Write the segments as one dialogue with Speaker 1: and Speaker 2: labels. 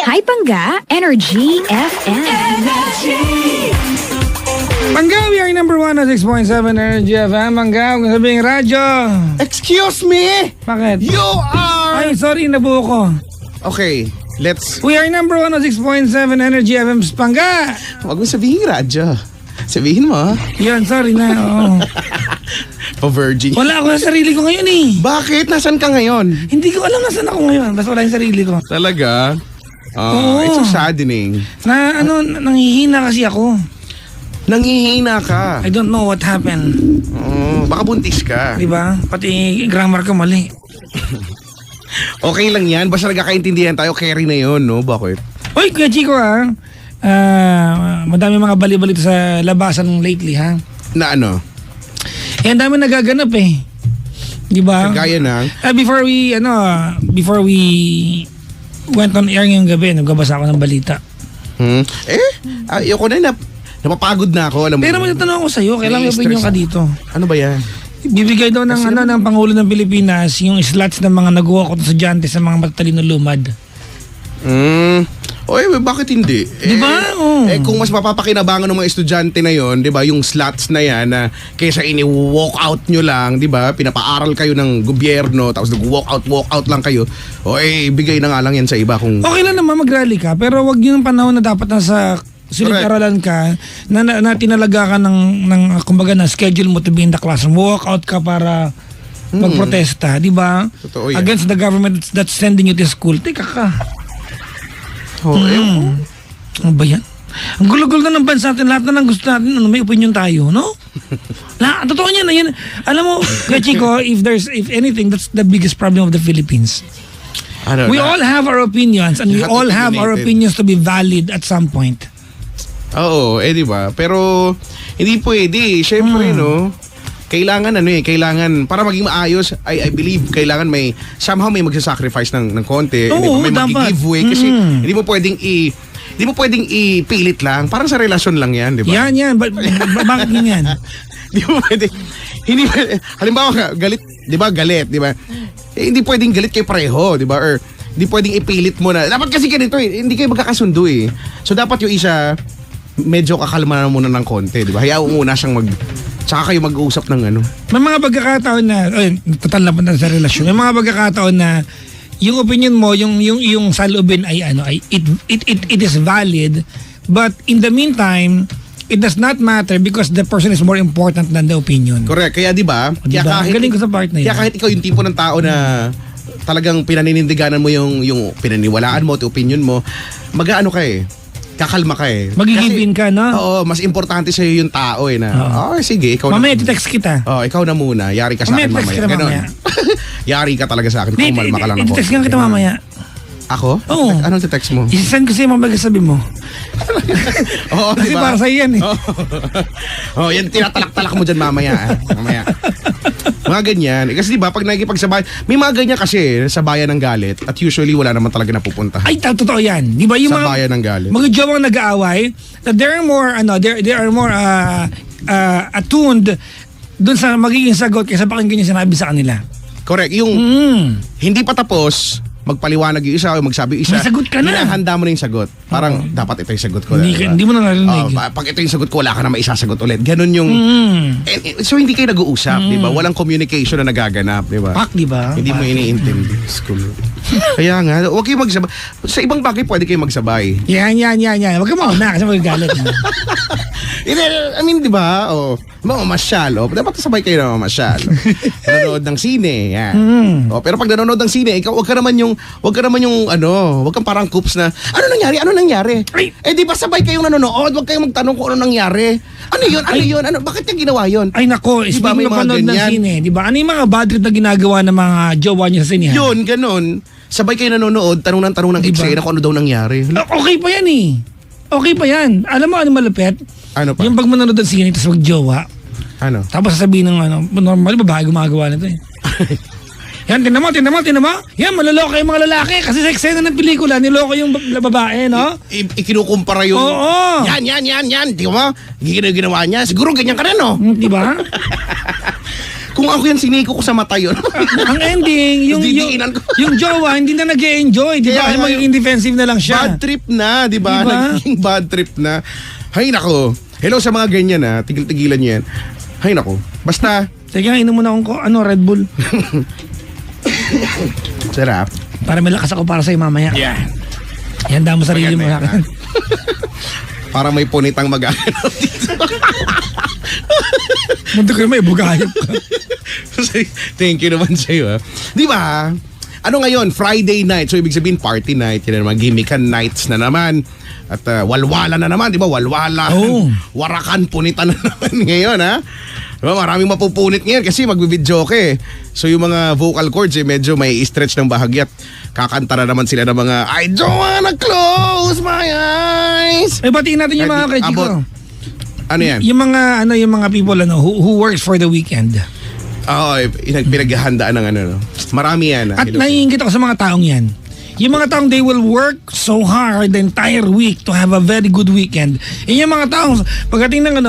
Speaker 1: Hi Pangga, Energy FM.
Speaker 2: Pangga, we are number 1 at 6.7 Energy FM. Pangga, huwag sabing radyo.
Speaker 3: Excuse me!
Speaker 2: Bakit?
Speaker 3: You are...
Speaker 2: Ay, sorry, nabuo ko.
Speaker 3: Okay, let's...
Speaker 2: We are number 1 at 6.7 Energy FM. Pangga!
Speaker 3: Huwag mo sabihin radyo. Sabihin mo.
Speaker 2: Yun, sorry na. Oo.
Speaker 3: Pa-virgin.
Speaker 2: Wala ako sa sarili ko ngayon eh.
Speaker 3: Bakit? Nasaan ka ngayon?
Speaker 2: Hindi ko alam nasaan ako ngayon. Basta wala yung sarili ko.
Speaker 3: Talaga?
Speaker 2: Oo.
Speaker 3: It's so saddening.
Speaker 2: Nanghihina kasi ako.
Speaker 3: Nangihina ka.
Speaker 2: I don't know what happened.
Speaker 3: Baka buntis ka.
Speaker 2: Diba? Pati grammar ko mali.
Speaker 3: Okay lang yan. Basta nagkakaintindihan tayo, carry na yun, no? Bakit?
Speaker 2: Uy, Kuya Chico madami mga bali-balito sa labasan lately ha.
Speaker 3: Na ano?
Speaker 2: Eh, ang dami nagaganap eh. Di ba?
Speaker 3: Kagaya ng...
Speaker 2: before we went on air ngayong gabi, nagbabasa ako ng balita.
Speaker 3: Ayoko na. Napapagod na ako, alam mo.
Speaker 2: Pero may tatanong ako sa'yo, kailan may opinion ka dito?
Speaker 3: Ano ba yan?
Speaker 2: Bibigay daw ng Pangulo ng Pilipinas yung slots ng mga nag-walk-out na estudyante sa mga matatalino lumad.
Speaker 3: Bakit hindi?
Speaker 2: Diba?
Speaker 3: Kung mas mapapakinabangan ng mga estudyante na yon, 'di ba, yung slots na yan na kaysa ini-walk out nyo lang, 'di ba? Pinapaaral kayo ng gobyerno tapos nag-walk out lang kayo. Bigay na nga lang yan sa iba kung...
Speaker 2: Okay lang naman mag-rally ka, pero wag yung panahon na dapat nasa silid-aralan ka na tinalaga ka ng kumbaga na schedule mo to be in the classroom. Walk out ka para magprotesta, 'di ba?
Speaker 3: Totoo yan.
Speaker 2: Against the government that's sending you to school. Teka ka. Ano ba yan? Ang gulo-gulo na ng bansa natin, lahat na lang gusto natin, may opinion tayo, no? Totoo niyan, yan. Alam mo, Kuya Chico, if anything, that's the biggest problem of the Philippines. We all have our opinions and we all have our opinions to be valid at some point.
Speaker 3: Oo, di ba? Pero hindi pwede. Siyempre, no? Kailangan para maging maayos, I believe kailangan somehow may magsasacrifice ng konti.
Speaker 2: Oo,
Speaker 3: may
Speaker 2: dapat.
Speaker 3: mag-giveaway kasi hindi mo pwedeng ipilit lang. Parang sa relasyon lang yan, di ba?
Speaker 2: Yan. Bakit ganyan?
Speaker 3: Hindi mo pwedeng, halimbawa galit, di ba? Hindi pwedeng galit kayo pareho, di ba? Or hindi pwedeng ipilit mo na. Dapat kasi ganito hindi kayo magkakasundo eh. So dapat yung isa, medyo kakalma na muna ng konti, di ba? Hayaan mo muna siyang tsaka kayo mag-uusap ng ano.
Speaker 2: May mga pagkakataon na, total na punta sa relasyon. May mga pagkakataon na yung opinion mo, yung saloobin ay it is valid, but in the meantime, it does not matter because the person is more important than the opinion.
Speaker 3: Correct. Kaya di ba?
Speaker 2: Diba? Galing ko sa part na yun.
Speaker 3: Kaya kahit ikaw yung tipo ng tao na talagang pinaninindiganan mo yung pinaniwalaan mo, yung opinion mo, mag-aano ka kakalma ka
Speaker 2: Magigibin ka, no?
Speaker 3: Oo, mas importante sa'yo yung tao na, sige, ikaw
Speaker 2: mamaya
Speaker 3: na.
Speaker 2: Mamaya text kita.
Speaker 3: Ikaw na muna. Yari ka sa akin mamaya.
Speaker 2: Kita mamaya.
Speaker 3: Yari ka talaga sa akin. Kumalma ka lang ako.
Speaker 2: I-text ka kita mamaya.
Speaker 3: Ako?
Speaker 2: Oo.
Speaker 3: Anong text mo?
Speaker 2: I-send ko sa'yo mamaya sabi mo.
Speaker 3: Oo,
Speaker 2: kasi
Speaker 3: diba?
Speaker 2: para sa'yo yan
Speaker 3: yan tinatalak-talak mo dyan mamaya. Mamaya. Mga ganyan. Kasi diba, pag nakikipagsabay, may mga ganyan kasi sa bayan ng galit at usually wala naman talaga napupunta.
Speaker 2: Ay, totoo yan. Di ba yung
Speaker 3: sa bayan ng galit.
Speaker 2: Mga jowang nag-aaway, they are more attuned dun sa magiging sagot kaysa pakinggan yung sinabi sa kanila.
Speaker 3: Correct. Yung hindi pa tapos, magpaliwanag yung isa o magsabi yung isa.
Speaker 2: May sagot ka na.
Speaker 3: Hinahanda mo na yung sagot. Parang dapat ito yung sagot ko.
Speaker 2: Hindi mo na narinig.
Speaker 3: Pag ito yung sagot ko, wala ka na maisasagot ulit. Ganun yung... So hindi kayo nag-uusap, di ba? Walang communication na nagaganap, di ba?
Speaker 2: Pak, di ba?
Speaker 3: Hindi mo iniintindi. School. Kaya nga, huwag kayo magsabay. Sa ibang bagay, pwede kayo magsabay.
Speaker 2: Yan. Huwag ka mauna kasi magagalit.
Speaker 3: I mean, di ba? Mamasyal. Dapat sabay kayo na mamasyal. Nanonood ng sine. Yan. Pero pag nanonood ng sine, ikaw, wag kang parang coops na, ano nangyari? Di ba sabay kayong nanonood? Wag kayong magtanong kung ano nangyari. Ano yun? Bakit niya ginawa yun?
Speaker 2: Ay nako,
Speaker 3: diba,
Speaker 2: speaking of panood ng sine, di ba? Ano yung mga bad trip na ginagawa ng mga jowa niya sa sine?
Speaker 3: Yun, ganun. Sabay kayo nanonood, tanong ng eksena kung ano daw nangyari.
Speaker 2: Okay pa yan eh. Okay pa yan. Alam mo ano malupit?
Speaker 3: Ano pa?
Speaker 2: Yung pag manonood ng sine, tapos magjowa.
Speaker 3: Ano?
Speaker 2: Tapos sasabihin ng normal, babae gumagawa nito eh. Yan, tinan mo. Yan, maloloko yung mga lalaki. Kasi sa eksena ng pelikula, niloko yung babae, no?
Speaker 3: Ikinukumpara yung...
Speaker 2: Oo.
Speaker 3: Yan. Di ba? Ginawa niya. Siguro ganyan ka na, no?
Speaker 2: Di ba?
Speaker 3: Kung ako yan, siniko ko sa mata yun.
Speaker 2: Ang ending,
Speaker 3: Didiinan ko.
Speaker 2: yung jowa, hindi na nag-e-enjoy. Di ba?
Speaker 3: Kaya
Speaker 2: Ay, magiging defensive na lang siya.
Speaker 3: Bad trip na, di ba?
Speaker 2: Diba?
Speaker 3: Naging bad trip na. Hay nako. Hello sa mga ganyan ha. Tigil-tigilan nyo yan. Hay nako. Basta,
Speaker 2: Teka, inom muna akong Red Bull.
Speaker 3: sarap.
Speaker 2: Para may lakas ako para sa'yo mamaya.
Speaker 3: Yeah.
Speaker 2: Ihanda mo sarili mo sa akin.
Speaker 3: Para may punitang mag-aano dito.
Speaker 2: Munti ko naman, ibugayop ka.
Speaker 3: Thank you naman sa'yo ha. Di ba? Ano ngayon? Friday night. So ibig sabihin party night. Yan na naman. Gimmikan nights na naman. At walwala na naman. Di ba? Walwala.
Speaker 2: Oh.
Speaker 3: Warakan, punitan na naman ngayon ha. Diba, maraming mapupunit ngayon kasi magbibidyo ka eh. So yung mga vocal cords medyo may stretch ng bahagya at kakanta na naman sila ng mga I don't wanna close my eyes.
Speaker 2: Batiin natin yung mga kaichi ko.
Speaker 3: Ano yan?
Speaker 2: Yung mga people who works for the weekend.
Speaker 3: Oo, pinaghahandaan ng no. Marami yan.
Speaker 2: At naiingit ako sa mga taong yan. Yung mga taong they will work so hard the entire week to have a very good weekend. Yung mga taong pagdating ng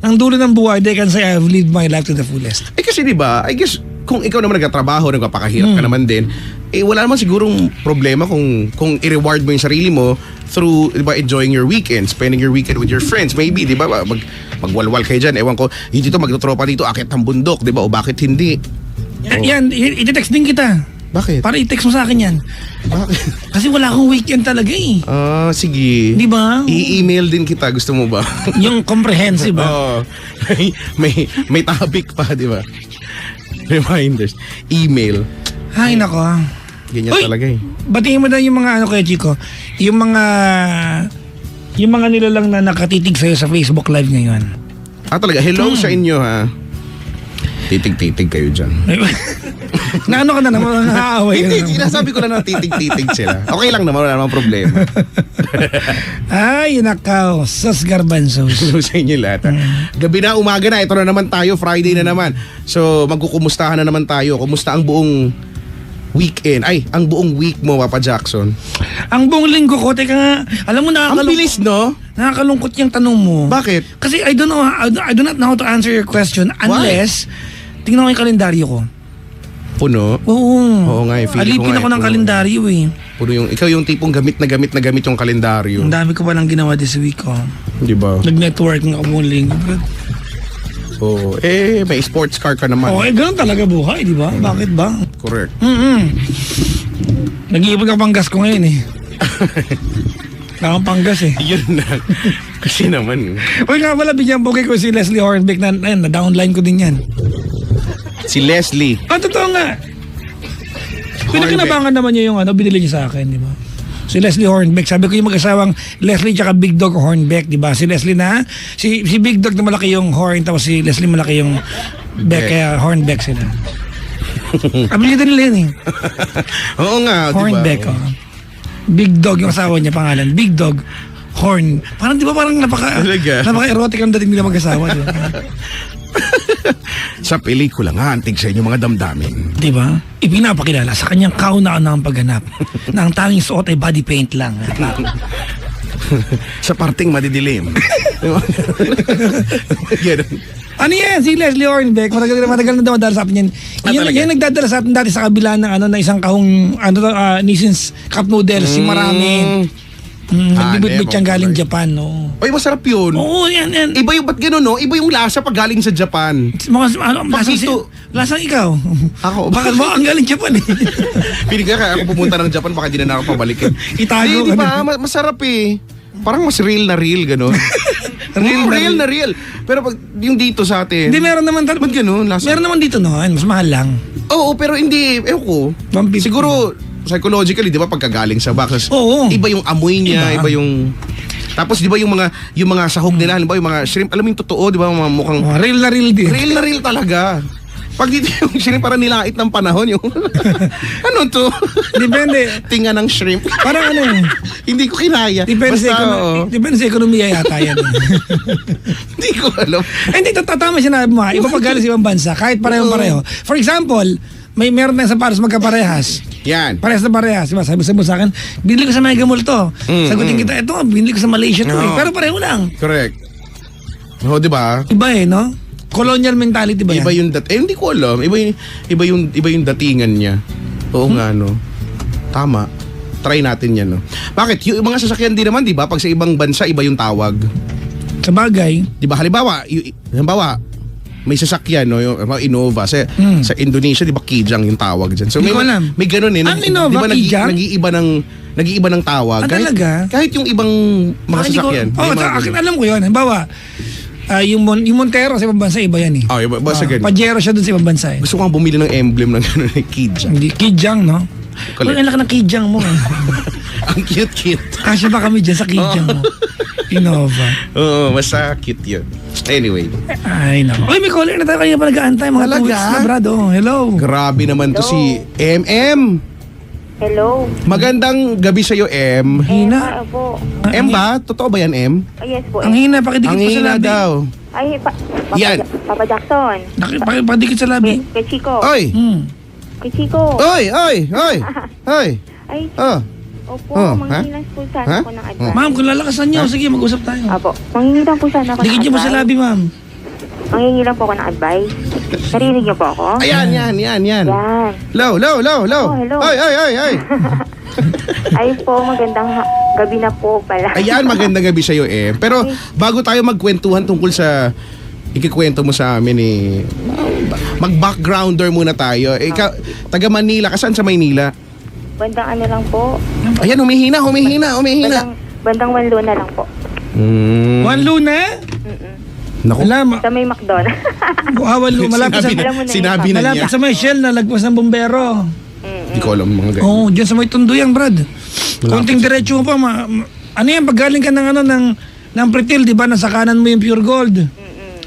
Speaker 2: ang dulo ng buhay, they can say I've lived my life to the fullest.
Speaker 3: Kasi di ba, I guess kung ikaw naman nagtatrabaho, nagpapakahirap ka naman din, wala naman sigurong problema kung i-reward mo yung sarili mo through, di ba, enjoying your weekend, spending your weekend with your friends. Maybe, di ba, magwalwal kayo dyan. Ewan ko, yung dito magtutropa dito, akit ng bundok, di ba, o bakit hindi?
Speaker 2: Yan, iti-text din kita.
Speaker 3: Bakit?
Speaker 2: Para i-text mo sa akin yan.
Speaker 3: Bakit?
Speaker 2: Kasi wala akong weekend talaga eh.
Speaker 3: Sige.
Speaker 2: Di ba?
Speaker 3: I-email din kita, gusto mo ba?
Speaker 2: Yung comprehensive
Speaker 3: Oo. may topic pa, di ba? Reminders. Email.
Speaker 2: Ay, nako.
Speaker 3: Ganyan
Speaker 2: Uy!
Speaker 3: talaga eh.
Speaker 2: Batiin mo na yung mga kaya Chico. Yung mga nilalang na nakatitig sa'yo sa Facebook Live ngayon.
Speaker 3: Talaga, hello sa inyo ha. Titig-titig kayo dyan.
Speaker 2: Na ano ka na naman, naaaway ka na
Speaker 3: Hindi,
Speaker 2: naman.
Speaker 3: sinasabi ko lang na titig-titig sila. Okay lang naman, wala namang problema.
Speaker 2: Ay, nakaw. Sus garbanzos.
Speaker 3: Hello sa inyo lahat ha. Gabi na, umaga na, ito na naman tayo, Friday na naman. So, magkukumustahan na naman tayo. Kumusta ang buong weekend? Ay, ang buong week mo, Papa Jackson.
Speaker 2: Ang buong linggo ko, teka nga, alam mo
Speaker 3: Ang bilis, no?
Speaker 2: nakakalungkot yung tanong mo.
Speaker 3: Bakit?
Speaker 2: Kasi I do not know how to answer your question unless, tingnan ko yung kalendaryo ko.
Speaker 3: Puno?
Speaker 2: Oo.
Speaker 3: Oo nga, feeling ko
Speaker 2: Alipin
Speaker 3: nga,
Speaker 2: ako ng
Speaker 3: puno.
Speaker 2: kalendaryo eh.
Speaker 3: Puno yung, ikaw yung tipong gamit na gamit yung kalendaryo.
Speaker 2: Ang dami ko palang ginawa this week oh.
Speaker 3: Di ba?
Speaker 2: Nag-networking ako buong linggo.
Speaker 3: Oo. May sports car ka naman.
Speaker 2: Oh, ganun talaga buhay, di ba? Bakit ba?
Speaker 3: Correct.
Speaker 2: Nag-iipon ako pang gas ko ngayon eh. Nakang panggas eh.
Speaker 3: Yun na. Kasi naman.
Speaker 2: Uy nga pala, bigyan po ko si Leslie Hornbeck na downline ko din yan.
Speaker 3: Si Leslie.
Speaker 2: Totoo nga. Pinakinabangan naman niya yung binili niya sa akin, di ba? Si Leslie Hornbeck. Sabi ko yung mag-asawang Leslie tsaka Big Dog Hornbeck, di ba? Si Leslie si Big Dog na malaki yung horn, tapos si Leslie malaki yung Beck, kaya Hornbeck sila. Abilido nila yun eh.
Speaker 3: Oo nga,
Speaker 2: Hornbeck,
Speaker 3: diba?
Speaker 2: oh. Big Dog yung asawa niya, pangalan. Big Dog, Horn. Parang di ba parang napaka-erotic ang dating nila mag-asawa. Diba?
Speaker 3: Sa pelikula nga, antig sa inyo mga damdamin.
Speaker 2: Di ba? Ipinapakilala sa kanyang kauna-unahang pagganap na ang tanging suot ay body paint lang.
Speaker 3: Sa parting madidilim. Ganun.
Speaker 2: Ano yan? Si Leslie Hornbeck. Matagal na daw madala sa atin yan.
Speaker 3: Talaga?
Speaker 2: Yan nagdadala sa atin dati sa kabila ng na isang kahong Nissin's Cup Noodles. Yung marami. Nagbibit-bit siyang galing Japan. No?
Speaker 3: Oy, masarap yun.
Speaker 2: Oo, yan.
Speaker 3: Iba yung, ba't gano'n, no? Iba yung lasa pag galing sa Japan.
Speaker 2: Lasang ikaw.
Speaker 3: Ako.
Speaker 2: Bakit mo ang galing Japan eh?
Speaker 3: Piling ka ako pumunta ng Japan, baka di na ako pabalikin.
Speaker 2: Itago
Speaker 3: Di
Speaker 2: ka
Speaker 3: ba? Masarap eh. Parang mas real na real, gano'n. real na real. Pero pag yung dito sa atin,
Speaker 2: Hindi, meron naman
Speaker 3: ba't gano'n? Lasa?
Speaker 2: Meron naman dito noon. Mas mahal lang.
Speaker 3: Oo, pero hindi, ko.
Speaker 2: 150.
Speaker 3: Siguro, psychologically, di ba, pagkagaling sa box,
Speaker 2: Oo.
Speaker 3: iba yung amoy niya,
Speaker 2: Iba.
Speaker 3: iba yung... Tapos, di ba, yung mga sahog nila, halimbawa, yung mga shrimp, alam mo yung totoo, di ba, mga mukhang...
Speaker 2: Oh, real na real din.
Speaker 3: Real na real talaga. Pag dito yung shrimp, parang nilait ng panahon, yung... ano to?
Speaker 2: Depende.
Speaker 3: Tinga ng shrimp.
Speaker 2: Parang ano eh.
Speaker 3: Hindi ko kinaya.
Speaker 2: Depende
Speaker 3: Basta, oo.
Speaker 2: sa ekonomiya yata yan.
Speaker 3: Hindi ko alam.
Speaker 2: Hindi, tatama sinabi mo ha. Iba pag galing sa ibang bansa, kahit pareho-pareho. For example, meron na sa pares magkaparehas.
Speaker 3: Yan.
Speaker 2: Parehas na parehas. Diba? Sabi mo sa akin, binili ko sa Mega Mall to. Sagutin kita, ito, binili ko sa Malaysia to eh.
Speaker 3: Oo.
Speaker 2: Pero pareho lang.
Speaker 3: Correct. Oo, di ba?
Speaker 2: Iba eh, no? Colonial mentality ba yan?
Speaker 3: Iba yung hindi ko alam. Iba yung datingan niya. Oo nga, no. Tama. Try natin yan, no. Bakit? Yung mga sasakyan din naman, di ba? Pag sa ibang bansa, iba yung tawag.
Speaker 2: Sa bagay.
Speaker 3: Di ba? Halimbawa, may sasakyan, no, yung Innova. Sa Indonesia, di ba, Kijang yung tawag dyan. So,
Speaker 2: Hindi ko alam.
Speaker 3: may ganun eh.
Speaker 2: Ang Innova,
Speaker 3: di ba,
Speaker 2: Kijang?
Speaker 3: nag-iiba ng tawag.
Speaker 2: Talaga?
Speaker 3: Kahit yung ibang mga sasakyan.
Speaker 2: Oh, alam ko yun. Halimbawa, yung Montero sa ibang bansa, iba yan eh.
Speaker 3: Oh, iba sa ganun.
Speaker 2: Pajero siya dun sa ibang bansa eh.
Speaker 3: Gusto kong bumili ng emblem ng gano'n, Kijang.
Speaker 2: Hindi, Kijang, no?
Speaker 3: Correct.
Speaker 2: Ang laki ng Kijang mo.
Speaker 3: Ang cute.
Speaker 2: Kasya ba kami dyan sa Kijang mo? Innova.
Speaker 3: Oo, basta cute yun. Anyway.
Speaker 2: Ay, nako. Uy, may caller na tayo. Kanina pa nag-aantay. Mga 2 weeks na, brad. Oh, hello.
Speaker 3: Grabe naman to si MM.
Speaker 4: Hello.
Speaker 3: Magandang gabi sa'yo, M.
Speaker 2: Hina.
Speaker 4: Po.
Speaker 3: M ba? Totoo ba yan, M?
Speaker 4: Yes po.
Speaker 2: Ang hina, pakidikit
Speaker 3: Ang
Speaker 2: pa sa
Speaker 3: hina
Speaker 2: labi.
Speaker 3: daw.
Speaker 4: Ay,
Speaker 3: Yan.
Speaker 4: Papa Jackson.
Speaker 2: Pakidikit sa labi.
Speaker 4: Kay Chico.
Speaker 3: Oy!
Speaker 4: Kay Chico.
Speaker 3: Oy!
Speaker 4: Ay,
Speaker 3: Oh.
Speaker 4: opo,
Speaker 3: Oh,
Speaker 4: manghingi lang po sana ako ng advice.
Speaker 2: Ma'am, kung lalakasan niyo, sige, mag-usap tayo.
Speaker 4: Apo, manghingi lang po sana ako ng
Speaker 2: Dikit niyo pa sa
Speaker 4: advice.
Speaker 2: labi, ma'am.
Speaker 4: Manghingi lang po ako ng advice. Narinig niyo po ako?
Speaker 3: Ayan, yan.
Speaker 4: Yan.
Speaker 3: Low.
Speaker 4: Oh, hello.
Speaker 3: Ay.
Speaker 4: Ay po, magandang gabi na po pala.
Speaker 3: Ayan, magandang gabi sa'yo, M. Pero bago tayo magkwentuhan tungkol sa ikikwento mo sa amin mag-backgrounder muna tayo. Ikaw, taga Manila, kasan sa Maynila?
Speaker 4: Bandang ano lang po.
Speaker 3: Ayan, humihina.
Speaker 4: Bandang Wanlo na lang po.
Speaker 2: Juan Luna?
Speaker 3: Naku.
Speaker 2: Wala,
Speaker 4: Sa may McDonald's.
Speaker 2: Juan Luna, malapit sa...
Speaker 4: Alam mo na
Speaker 3: Sinabi na
Speaker 2: Malapit
Speaker 3: niya.
Speaker 2: sa may Shell na lagpas ng bombero.
Speaker 3: Hindi ko alam mga ganyan.
Speaker 2: Oo, dyan sa may tunduyan, brad. Konting diretso mo pa. Ano yan, pag galing ka ng Pretil, di ba? Nasa kanan mo yung Pure Gold.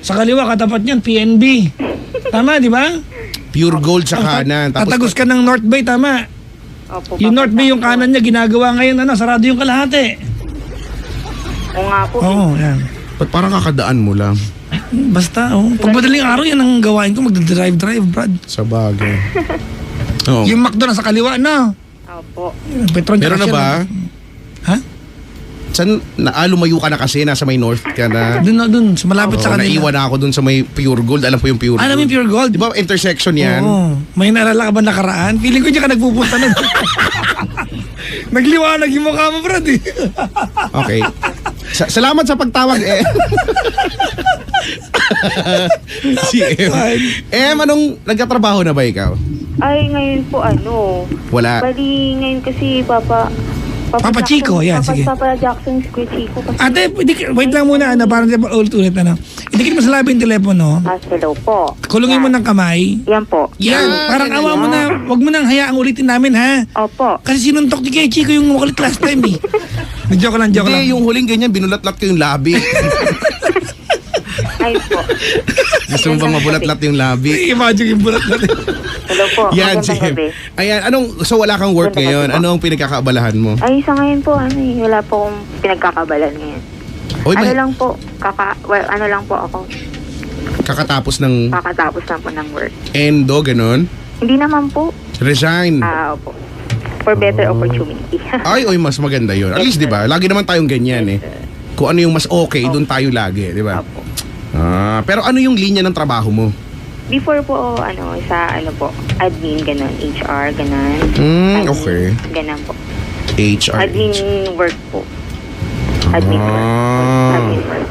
Speaker 2: Sa kaliwa, katapat niyan, PNB. Tama, di ba?
Speaker 3: Pure gold sa kanan.
Speaker 2: Tatagos ka ng North Bay, tama.
Speaker 4: Opo,
Speaker 2: Yung
Speaker 4: Papa
Speaker 2: North Bay, yung
Speaker 4: Jackson.
Speaker 2: kanan niya, ginagawa ngayon, sarado yung kalahati.
Speaker 4: Oo nga po.
Speaker 2: Oo, yan.
Speaker 3: Ba't parang kakadaan mo lang?
Speaker 2: Basta, pag madaling araw, yan ang gawain ko, magdadrive, brad.
Speaker 3: Sa bagay. Oo.
Speaker 2: Yung McDo nasa kaliwa na.
Speaker 4: Opo.
Speaker 2: Petron
Speaker 3: Meron na ba?
Speaker 2: Ha?
Speaker 3: Saan lumayo ka na kasi? Nasa may north ka na.
Speaker 2: Doon, sa malapit sa kanila.
Speaker 3: Naiwan na ako dun sa may pure gold. Alam ko yung pure
Speaker 2: Alam mo yung
Speaker 3: gold.
Speaker 2: Pure Gold?
Speaker 3: Di ba intersection yan?
Speaker 2: Oo. May naalala ka ba nakaraan? Feeling ko dyan ka nagpupunta na. Nagliwanag yung mukha mo, brad eh.
Speaker 3: Okay. Salamat sa pagtawag, eh. Si M. Anong nagkatrabaho na ba ikaw?
Speaker 4: Ay, ngayon po
Speaker 3: Wala.
Speaker 4: Bali, ngayon kasi Papa
Speaker 2: Papa Chico, yan, sige.
Speaker 4: Papa Jackson, Kuya Chico. Kasi,
Speaker 2: Ate, wait lang muna, parang ulit. Idikit mo sa labi yung telepono.
Speaker 4: hello po.
Speaker 2: Kulungin mo ng kamay.
Speaker 4: Yan po.
Speaker 2: Yan, parang awa mo na. Wag mo nang hayaang ulitin namin, ha?
Speaker 4: Opo.
Speaker 2: Kasi sinuntok ni Kuya Chico yung makulit last time, eh. Joke lang.
Speaker 3: Hindi, yung huling ganyan, binulat-lat ko yung labi.
Speaker 4: Ay po.
Speaker 3: Gusto mo bang mabulat-lat yung labi?
Speaker 2: Imagine yung bulat natin.
Speaker 4: Hello po.
Speaker 3: Yan,
Speaker 4: Magandang
Speaker 3: si M.
Speaker 4: gabi.
Speaker 3: Ayan, so wala kang work ngayon? Ano ang pinagkakaabalahan mo?
Speaker 4: Ay, sa ngayon po, wala po akong pinagkakabalan ngayon.
Speaker 3: Oy,
Speaker 4: Ano lang po, ano lang po ako,
Speaker 3: kakatapos ng
Speaker 4: kakatapos lang po ng work.
Speaker 3: endo, ganun?
Speaker 4: Hindi naman po.
Speaker 3: Resign.
Speaker 4: Opo. For better opportunity.
Speaker 3: Ay, mas maganda yun. At least, di ba? Lagi naman tayong ganyan, eh. Kung ano yung mas okay, doon tayo lagi, di ba?
Speaker 4: Opo.
Speaker 3: Pero ano yung linya ng trabaho mo?
Speaker 4: Before po, sa admin, ganun, HR, ganun. Admin,
Speaker 3: Okay.
Speaker 4: Ganun po.
Speaker 3: HR.
Speaker 4: Admin work po. Admin work. Admin work.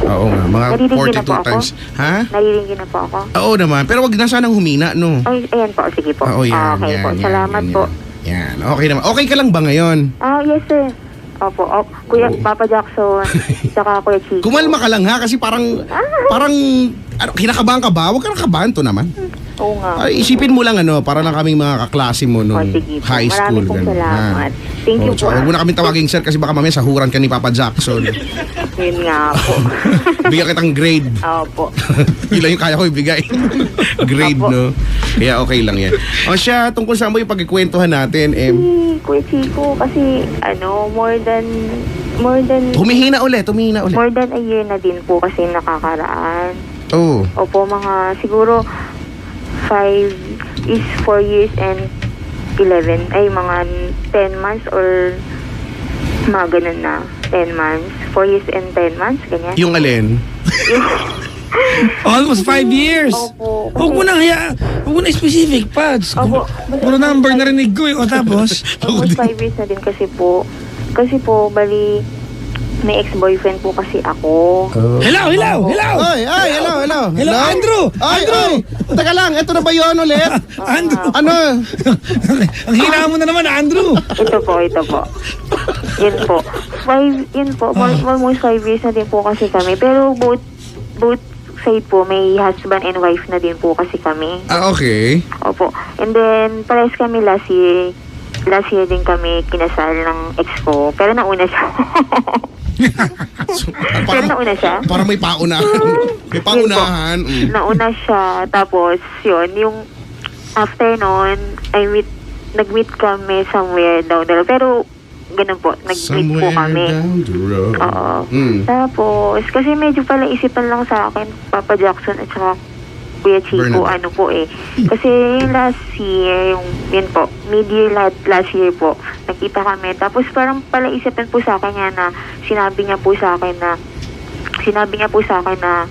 Speaker 3: Oo nga, mga
Speaker 4: Narinig niyo na po
Speaker 3: 42
Speaker 4: ako?
Speaker 3: times. Ha?
Speaker 4: Naririnig na po ako.
Speaker 3: Oo naman, pero wag na sanang humina, no?
Speaker 4: Ay, ayan po, sige po.
Speaker 3: Oo, yan,
Speaker 4: Okay
Speaker 3: yan,
Speaker 4: po,
Speaker 3: yan,
Speaker 4: salamat
Speaker 3: yan,
Speaker 4: po.
Speaker 3: Yan, okay naman. Okay ka lang ba ngayon?
Speaker 4: Yes sir. Opo, Kuya Papa Jackson, saka Kuya Chico.
Speaker 3: Kumalma ka lang ha, kasi parang, kinakabahan ka ba? Huwag ka nakabahan to naman.
Speaker 4: Oo nga.
Speaker 3: Ay, isipin mo lang para lang kaming mga kaklase mo nung
Speaker 4: Sige po.
Speaker 3: high school.
Speaker 4: Maraming pong
Speaker 3: ganun,
Speaker 4: salamat.
Speaker 3: ha?
Speaker 4: Thank you
Speaker 3: So,
Speaker 4: po.
Speaker 3: huwag mo na kami tawaging sir kasi baka mamaya sahuran ka ni Papa Jackson.
Speaker 4: Yun nga po.
Speaker 3: Bigyan kitang grade.
Speaker 4: Opo.
Speaker 3: Yun lang yung kaya ko ibigay. Grade,
Speaker 4: Apo.
Speaker 3: no? Kaya okay lang yan. O siya, tungkol sa mo yung pagkikwentuhan natin,
Speaker 4: Kuya Chico, kasi more than
Speaker 3: humihina ulit.
Speaker 4: more than a year na din po kasi nakakaraan.
Speaker 3: Oo.
Speaker 4: Opo, mga siguro 4 years and 11, mga 10 months or mga ganun na, 10 months, 4 years and 10 months, ganyan.
Speaker 3: Yung alin?
Speaker 2: Almost 5 years.
Speaker 4: Opo.
Speaker 2: Huwag mo na specific, Pads.
Speaker 4: Opo.
Speaker 2: Puro number narinig ko eh. O tapos?
Speaker 4: Almost 5 years na din kasi po. Kasi po, bali, may ex-boyfriend po kasi ako.
Speaker 2: Hello.
Speaker 3: Ay, hello.
Speaker 2: Hello, Andrew!
Speaker 3: Ay, teka lang, ito na ba yun ulit?
Speaker 2: Andrew!
Speaker 3: Ano?
Speaker 2: Ang hina mo na naman, Andrew!
Speaker 4: Ito po. Yun po. Almost 5 years na din po kasi kami. Pero both side po, may husband and wife na din po kasi kami.
Speaker 3: Okay.
Speaker 4: Opo. And then, pares kami last year. Last year din kami kinasal ng ex ko. Pero nauna siya. Pero nauna siya.
Speaker 3: Parang may paunahan. May paunahan.
Speaker 4: Nauna siya. Tapos, yun, yung after nun, nag-meet kami somewhere down the road. Pero, ganun po, nag-meet po kami. Oo. Tapos, kasi medyo pala isipan lang sa akin, Papa Jackson at saka Kuya Chico,
Speaker 3: Bernadette.
Speaker 4: ano po eh. Kasi yung last year, yun po, mid-year last year po, nakita kami. Tapos parang pala isipan po sa akin niya na, sinabi niya po sa akin na,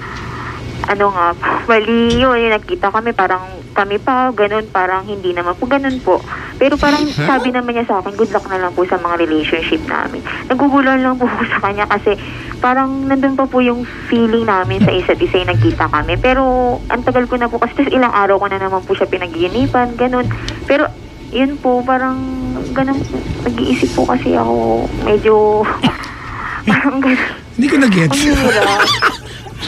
Speaker 4: ano nga, bali yun, nakita kami, parang kami pa, ganun, parang hindi naman po, ganun po. Pero parang sabi naman niya sa akin, good luck na lang po sa mga relationship namin. Nagugulan lang po sa kanya kasi parang nandun pa po yung feeling namin sa isa't isa yung nagkita kami. Pero ang tagal ko na po kasi ilang araw ko na naman po siya pinag-iinipan, ganun. Pero yun po, parang ganun, nag-iisip po kasi ako, medyo parang ganun.
Speaker 2: Hindi ko na-gets.
Speaker 4: Ang hirap.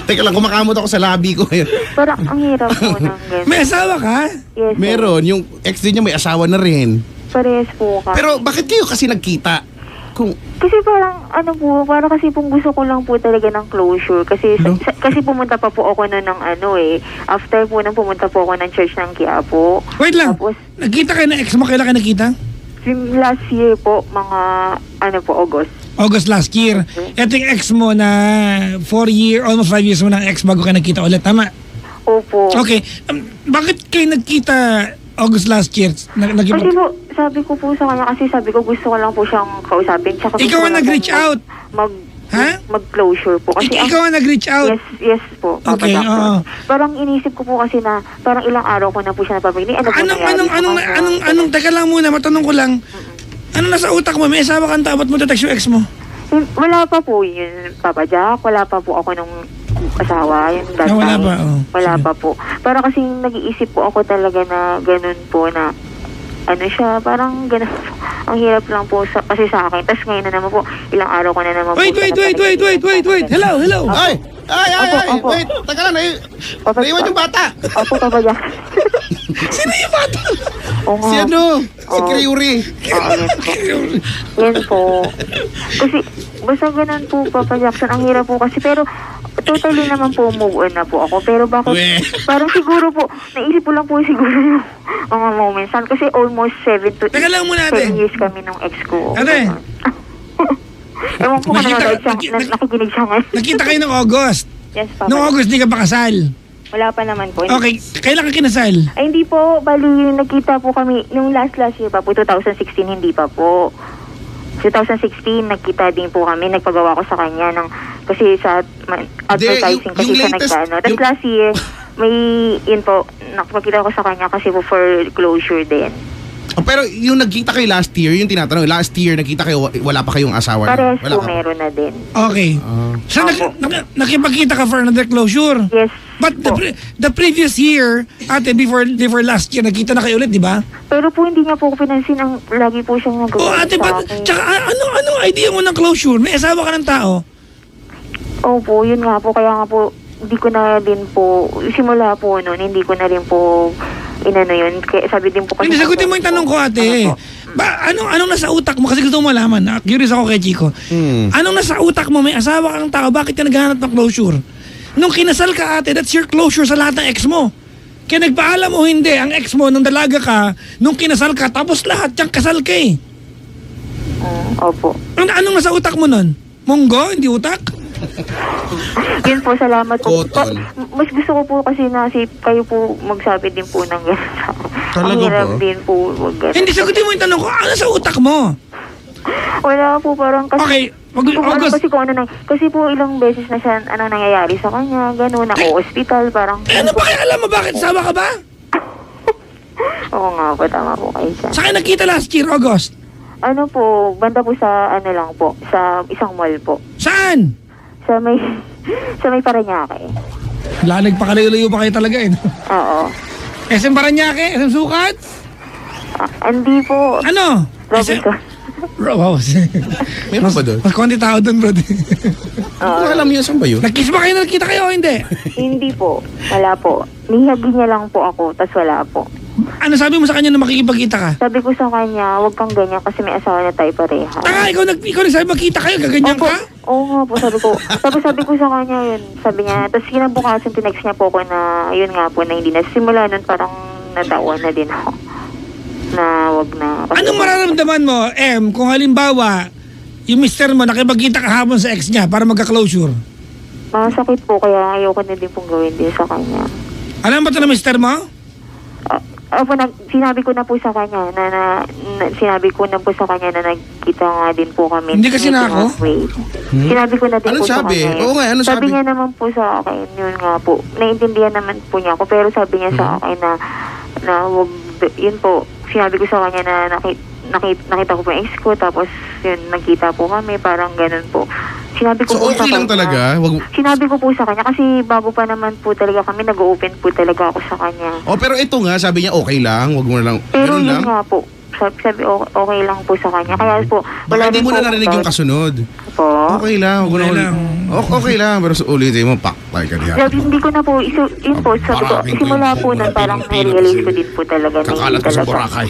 Speaker 3: Teka lang, kumakamot ako sa labi ko.
Speaker 4: Parang ang hirap po ng ganun.
Speaker 2: May asawa ka?
Speaker 4: Yes, sir.
Speaker 3: Meron, yung ex din niya may asawa na rin.
Speaker 4: Parehas po kami.
Speaker 3: Pero bakit kayo kasi nagkita? Kung
Speaker 4: Kasi parang, ano po, parang kasi pong gusto ko lang po talaga ng closure. Kasi kasi pumunta pa po ako nun ng after po nang pumunta po ako ng church ng Quiapo.
Speaker 2: Wait lang.
Speaker 4: Tapos,
Speaker 2: Nagkita kayo ng ex mo? Kailan kayo nakita?
Speaker 4: last year po, mga,
Speaker 2: August last year. Ito yung ex mo na 4 year, almost 5 years mo ng ex bago ka nagkita ulit. Tama?
Speaker 4: Opo.
Speaker 2: Okay. Bakit kayo nagkita August last year?
Speaker 4: Kasi po, sabi ko po sa kanya, kasi sabi ko gusto ko lang po siyang kausapin. Tsaka gusto
Speaker 2: Ikaw
Speaker 4: ko
Speaker 2: ang
Speaker 4: lang
Speaker 2: nag-reach
Speaker 4: po
Speaker 2: out?
Speaker 4: Mag-closure po. Kasi
Speaker 2: Ikaw ang nag-reach out?
Speaker 4: Yes po. Papa
Speaker 2: Okay,
Speaker 4: Jackson.
Speaker 2: oo.
Speaker 4: Parang inisip ko po kasi na, parang ilang araw ko na po siya napapagini.
Speaker 2: Teka lang muna, matanong ko lang. Ano nasa utak mo? May asawa kang tapat mo text yung ex mo?
Speaker 4: Wala pa po yun, Papa Jack. Wala pa po ako nung asawa. Yung that
Speaker 2: wala
Speaker 4: time.
Speaker 2: pa, oh.
Speaker 4: Wala pa po. Para kasi nag-iisip po ako talaga na ganun po na ano siya, parang ganun. Ang hirap lang po kasi sa akin. Tapos ngayon na naman po, ilang araw ko na naman
Speaker 2: Wait. Hello.
Speaker 3: Ay,
Speaker 4: Opo.
Speaker 3: wait. Teka lang, naiwan yung bata.
Speaker 4: Opo, Papa Jack.
Speaker 2: Sino yung bata?
Speaker 4: Oo nga.
Speaker 3: Si si Kriuri.
Speaker 4: Yan po. Kasi, basta ganun po, Papa Jackson. Ang hirap po kasi, pero totally naman po move on na po ako. Pero bakit, parang siguro po, naisip ko lang po siguro yung mga moments. Kasi almost 7
Speaker 2: Teka lang muna, ate.
Speaker 4: years kami nung ex ko.
Speaker 2: Ate.
Speaker 4: Ewan ko kung nakikinig siya ngayon.
Speaker 2: Nakita kayo ng August.
Speaker 4: Yes, Papa.
Speaker 2: Noong August, di ka pa kasal.
Speaker 4: Wala pa naman po.
Speaker 2: Okay, kailan ka kinasal?
Speaker 4: Ay, hindi po. Bali, nagkita po kami nung last year pa po, 2016, hindi pa po. 2016, nagkita din po kami. Nagpagawa ko sa kanya ng, kasi sa advertising kasi siya nagkano. Tapos last year, may, yun po, nakapagkita ko sa kanya kasi po for closure din.
Speaker 3: Oh, pero yung nagkita kayo last year, yung tinatanong, last year nagkita kayo, wala pa kayong asawa?
Speaker 4: Parehas
Speaker 3: Wala
Speaker 4: po,
Speaker 3: pa.
Speaker 4: meron na din.
Speaker 2: Okay. So, nakipagkita ka for another closure?
Speaker 4: Yes.
Speaker 2: But the previous year, ate, before last year, nagkita na kayo ulit, di ba?
Speaker 4: Pero po, hindi niya po pinansin ang lagi po siyang nagawa
Speaker 2: Oh, ate,
Speaker 4: sa akin.
Speaker 2: tsaka anong idea mo ng closure? May asawa ka ng tao?
Speaker 4: Opo, yun nga po. Kaya nga po, hindi ko na din po, simula po noon, hindi ko na rin po inano yun. Kaya sabi din po kasi...
Speaker 2: Hindi, sagutin mo yung tanong ko, ate.
Speaker 4: Ano po?
Speaker 2: Anong nasa utak mo? Kasi gusto mo malaman. Curious ako kay Chico. Anong nasa utak mo? May asawa kang tao. Bakit ka naghahanap ng closure? Nung kinasal ka, ate, that's your closure sa lahat ng ex mo. Kaya nagpaalam mo hindi. Ang ex mo, nung dalaga ka, nung kinasal ka, tapos lahat yung kasal ka eh.
Speaker 4: Opo.
Speaker 2: Anong nasa utak mo nun? Munggo? Hindi utak?
Speaker 4: Yun po, salamat po.
Speaker 3: Cotton.
Speaker 4: Mas gusto ko po kasi na si kayo po magsabi din po ng gano'n. Ang
Speaker 3: Talaga
Speaker 4: hirap
Speaker 3: ba?
Speaker 4: din po. Wag ganun.
Speaker 2: Hindi, sagutin mo yung tanong ko. Ano sa utak mo?
Speaker 4: Wala po, parang kasi...
Speaker 2: Okay, August.
Speaker 4: Kasi kung ano kasi po ilang beses na siya, nangyayari sa kanya, gano'n, ako-hospital, parang...
Speaker 2: Ano ba kaya alam mo? Bakit? Sama ka ba?
Speaker 4: Oo nga po, tama po kayo dyan.
Speaker 2: Saan kayo nakita last year, August?
Speaker 4: Ano po, banda po sa, ano lang po, sa isang mall po.
Speaker 2: Saan?
Speaker 4: Sa may, sa may Paranaque.
Speaker 2: Wala, nagpakalayo-layo pa kayo talaga eh.
Speaker 4: Oo.
Speaker 2: SM Paranaque? SM Sukat?
Speaker 4: Hindi po.
Speaker 2: Ano?
Speaker 4: Robinson.
Speaker 2: Wow.
Speaker 3: Meron ba doon?
Speaker 2: Mas konti tao doon, bro.
Speaker 3: Hindi ko alam yun, saan ba yun?
Speaker 2: Nag-kiss ba kayo? Nakita kayo o hindi?
Speaker 4: Hindi po. Wala po. Nihagi niya lang po ako, tas wala po.
Speaker 2: Ano sabi mo sa kanya na makikipagkita ka?
Speaker 4: Sabi ko sa kanya, huwag kang ganyan kasi may asawa na tayo pareha.
Speaker 2: Tanga, ikaw nagsabi magkita kayo, gaganyan
Speaker 4: Opo.
Speaker 2: ka?
Speaker 4: Oo nga po, sabi ko. Sabi ko sa kanya yun. Sabi niya, tapos kinabukasan tinext niya po ako na, yun nga po, na hindi na. Simula nun parang natawa na din ako. Na wag na. Kasi
Speaker 2: Anong mararamdaman mo, kung halimbawa, yung mister mo nakipagkita kahapon sa ex niya para magka-closure?
Speaker 4: masakit po, kaya ayoko na din pong gawin din sa kanya.
Speaker 2: Alam ba ito na mister mo?
Speaker 4: Opo, sinabi ko na po sa kanya sinabi ko na po sa kanya na nagkita nga din po kami.
Speaker 2: Hindi kasi na ako?
Speaker 4: Sinabi ko na din
Speaker 3: Anong
Speaker 4: po
Speaker 3: sabi?
Speaker 4: sa kanya.
Speaker 3: Oo nga, anong sabi?
Speaker 4: Niya naman po sa akin, yun nga po. Naiintindihan naman po niya ako, pero sabi niya sa akin na wag, yun po, sinabi ko sa kanya na nakita ko po yung ex ko, tapos yun, nagkita po kami, parang ganun po. Sinabi ko
Speaker 3: So,
Speaker 4: po sa
Speaker 3: okay lang
Speaker 4: kanya,
Speaker 3: talaga?
Speaker 4: Sinabi ko po sa kanya, kasi bago pa naman po talaga kami, nag-open po talaga ako sa kanya.
Speaker 3: Oh, pero ito nga, sabi niya okay lang, wag mo na lang.
Speaker 4: Pero
Speaker 3: Ganun
Speaker 4: yun
Speaker 3: lang.
Speaker 4: nga po, sabi okay lang po sa kanya. Kaya po,
Speaker 3: Baka hindi
Speaker 4: din
Speaker 3: mo
Speaker 4: po
Speaker 3: na narinig yung kasunod.
Speaker 4: po.
Speaker 3: Okay lang, wag mo
Speaker 2: Okay
Speaker 3: na
Speaker 2: lang.
Speaker 3: Okay lang, pero sa ulitin mo, paktay ka diyan.
Speaker 4: Sabi, hindi ko na po, yun po, sabi ko,
Speaker 3: Maraming
Speaker 4: simula po
Speaker 3: mga
Speaker 4: nun, parang
Speaker 3: Pilipino
Speaker 4: na-realize
Speaker 3: kasi
Speaker 4: ko din po talaga na
Speaker 3: Kakalat
Speaker 4: hindi
Speaker 3: ka sa
Speaker 4: talaga.
Speaker 3: Boracay.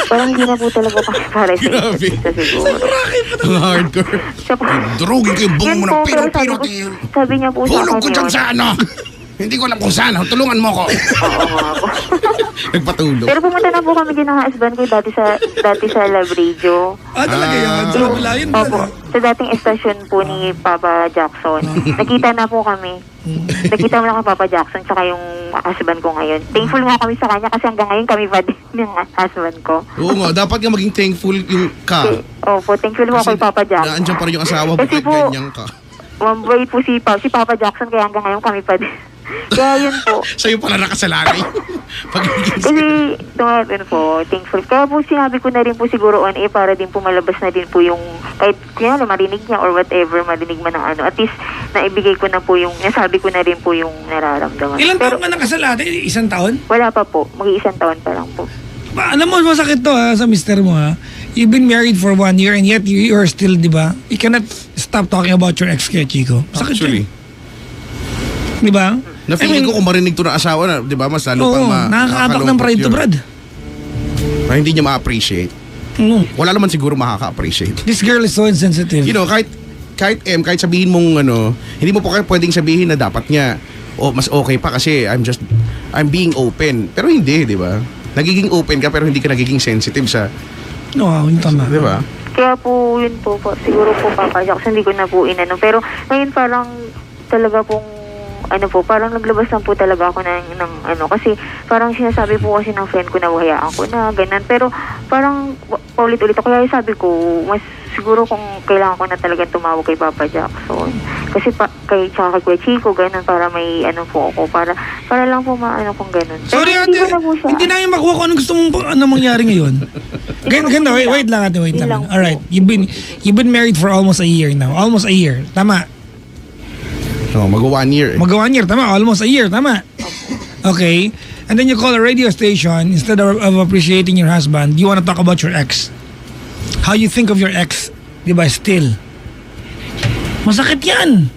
Speaker 4: Parang hindi na po talaga kasi para sa
Speaker 3: Grabe.
Speaker 4: isa siguro.
Speaker 3: Ang hardcore.
Speaker 4: Siya po,
Speaker 3: Durugin ko yung buong
Speaker 4: yun
Speaker 3: mo
Speaker 4: po,
Speaker 3: ng
Speaker 4: pero
Speaker 3: piro-piro.
Speaker 4: sabi niya po sa
Speaker 3: Hulog ko
Speaker 4: akin
Speaker 3: dyan
Speaker 4: yun.
Speaker 3: sa ano. Hindi ko alam kung saan. Tulungan mo ko.
Speaker 4: Oo nga po.
Speaker 3: Nagpatulog.
Speaker 4: Pero pumunta na po kami din ng husband ko dati sa Love Radio.
Speaker 2: Talaga yun. So, wala yun.
Speaker 4: Opo. Sa dating estasyon po ni Papa Jackson. Nakita na po kami. Nakita mo na kay Papa Jackson tsaka yung husband ko ngayon. Thankful nga kami sa kanya kasi hanggang ngayon kami pa din yung husband ko.
Speaker 3: Oo nga, dapat nga maging thankful yung ka.
Speaker 4: Opo, thankful po kay Papa Jackson.
Speaker 3: Naandyan pa rin yung asawa mo
Speaker 4: Kasi
Speaker 3: kahit
Speaker 4: po,
Speaker 3: ganyan ka.
Speaker 4: mabait po si Papa Jackson kaya hanggang ngayon kami pa din. Kaya yun po.
Speaker 3: Sa'yo pala nakasalalay. Pagiging
Speaker 4: Kasi, tumatun po, thankful. Kaya po sinabi ko na rin po siguro on para din po malabas na din po yung, kahit kaya marinig niya or whatever, marinig man ng ano. At least, naibigay ko na po yung, nasabi ko na rin po yung nararamdaman.
Speaker 2: Ilang
Speaker 4: Pero,
Speaker 2: taon ka nakasal ate? Isang taon?
Speaker 4: wala pa po. Mag-iisang taon pa lang po.
Speaker 2: Alam mo, masakit to sa mister mo ha. You've been married for 1 year and yet you are still, di ba? You cannot stop talking about your ex kay Chico. Sakit
Speaker 3: Actually.
Speaker 2: Di ba?
Speaker 3: Na-feeling ko kung marinig to na asawa na, di ba, mas lalo pang
Speaker 2: nakakaabak ng pride to
Speaker 3: yun.
Speaker 2: Brad.
Speaker 3: Na hindi niya ma-appreciate.
Speaker 2: Oo.
Speaker 3: Wala naman siguro makaka-appreciate.
Speaker 2: This girl is so insensitive.
Speaker 3: You know, kahit kahit sabihin mong ano, hindi mo po pwedeng sabihin na dapat niya mas okay pa kasi I'm being open. Pero hindi, di ba? Nagiging open ka pero hindi ka nagiging sensitive sa,
Speaker 2: No, yun tama.
Speaker 3: di ba?
Speaker 4: Kaya po, yun po, siguro po Papa Jackson, hindi ko na po inano. Pero ngayon parang talaga pong ano po, parang naglabas lang po talaga ako ng ano, kasi parang sinasabi po kasi ng friend ko na hayaan ko na, ganun. Pero parang paulit-ulit ako, kaya sabi ko, mas siguro kung kailangan ko na talaga tumawag kay Papa Jackson. Kasi kay tsaka kay Chico, ganun, para may ano po ako, para lang po maano kung ganun. Pero
Speaker 2: Sorry
Speaker 4: hindi
Speaker 2: ate,
Speaker 4: ko na po siya.
Speaker 2: hindi namin makuha kung anong gusto mong ano mangyari ngayon. Ganda, wait lang ate, wait
Speaker 4: Yun
Speaker 2: lang.
Speaker 4: lang po.
Speaker 2: Alright, you've been married for almost a year now. Almost a year, tama.
Speaker 3: No, mag-1 year.
Speaker 2: Mag-1 year, tama. Almost a year, tama. Okay. And then you call a radio station, instead of appreciating your husband, you want to talk about your ex. How you think of your ex, di ba, still. Masakit yan.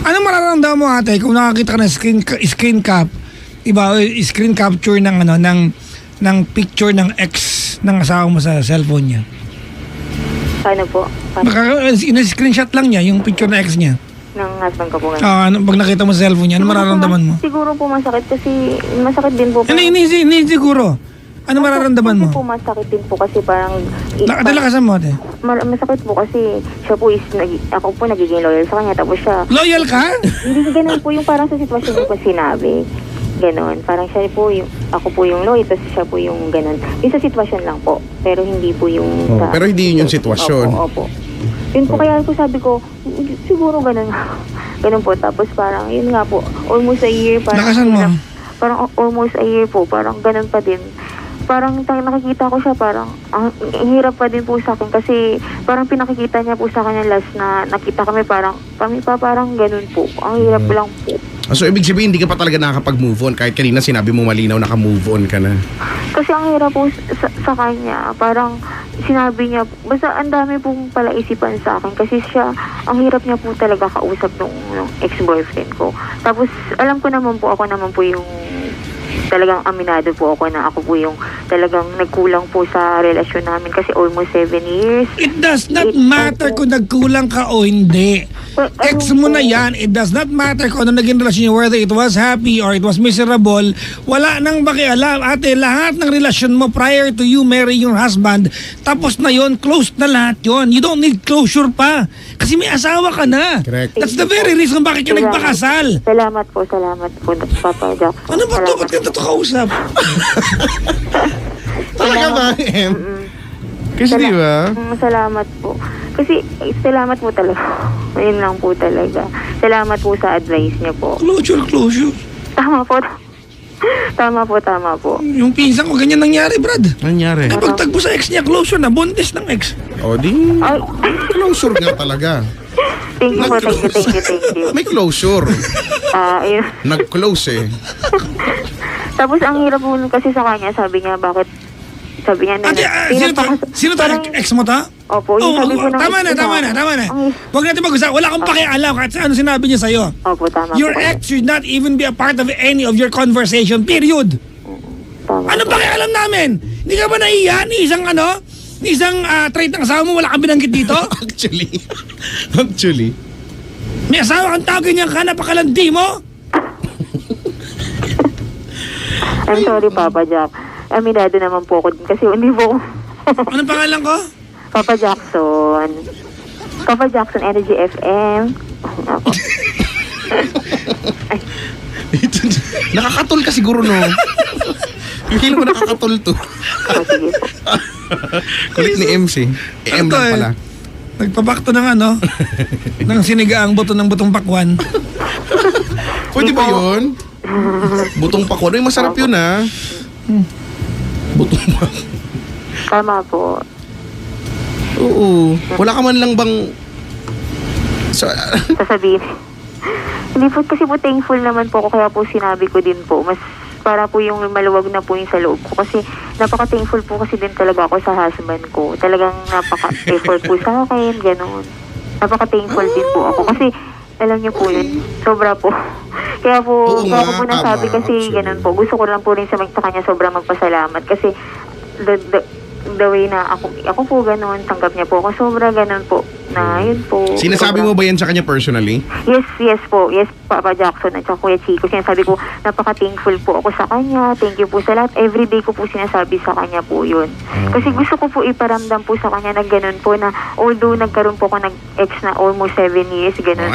Speaker 2: Anong mararamdaman mo ate kung nakakita ka ng screen cap, di ba, screen capture ng ano, ng picture ng ex ng asawa mo sa cellphone niya?
Speaker 4: Paano po?
Speaker 2: Baka screenshot lang niya yung picture ng ex niya.
Speaker 4: Ng husband ko po ganun.
Speaker 2: Ano, pag nakita mo sa cellphone niya, ano mararamdaman mo?
Speaker 4: Siguro po masakit kasi masakit din po.
Speaker 2: Hindi siguro. Ano mararamdaman mo?
Speaker 4: Kasi po masakit din po kasi parang
Speaker 2: Dala mo ate.
Speaker 4: masakit po kasi siya po ako po nagiging loyal sa kanya tapos siya
Speaker 2: Loyal ka?
Speaker 4: hindi ganun po yung parang sa sitwasyon ko sinabi Ganon. Parang siya po yung, ako po yung Lloyd, tapos siya po yung ganon. Yung sa sitwasyon lang po. Pero hindi po yung
Speaker 3: Oh, pero hindi yun yung sitwasyon.
Speaker 4: Opo. Yun po, kaya po sabi ko, siguro ganon. Ganon po. Tapos parang, yun nga po, almost a year. Parang,
Speaker 2: Lakasan mo.
Speaker 4: Parang almost a year po, parang ganon pa din. Parang nakikita ko siya, parang ang hirap pa din po sa akin kasi parang pinakikita niya po sa akin yung last na nakita kami, parang kami pa parang ganun po. Ang hirap lang po.
Speaker 3: So, ibig sabihin, hindi ka pa talaga nakakapag-move on. Kahit kanina sinabi mo malinaw, naka-move on ka na.
Speaker 4: Kasi ang hirap po sa kanya, parang sinabi niya, basta ang dami pong palaisipan sa akin kasi siya, ang hirap niya po talaga kausap nung ex-boyfriend ko. Tapos, alam ko naman po, ako naman po yung talagang aminado po ako na ako po yung talagang nagkulang po sa relasyon namin kasi almost 7 years.
Speaker 2: It does not matter kung nagkulang ka o hindi. Ex mo na yan, it does not matter kung ano naging relasyon niyo, whether it was happy or it was miserable. Wala nang makialam. Ate, lahat ng relasyon mo prior to you marrying your husband, tapos na yon, closed na lahat yon. You don't need closure pa. Kasi may asawa ka na.
Speaker 3: Correct.
Speaker 2: That's the very reason bakit ka nagpakasal.
Speaker 4: Salamat po, Papa Jack.
Speaker 2: Ano ba to? Ba't ka ito kausap?
Speaker 3: Talaga ba, Em? Kasi di ba?
Speaker 4: Salamat po. Kasi, salamat po talaga. Ayun lang po talaga. Salamat po sa advice niyo po.
Speaker 2: Closure.
Speaker 4: Tama po. Tama po.
Speaker 2: Yung pinsan ko, ganyan nangyari, Brad.
Speaker 3: Nangyari.
Speaker 2: Kapag tagpo sa ex niya, closure na, buntis ng ex.
Speaker 3: O, di,
Speaker 4: Ay,
Speaker 3: closure nga talaga.
Speaker 4: thank you po, thank you.
Speaker 3: May closure.
Speaker 4: Ayun.
Speaker 3: Nag-close eh.
Speaker 4: Tapos, ang hirap po kasi sa kanya, sabi niya, bakit, sabi niya,
Speaker 2: Ate, sino to? Ex mo to?
Speaker 4: Opo, yung sabi po ng
Speaker 2: tama na. Huwag natin mag-usap. Wala akong pakialam kahit sa ano sinabi niya sa'yo.
Speaker 4: Opo, tama
Speaker 2: Your
Speaker 4: po.
Speaker 2: ex should not even be a part of any of your conversation, period.
Speaker 4: Tama
Speaker 2: Ano
Speaker 4: po.
Speaker 2: pakialam namin? Hindi ka ba nahiya ni isang trait ng asawa mo, wala kang binanggit dito?
Speaker 3: Actually.
Speaker 2: May asawa kang tao, ganyan ka, napakalandi mo?
Speaker 4: I'm sorry, Papa Jack. Aminado naman po ako din kasi hindi po
Speaker 2: Anong pangalan ko?
Speaker 4: Papa Jackson. Papa Jackson Energy FM. Ako.
Speaker 3: Nakakatol ka siguro, no? Hindi mo nakakatol to.
Speaker 4: Oh, sige po.
Speaker 3: Kulit ni MC. M
Speaker 2: Ano to
Speaker 3: lang
Speaker 2: eh?
Speaker 3: pala.
Speaker 2: Nagpabakto ng ng sinigaang buto ng butong pakwan.
Speaker 3: Pwede ba yun? Butong pako. Ay, masarap yun, ha? Butong pako.
Speaker 4: Tama po.
Speaker 3: Oo. Wala ka man lang bang...
Speaker 4: Sasabihin. Hindi po, kasi po thankful naman po ako kaya po sinabi ko din po. Mas para po yung maluwag na po yung sa loob ko. Kasi napaka-thankful po kasi din talaga ako sa husband ko. Talagang napaka-effort po sa akin, gano'n. Napaka-thankful din po ako. Kasi alam niyo po yun, sobra po. Kaya po,
Speaker 3: Oo
Speaker 4: kaya ko
Speaker 3: nga,
Speaker 4: po nasabi
Speaker 3: tama,
Speaker 4: kasi
Speaker 3: actually.
Speaker 4: ganun po. Gusto ko lang po rin sa kanya sobrang magpasalamat. Kasi the way na ako po ganun, tanggap niya po ako. Sobra ganun po. Na yun po.
Speaker 3: Sinasabi mo ba yan sa kanya personally?
Speaker 4: Yes po. Yes, Papa Jackson at saka Kuya Chico. Sinasabi ko, napaka-thankful po ako sa kanya. Thank you po sa lahat. Everyday ko po sinasabi sa kanya po yun. Kasi gusto ko po iparamdam po sa kanya na ganun po na although nagkaroon po ako nag-ex na almost 7 years, ganun.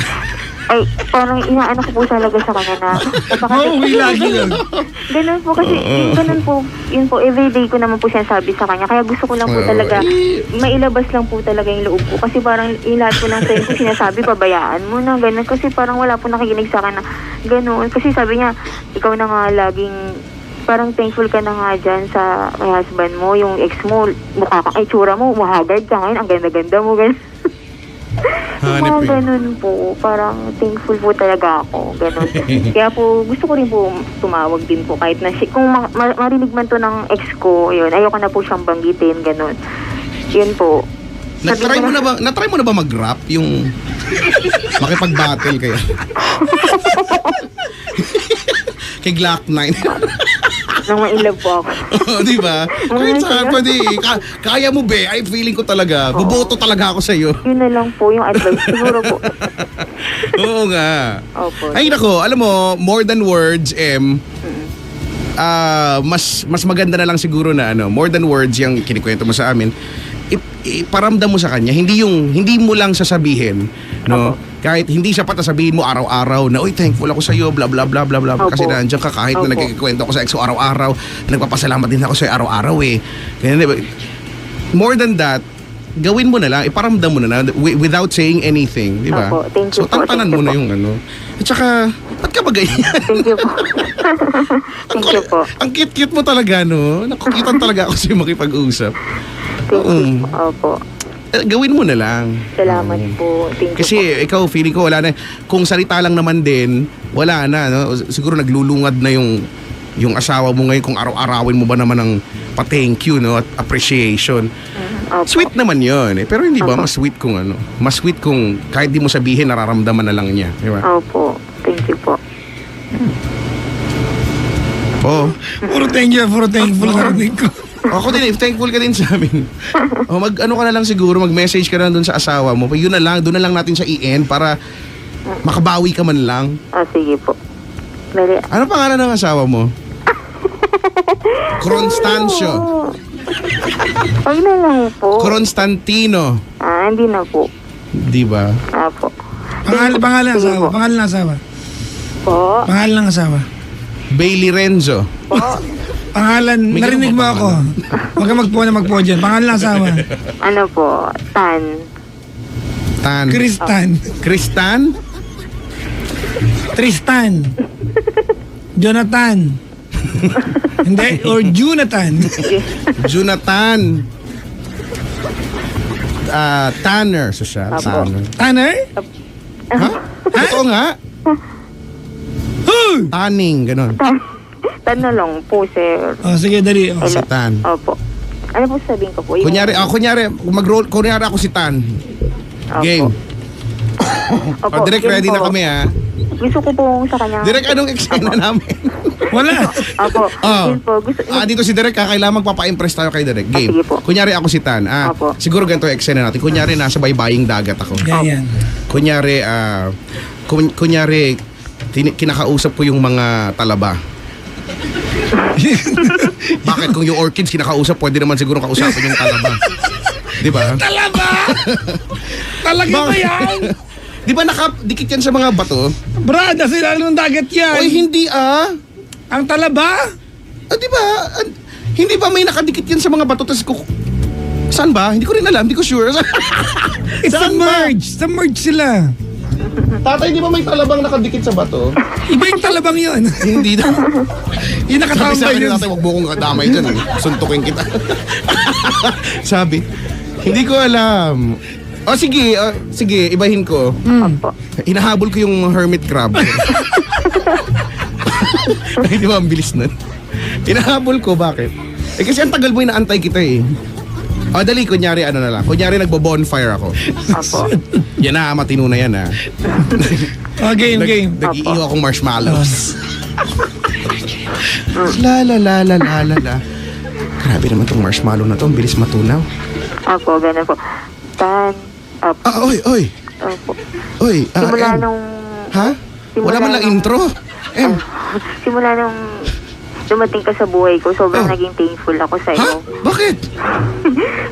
Speaker 4: Ay, parang inaano ko po talaga sa kanya na
Speaker 2: Mauwi lagi yun.
Speaker 4: ganun po kasi, yun po, everyday ko naman po sinasabi sa kanya. Kaya gusto ko lang po talaga, mailabas lang po talaga yung loob ko. Kasi parang lahat po ng time ko sinasabi, pabayaan mo na, ganun. Kasi parang wala po nakikinig sa akin na ganun. Kasi sabi niya, ikaw na nga laging, parang thankful ka na nga dyan sa kay husband mo, yung ex mo, mukha ka, ay tsura mo, mahagard ka ngayon, ang ganda-ganda mo, ganun.
Speaker 3: Hanip
Speaker 4: Mga
Speaker 3: eh.
Speaker 4: ganun po, parang thankful po talaga ako, ganun. Kaya po, gusto ko rin po tumawag din po kahit na kung marinig man to ng ex ko, yun, ayoko na po siyang banggitin, ganun. Yun po.
Speaker 3: Natry mo na ba mag-rap? Yung makipag-battle kayo? Kay Glock 9.
Speaker 4: Nang ma-inlove po ako.
Speaker 3: Oo, di ba? Kaya sa pwede, kaya mo be, ay feeling ko talaga, buboto talaga ako sa'yo.
Speaker 4: Yun na lang po yung advice, siguro po.
Speaker 3: Oo nga.
Speaker 4: Opo.
Speaker 3: Ay nako, alam mo, more than words, mas maganda na lang siguro na more than words yung kinikwento mo sa amin. Iparamdam mo sa kanya, hindi mo lang sasabihin, no? Kahit hindi siya sabihin mo araw-araw na, uy, thankful ako sa iyo, bla bla bla bla bla.
Speaker 4: Opo.
Speaker 3: Kasi nandiyan ka kahit na
Speaker 4: Opo.
Speaker 3: nagkikwento ako sa ex ko araw-araw, nagpapasalamat din ako sa iyo araw-araw eh. Kaya, di ba, more than that, gawin mo na lang, iparamdam mo na lang without saying anything, di ba?
Speaker 4: Opo, thank you
Speaker 3: So,
Speaker 4: po,
Speaker 3: tantanan
Speaker 4: thank
Speaker 3: mo
Speaker 4: you
Speaker 3: na
Speaker 4: po.
Speaker 3: yung ano. At saka, ba't ka ba ganyan?
Speaker 4: Thank you po. Thank you po.
Speaker 3: Ang cute-cute mo talaga, no? Nakukitan talaga ako sa'yo makipag-usap.
Speaker 4: Thank you. Opo.
Speaker 3: Gawin mo na lang.
Speaker 4: Salamat po. Thank you
Speaker 3: Kasi
Speaker 4: po.
Speaker 3: ikaw, feeling ko wala na. Kung salita lang naman din, wala na. No? Siguro naglulungad na yung asawa mo ngayon kung araw-arawin mo ba naman ng pa-thank you, no? At appreciation.
Speaker 4: Opo.
Speaker 3: Sweet naman yun. Eh. Pero hindi ba
Speaker 4: Opo.
Speaker 3: mas sweet kung ano? Mas sweet kung kahit di mo sabihin, nararamdaman na lang niya. Di ba?
Speaker 4: Opo. Thank you po.
Speaker 3: Oo.
Speaker 2: Puro thankful narinig ko.
Speaker 3: Ako din, if thankful ka din sa amin. Ano ka na lang siguro, mag-message ka na doon sa asawa mo. Yun na lang, doon na lang natin siya i-end para makabawi ka man lang.
Speaker 4: Sige po. Dali.
Speaker 3: Ano pangalan ng asawa mo? Constancio.
Speaker 4: Huwag na lang po.
Speaker 3: Constantino.
Speaker 4: Hindi na po.
Speaker 3: Di ba?
Speaker 4: Apo.
Speaker 2: Pangalan ng
Speaker 4: Sige
Speaker 2: asawa.
Speaker 4: po.
Speaker 2: Pangalan ng asawa.
Speaker 4: Po.
Speaker 2: Pangalan ng asawa.
Speaker 3: Bailey Renzo.
Speaker 4: Po.
Speaker 2: Pangalan,
Speaker 3: May
Speaker 2: narinig
Speaker 3: ganun
Speaker 2: mo
Speaker 3: ba
Speaker 2: ako. Huwag ka magpo dyan. Pangalan ng asawa.
Speaker 4: Ano po? Tan.
Speaker 3: Tan. Kristan?
Speaker 2: Tristan. Jonathan. Hindi, or Jonathan.
Speaker 3: Jonathan. Tanner. Social.
Speaker 4: Apo.
Speaker 3: Tanner.
Speaker 2: Tanner?
Speaker 3: Ha? Ito nga.
Speaker 2: Huh!
Speaker 3: Tanning. Ganon.
Speaker 4: Tan na lang po, sir.
Speaker 2: Oh, sige, dali. Oh.
Speaker 3: Si Tan.
Speaker 4: Opo. Ano po sabihin ko po? Yung-
Speaker 3: Kunyari, mag-roll. Kunyari ako si Tan.
Speaker 4: Opo.
Speaker 3: Game.
Speaker 4: Opo,
Speaker 3: Direct,
Speaker 4: yun
Speaker 3: ready
Speaker 4: po.
Speaker 3: na kami ha.
Speaker 4: Gusto ko po sa kanya.
Speaker 3: Direct, anong eksena namin?
Speaker 2: Wala.
Speaker 4: Opo.
Speaker 3: Oh.
Speaker 4: Yun po. Gusto,
Speaker 3: Dito si Direk, kailangan magpapa-impress tayo kay Direk. Game.
Speaker 4: sige po.
Speaker 3: Kunyari ako si Tan.
Speaker 4: Opo.
Speaker 3: Siguro ganito yung eksena natin. Kunyari nasa baybaying dagat ako.
Speaker 2: Yan.
Speaker 3: Kunyari, kinakausap ko yung mga talaba. Bakit kung yung orchids kinakausap, pwede naman siguro kausapin yung talaba. Di ba?
Speaker 2: Talaba! Talaga ba yan?
Speaker 3: Di ba nakadikit yan sa mga bato?
Speaker 2: Brad, nasa ilalim ng dagat yan.
Speaker 3: Oy, hindi
Speaker 2: Ang talaba?
Speaker 3: Di ba? Hindi ba may nakadikit yan sa mga bato? Saan ba? Hindi ko rin alam. Hindi ko sure.
Speaker 2: It's
Speaker 3: Saan ba?
Speaker 2: submerged. Submerged sila.
Speaker 3: Tatay, di ba may talabang nakadikit sa bato?
Speaker 2: Iba yung talabang yun.
Speaker 3: Hindi daw.
Speaker 2: Yung
Speaker 3: Sabi sa
Speaker 2: nakatambay
Speaker 3: akin ni
Speaker 2: yun.
Speaker 3: tatay, wag mo kong kadamay dyan. Suntukin kita. Sabi, hindi ko alam. Sige, ibahin ko.
Speaker 4: Opo.
Speaker 3: Hinahabol ko yung hermit crab. Ay, di ba ang bilis nun? Hinahabol ko, bakit? Kasi ang tagal mo inaantay kita eh. Dali, kunyari ano na lang. Kunyari nagbo-bonfire ako.
Speaker 4: Opo.
Speaker 3: Yan na, matino na yan ha.
Speaker 2: Game.
Speaker 3: Nag-iiho akong marshmallows. La. Grabe naman tong marshmallow na to. Ang bilis matunaw.
Speaker 4: Opo, ganun po. Tan. Opo.
Speaker 3: Oy.
Speaker 4: Opo.
Speaker 3: Oy.
Speaker 4: Simula
Speaker 3: Em.
Speaker 4: nung...
Speaker 3: Ha? Wala man lang intro.
Speaker 4: Simula nung dumating ka sa buhay ko, sobrang naging thankful ako sa
Speaker 3: Ha?
Speaker 4: iyo.
Speaker 3: Bakit?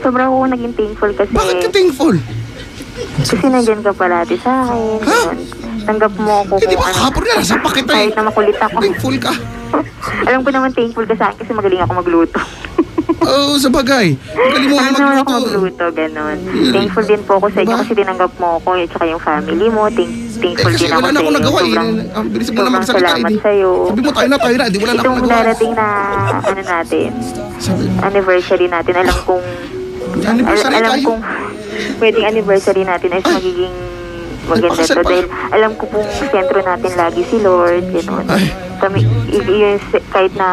Speaker 4: Sobrang ako naging thankful kasi...
Speaker 3: Bakit ka thankful?
Speaker 4: Kasi nandyan ka palati sa akin.
Speaker 3: Ha?
Speaker 4: Ganun. Tanggap mo ako
Speaker 3: Hindi
Speaker 4: kung
Speaker 3: ba kahapon na nasa pakit eh.
Speaker 4: kahit na makulit ako.
Speaker 3: Thankful ka.
Speaker 4: Alam ko naman thankful ka sa akin kasi magaling ako magluto.
Speaker 3: Oo, sa bagay. Galing mo
Speaker 4: Ano
Speaker 3: magluto.
Speaker 4: ako magluto, ganun. Thankful din po ako sa inyo
Speaker 3: Diba?
Speaker 4: kasi tinanggap mo ako at saka yung family mo. Thankful
Speaker 3: Kasi
Speaker 4: din ako
Speaker 3: wala na
Speaker 4: sa
Speaker 3: akong
Speaker 4: inyo.
Speaker 3: nagawa eh.
Speaker 4: Sobrang,
Speaker 3: Ang bilis mo na
Speaker 4: sobrang
Speaker 3: magsalita
Speaker 4: salamat
Speaker 3: eh.
Speaker 4: sa'yo.
Speaker 3: Sabi mo tayo na. Di wala na akong
Speaker 4: Itong
Speaker 3: nagawa.
Speaker 4: darating na ano natin,
Speaker 3: Sabi,
Speaker 4: anniversary natin, alam kong
Speaker 3: anniversary
Speaker 4: alam
Speaker 3: tayo.
Speaker 4: kong pwedeng anniversary natin ay magiging maganda
Speaker 3: pakasal
Speaker 4: to
Speaker 3: pa.
Speaker 4: dahil alam ko pong sentro natin lagi si Lord, gano'n. Kami, yun, kahit na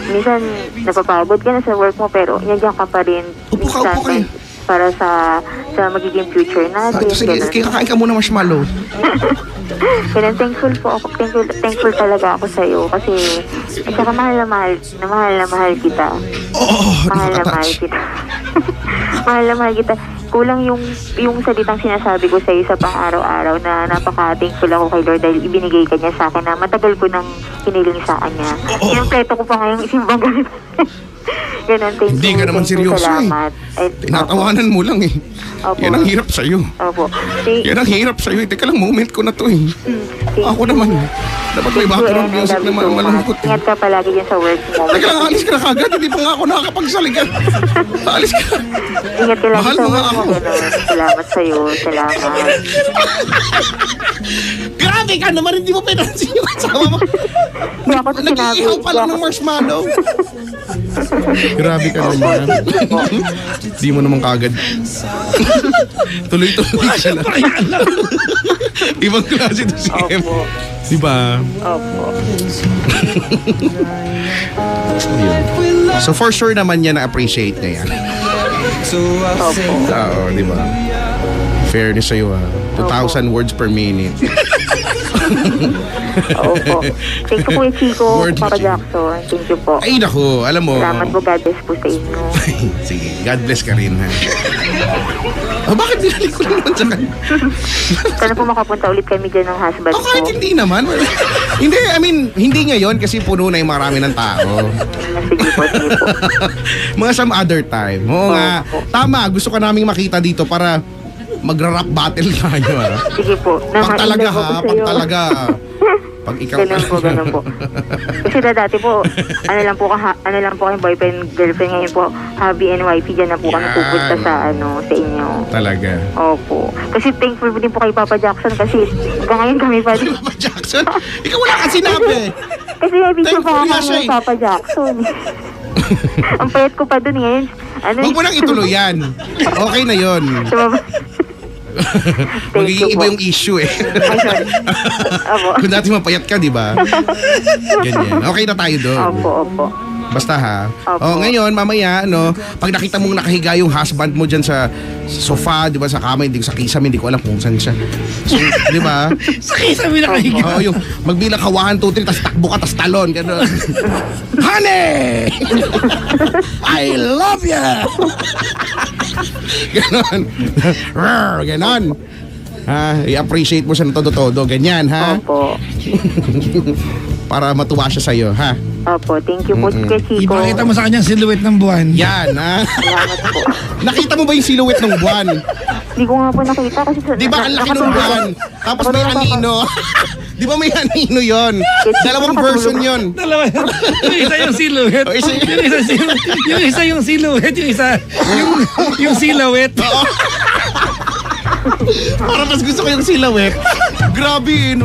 Speaker 4: minsan napapagod ka na sa work mo pero nandiyan ka pa rin
Speaker 3: Upo ka.
Speaker 4: para sa magiging future natin.
Speaker 3: Ito, sige,
Speaker 4: Ganun.
Speaker 3: kakain ka muna marshmallow.
Speaker 4: Kaya thankful po ako, thankful talaga ako sa iyo kasi at saka mahal na mahal kita.
Speaker 3: Oo,
Speaker 4: Mahal na mahal
Speaker 3: nakaka-touch.
Speaker 4: kita. Mahal na mahal kita. Kulang yung salitang sinasabi ko sa iyo sa pang-araw-araw na napaka-thankful ako kay Lord dahil ibinigay ka niya sa akin na matagal ko nang hiniling sa kanya. Yung pleto ko pa ngayong isimbang ganito. Ganun, thank
Speaker 3: Hindi
Speaker 4: you.
Speaker 3: ka naman
Speaker 4: Thank you,
Speaker 3: seryoso eh.
Speaker 4: salamat. Ay,
Speaker 3: Tinatawanan mo lang eh.
Speaker 4: Opo.
Speaker 3: Yan ang hirap sa'yo.
Speaker 4: Opo.
Speaker 3: Yan ang hirap sa'yo. Teka lang, moment ko na to eh. Ako naman, dapat may background music na malungkot.
Speaker 4: Ingat ka palagi dyan sa work mo.
Speaker 3: Teka lang, alis ka na kagad. Hindi pa nga ako nakakapagsaligan. Alis ka.
Speaker 4: Ingat ka lagi
Speaker 3: Mahal
Speaker 4: sa
Speaker 3: mo nga
Speaker 4: work mo.
Speaker 3: ako.
Speaker 4: Ganun. Salamat sa'yo. Salamat.
Speaker 3: Grabe ka naman, hindi mo pinansin yung asawa mo.
Speaker 4: Hindi ako sa sinabi.
Speaker 3: Nag-iihaw pa lang ng marshmallow. Grabe ka naman. Di mo naman kagad. Tuloy-tuloy ka lang. Ibang klase to si Em.
Speaker 4: Opo.
Speaker 3: Diba?
Speaker 4: Opo.
Speaker 3: Yun. So for sure naman niya na-appreciate niya yan.
Speaker 4: Opo.
Speaker 3: Oo, diba? Fairness sa'yo ha. 2,000 words per minute.
Speaker 4: Opo. Thank you, Kuya Chico.
Speaker 3: Word
Speaker 4: Papa
Speaker 3: Chico.
Speaker 4: Jackson. Thank you po.
Speaker 3: Ay naku, alam mo.
Speaker 4: Salamat po. God bless po sa inyo.
Speaker 3: Sige, God bless ka rin ha. Oh, bakit binalik ko naman sa kanya?
Speaker 4: Sana po makapunta ulit kami dyan ng husband
Speaker 3: Oh, kahit
Speaker 4: ko.
Speaker 3: hindi naman. Hindi, I mean, hindi ngayon kasi puno na yung marami ng tao.
Speaker 4: Sige po, sige po.
Speaker 3: Mga some other time. Oo nga.
Speaker 4: Opo.
Speaker 3: Tama, gusto ka naming makita dito para magra-rap battle tayo ha.
Speaker 4: Sige po.
Speaker 3: Pag talaga
Speaker 4: Namainlove ako
Speaker 3: ha, pag
Speaker 4: sa'yo.
Speaker 3: talaga. Pag ikaw
Speaker 4: Ganun po. Kasi dati po, ano lang po kayong boyfriend, girlfriend, ngayon po, hubby and wifey, dyan na po kami
Speaker 3: Yan.
Speaker 4: pupunta sa inyo.
Speaker 3: Talaga.
Speaker 4: Opo. Kasi thankful din po kay Papa Jackson kasi hanggang ngayon kami pa din.
Speaker 3: Papa Jackson, ikaw wala ka sinabi.
Speaker 4: Kasi may video pa
Speaker 3: Thankful
Speaker 4: ako
Speaker 3: nga siya
Speaker 4: kay
Speaker 3: eh.
Speaker 4: Papa Jackson. Ang payat ko pa dun ngayon.
Speaker 3: Huwag mo nang ituloy yan. Okay na yon. Magiging iba yung issue eh.
Speaker 4: Ay, sorry. Opo.
Speaker 3: Kung dati mapayat ka, di ba? Ganyan. Okay na tayo doon.
Speaker 4: Opo.
Speaker 3: Basta ha.
Speaker 4: Opo.
Speaker 3: Oh, ngayon, mamaya, pag nakita mong nakahiga yung husband mo dyan sa sofa, di ba, sa kama, hindi sa kisame, hindi ko alam kung saan siya. So, di ba?
Speaker 2: Sa kisame nakahiga.
Speaker 3: Oo, yung magbilang ka 1, 2, 3, tas takbo ka, tas talon, gano'n. Honey! I love ya! Ganon. Ganon. Ha, i-appreciate mo siya ng todo-todo. Ganyan, ha?
Speaker 4: Opo.
Speaker 3: Para matuwa siya sa'yo, ha?
Speaker 4: Opo. Thank you po, Kuya Chico.
Speaker 2: Ipakita mo sa kanya ang silhouette ng buwan.
Speaker 3: Yan, ha?
Speaker 4: Salamat po.
Speaker 3: Nakita mo ba yung silhouette ng buwan?
Speaker 4: Hindi ko nga po nakita kasi
Speaker 3: Di ba ang laki ng buwan? Tapos may anino. Di ba may anino yon? Dalawang version yon.
Speaker 2: Dalawa yun. Yung isa yung silhouette.
Speaker 3: Oh, isa yun.
Speaker 2: Yung isa yung silhouette. Yung isa yung silhouette.
Speaker 3: Para mas gusto ko yung silhouette. Grabe,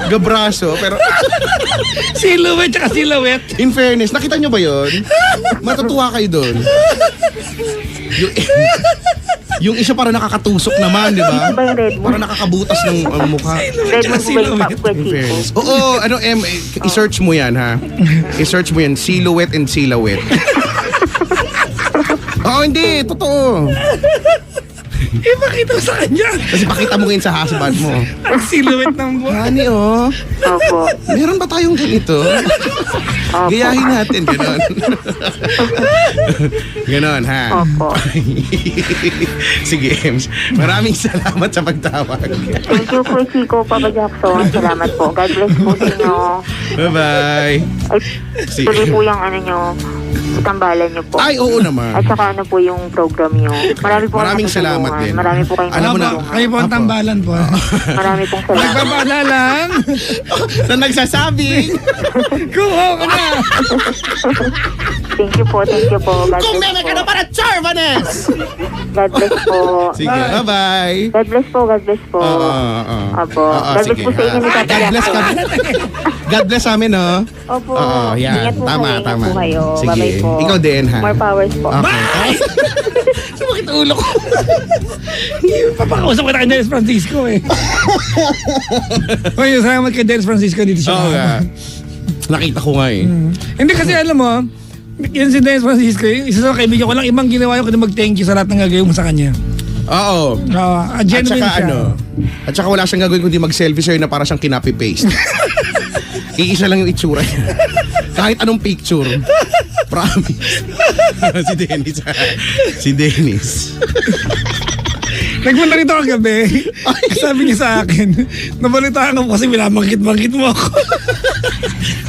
Speaker 3: Gabraso. Pero
Speaker 2: Silhouette tsaka silhouette.
Speaker 3: in fairness, nakita nyo ba yon? Matutuwa kayo doon. Yung isa parang nakakatusok naman, di ba?
Speaker 4: Iba yung red mo.
Speaker 3: Parang nakakabutas ng mukha.
Speaker 4: Red mo po ba yung Kuya
Speaker 3: In
Speaker 4: Chico?
Speaker 3: fairness. Oo, i-search mo yan, ha? I-search mo yan, silhouette and silhouette. Oo, hindi. Totoo.
Speaker 2: Ipakita mo sa kanya.
Speaker 3: Kasi pakita mo ngayon sa husband mo.
Speaker 2: Ang silhouette ng buwan.
Speaker 3: Honey, oh.
Speaker 4: Opo.
Speaker 3: Meron ba tayong ganito?
Speaker 4: Opo.
Speaker 3: Gayahin natin, ganon. Ganon, ha?
Speaker 4: Opo.
Speaker 3: Sige, Ems. Maraming salamat sa pagtawag.
Speaker 4: Thank you, Kuya Chico, Papa Jackson. Salamat po. God bless po sa inyo.
Speaker 3: Bye-bye.
Speaker 4: Ay,
Speaker 3: Sige.
Speaker 4: tuloy po yung tambalan nyo po.
Speaker 3: Ay, oo naman.
Speaker 4: At saka po yung program nyo.
Speaker 3: Maraming salamat din.
Speaker 4: Marami po kayong
Speaker 3: Alam mo na,
Speaker 4: natutulungan.
Speaker 2: Kayo po ang
Speaker 3: Apo.
Speaker 2: tambalan po.
Speaker 4: Marami pong salamat.
Speaker 2: Nagbabala lang.
Speaker 3: na nagsasabing,
Speaker 2: Kung ka na.
Speaker 4: Thank you po. God
Speaker 3: kung
Speaker 4: bless
Speaker 3: meme ka
Speaker 4: po.
Speaker 3: na para Charvanes!
Speaker 4: God bless po.
Speaker 3: Sige, bye-bye.
Speaker 4: God bless po. God bless po. Apo. God bless po sa inyo ni Papa
Speaker 3: God bless ka.
Speaker 4: Jackson.
Speaker 3: God bless sa amin, no?
Speaker 4: Opo.
Speaker 3: Oo, yan.
Speaker 4: Ingat po
Speaker 3: Tama,
Speaker 4: kayo. Ingat
Speaker 3: tama.
Speaker 4: po kayo.
Speaker 3: Sige.
Speaker 4: Bye-bye po.
Speaker 3: Ikaw din, ha?
Speaker 4: More powers po.
Speaker 3: Okay. Sumakit ulo ko.
Speaker 2: Papakausap ko na kay Dennis Francisco eh. Ngayon, salamat kay Dennis Francisco dito siya.
Speaker 3: Oo nga. Nakita ko nga eh.
Speaker 2: Hindi kasi alam mo, yun si Dennis Francisco, yung isa sa kaibigan ko lang, ibang ginawa yun kundi mag-thank you sa lahat ng gagawin mo sa kanya.
Speaker 3: Oo. At
Speaker 2: Genuine
Speaker 3: saka
Speaker 2: siya.
Speaker 3: at saka wala siyang gagawin kundi mag-selfie sa'yo na para siyang kinopy-paste. Iisa lang yung itsura niya. Kahit anong picture. Promise. Si Dennis. Si Dennis.
Speaker 2: Nagpunta rito kagabi. Sabi niya sa akin, nabalitaan ko kasi binabangkit-bangkit mo ako.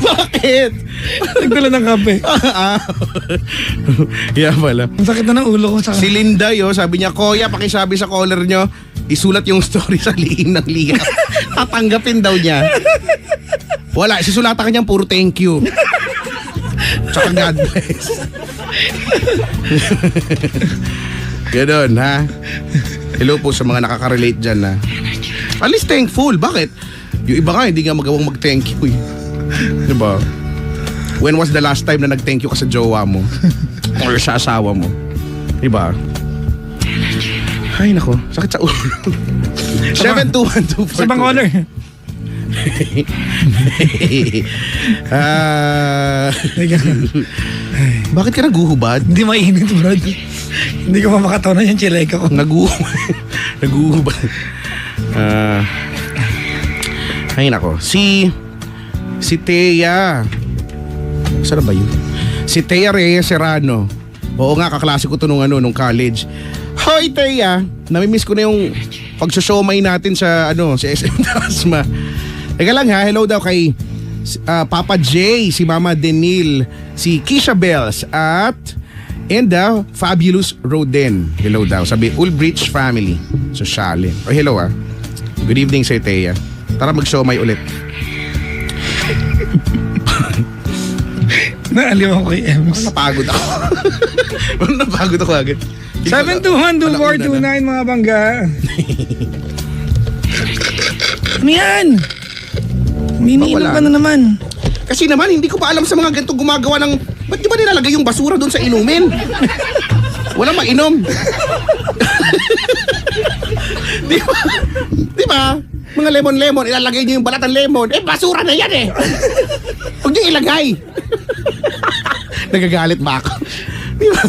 Speaker 3: Bakit?
Speaker 2: Nagdala ng kape.
Speaker 3: Yeah pala.
Speaker 2: Ang sakit na ng ulo ko. Saka.
Speaker 3: Si Linda sabi niya, Kuya, pakisabi sa caller nyo, isulat yung story sa lihim ng liya. Tatanggapin daw niya. Wala, sisulatan ka niyang puro thank you. Tsaka God bless. Ganon, ha? Hello po sa mga nakaka-relate dyan, ha? At least thankful. Bakit? Yung iba nga, hindi nga magawang mag-thank you, eh. Diba? When was the last time na nag-thank you ka sa jowa mo? Or sa asawa mo? Diba? Ay, nako. Sakit sa ulo. 72124.
Speaker 2: Sa bang caller?
Speaker 3: Bakit ka naguhubad?
Speaker 2: Hindi mainit, bro. Hindi ko pa makatawanan yung chileka ko.
Speaker 3: Naguhubad. Ay, nako. Si Thea. Saan ba yun? Si Thea Reyes Serrano. Oo nga, kaklase ko to nung college. Hoy, Thea. Namimiss ko na yung pagsushomay natin sa SM Dasma. Teka lang ha, hello daw kay Papa J, si Mama Denil, si Keisha Bells and the Fabulous Roden. Hello daw, sabi Ulbrich Family. Sosyale. Oh, hello ah. Good evening sir Thea. Tara mag-shomay ulit.
Speaker 2: Naaliw ako kay Ems.
Speaker 3: Napagod ako. Napagod ako agad.
Speaker 2: 721-2429 mga bangga. Ano yan? Miniinom ka na naman.
Speaker 3: Kasi naman, hindi ko pa alam sa mga ganito gumagawa ng... Ba't di ba nilalagay yung basura doon sa inumin? Walang mainom. Di ba? Mga lemon-lemon, ilalagay niyo yung balat ng lemon. Basura na yan eh. Huwag niyo ilagay. Nagagalit ba ako? Di ba?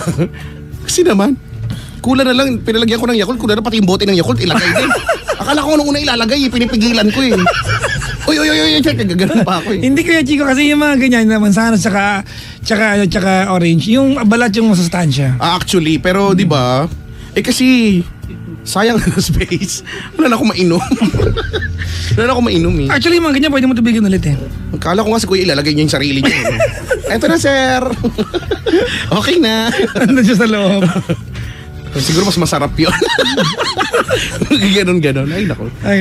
Speaker 3: Kasi naman, kulang na lang, pinalagyan ko ng Yakult, kulang na pati yung bote ng Yakult, ilagay din. Akala ko nung una ilalagay, pinipigilan ko eh. Uy, gagano'n pa ako eh.
Speaker 2: Hindi kaya Chico kasi yung mga ganyan naman sana tsaka orange, yung balat yung masustansya.
Speaker 3: Actually, pero di ba? Kasi sayang na space. Wala na akong mainom. Wala na akong mainom eh.
Speaker 2: Actually, yung mga ganyan pwede mo tubigin ulit eh.
Speaker 3: Kala ko nga si Kuya ilalagay niya yung sarili niya. Eto na sir. Okay na.
Speaker 2: Ano siya sa loob?
Speaker 3: Siguro mas masarap yun. Ganon.
Speaker 2: Ay,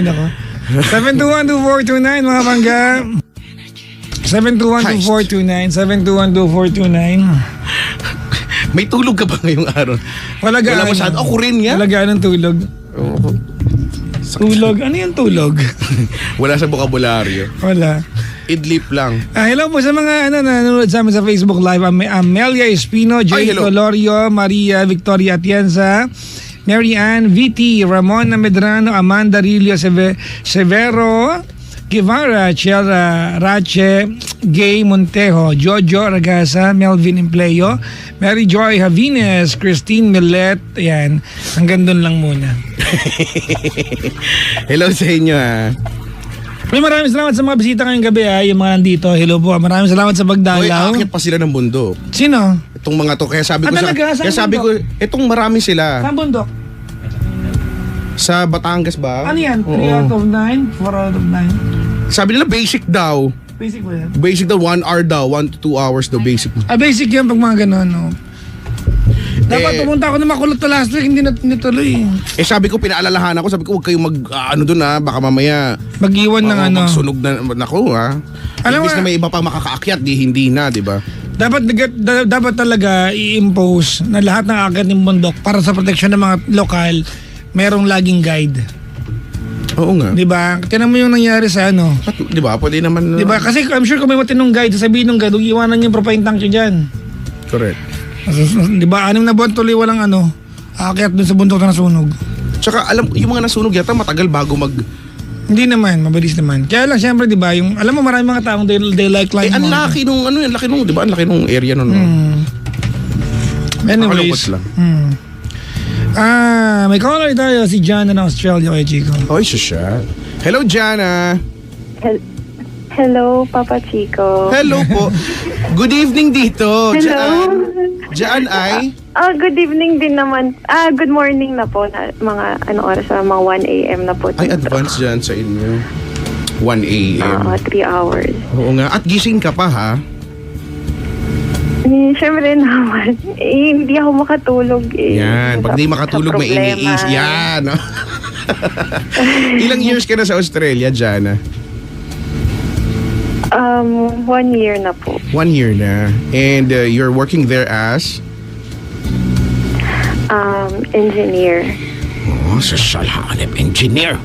Speaker 2: nako. 721-2429 mga bangga. 721-2429.
Speaker 3: May tulog ka ba ngayong araw?
Speaker 2: Wala
Speaker 3: masyado. Ako rin nga.
Speaker 2: Wala ng tulog. Tulog? Ano yung tulog?
Speaker 3: Wala sa bokabularyo.
Speaker 2: Wala.
Speaker 3: Idlip lang.
Speaker 2: Hello po sa mga nanonood sa amin sa Facebook Live. Amelia Espino, Jay Colorio, Maria Victoria Atienza, Mary Ann, VT, Ramon Medrano, Amanda Rilio Severo, Guevara, Chela Rache, Gay Montejo, Jojo Ragasa, Melvin Empleo, Mary Joy Javines, Christine Millet. Ayan, hanggang doon lang muna.
Speaker 3: Hello sa inyo ha.
Speaker 2: Maraming salamat sa mga bisita ngayong gabi yung mga nandito. Hello po, maraming salamat sa pagdalaw.
Speaker 3: Uy, aakyat pa sila ng bundok.
Speaker 2: Sino?
Speaker 3: Itong mga to, kaya sabi ko
Speaker 2: Saan
Speaker 3: ko, itong marami sila.
Speaker 2: Saan bundok?
Speaker 3: Sa Batangas ba?
Speaker 2: Ano yan? 3 out of 9? 4 out of 9?
Speaker 3: Sabi nila basic daw.
Speaker 2: Basic ba yan?
Speaker 3: Basic daw, 1 hour daw, 1 to 2 hours daw basic.
Speaker 2: Basic yan pag mga gano'n, no? Dapat pumunta ako na makulot na last week, hindi na natuloy.
Speaker 3: Sabi ko, pinaalalahan ako, sabi ko, huwag kayong doon ha, baka mamaya
Speaker 2: mag-iwan ng
Speaker 3: magsunog na, nako ha.
Speaker 2: Alam
Speaker 3: Imbis na may iba pang makakaakyat, hindi na, di ba?
Speaker 2: Dapat talaga i-impose na lahat ng aakyat ng bundok para sa proteksyon ng mga lokal, merong laging guide.
Speaker 3: Oo nga.
Speaker 2: Di ba? Tinan mo yung nangyari sa
Speaker 3: Di ba? Pwede naman.
Speaker 2: Di ba? Kasi I'm sure kung may matinong guide, sabihin ng guide, iwanan yung propane tank nyo dyan.
Speaker 3: Correct.
Speaker 2: Di ba? 6 na buwan tuloy walang aakyat dun sa bundok na nasunog.
Speaker 3: Tsaka alam, yung mga nasunog yata matagal bago
Speaker 2: Hindi naman, mabilis naman. Kaya lang syempre, di ba, yung, alam mo maraming mga taong they like climbing.
Speaker 3: ang laki nung, di ba? Ang laki nung area nun.
Speaker 2: Anyways.
Speaker 3: Lang.
Speaker 2: May caller tayo, si Jana ng Australia kay Chico.
Speaker 3: Oy, siya. Hello, Jana.
Speaker 5: Hello, Papa Chico.
Speaker 3: Hello po. Good evening dito.
Speaker 5: Hello.
Speaker 3: Diyan ay?
Speaker 5: Good evening din naman. Good morning na po. Mga oras na, mga 1 a.m. na po.
Speaker 3: Ay, advance dyan sa inyo. 1 a.m.
Speaker 5: 3 hours.
Speaker 3: Oo nga. At gising ka pa ha?
Speaker 5: Siyempre naman, hindi ako makatulog eh.
Speaker 3: Yan. Pag di makatulog, may iniis. Yan. Ilang years ka na sa Australia, Jana?
Speaker 5: 1 year na po.
Speaker 3: 1 year na. And you're working there as?
Speaker 5: Engineer.
Speaker 3: Oh, sasalhanip. Engineer.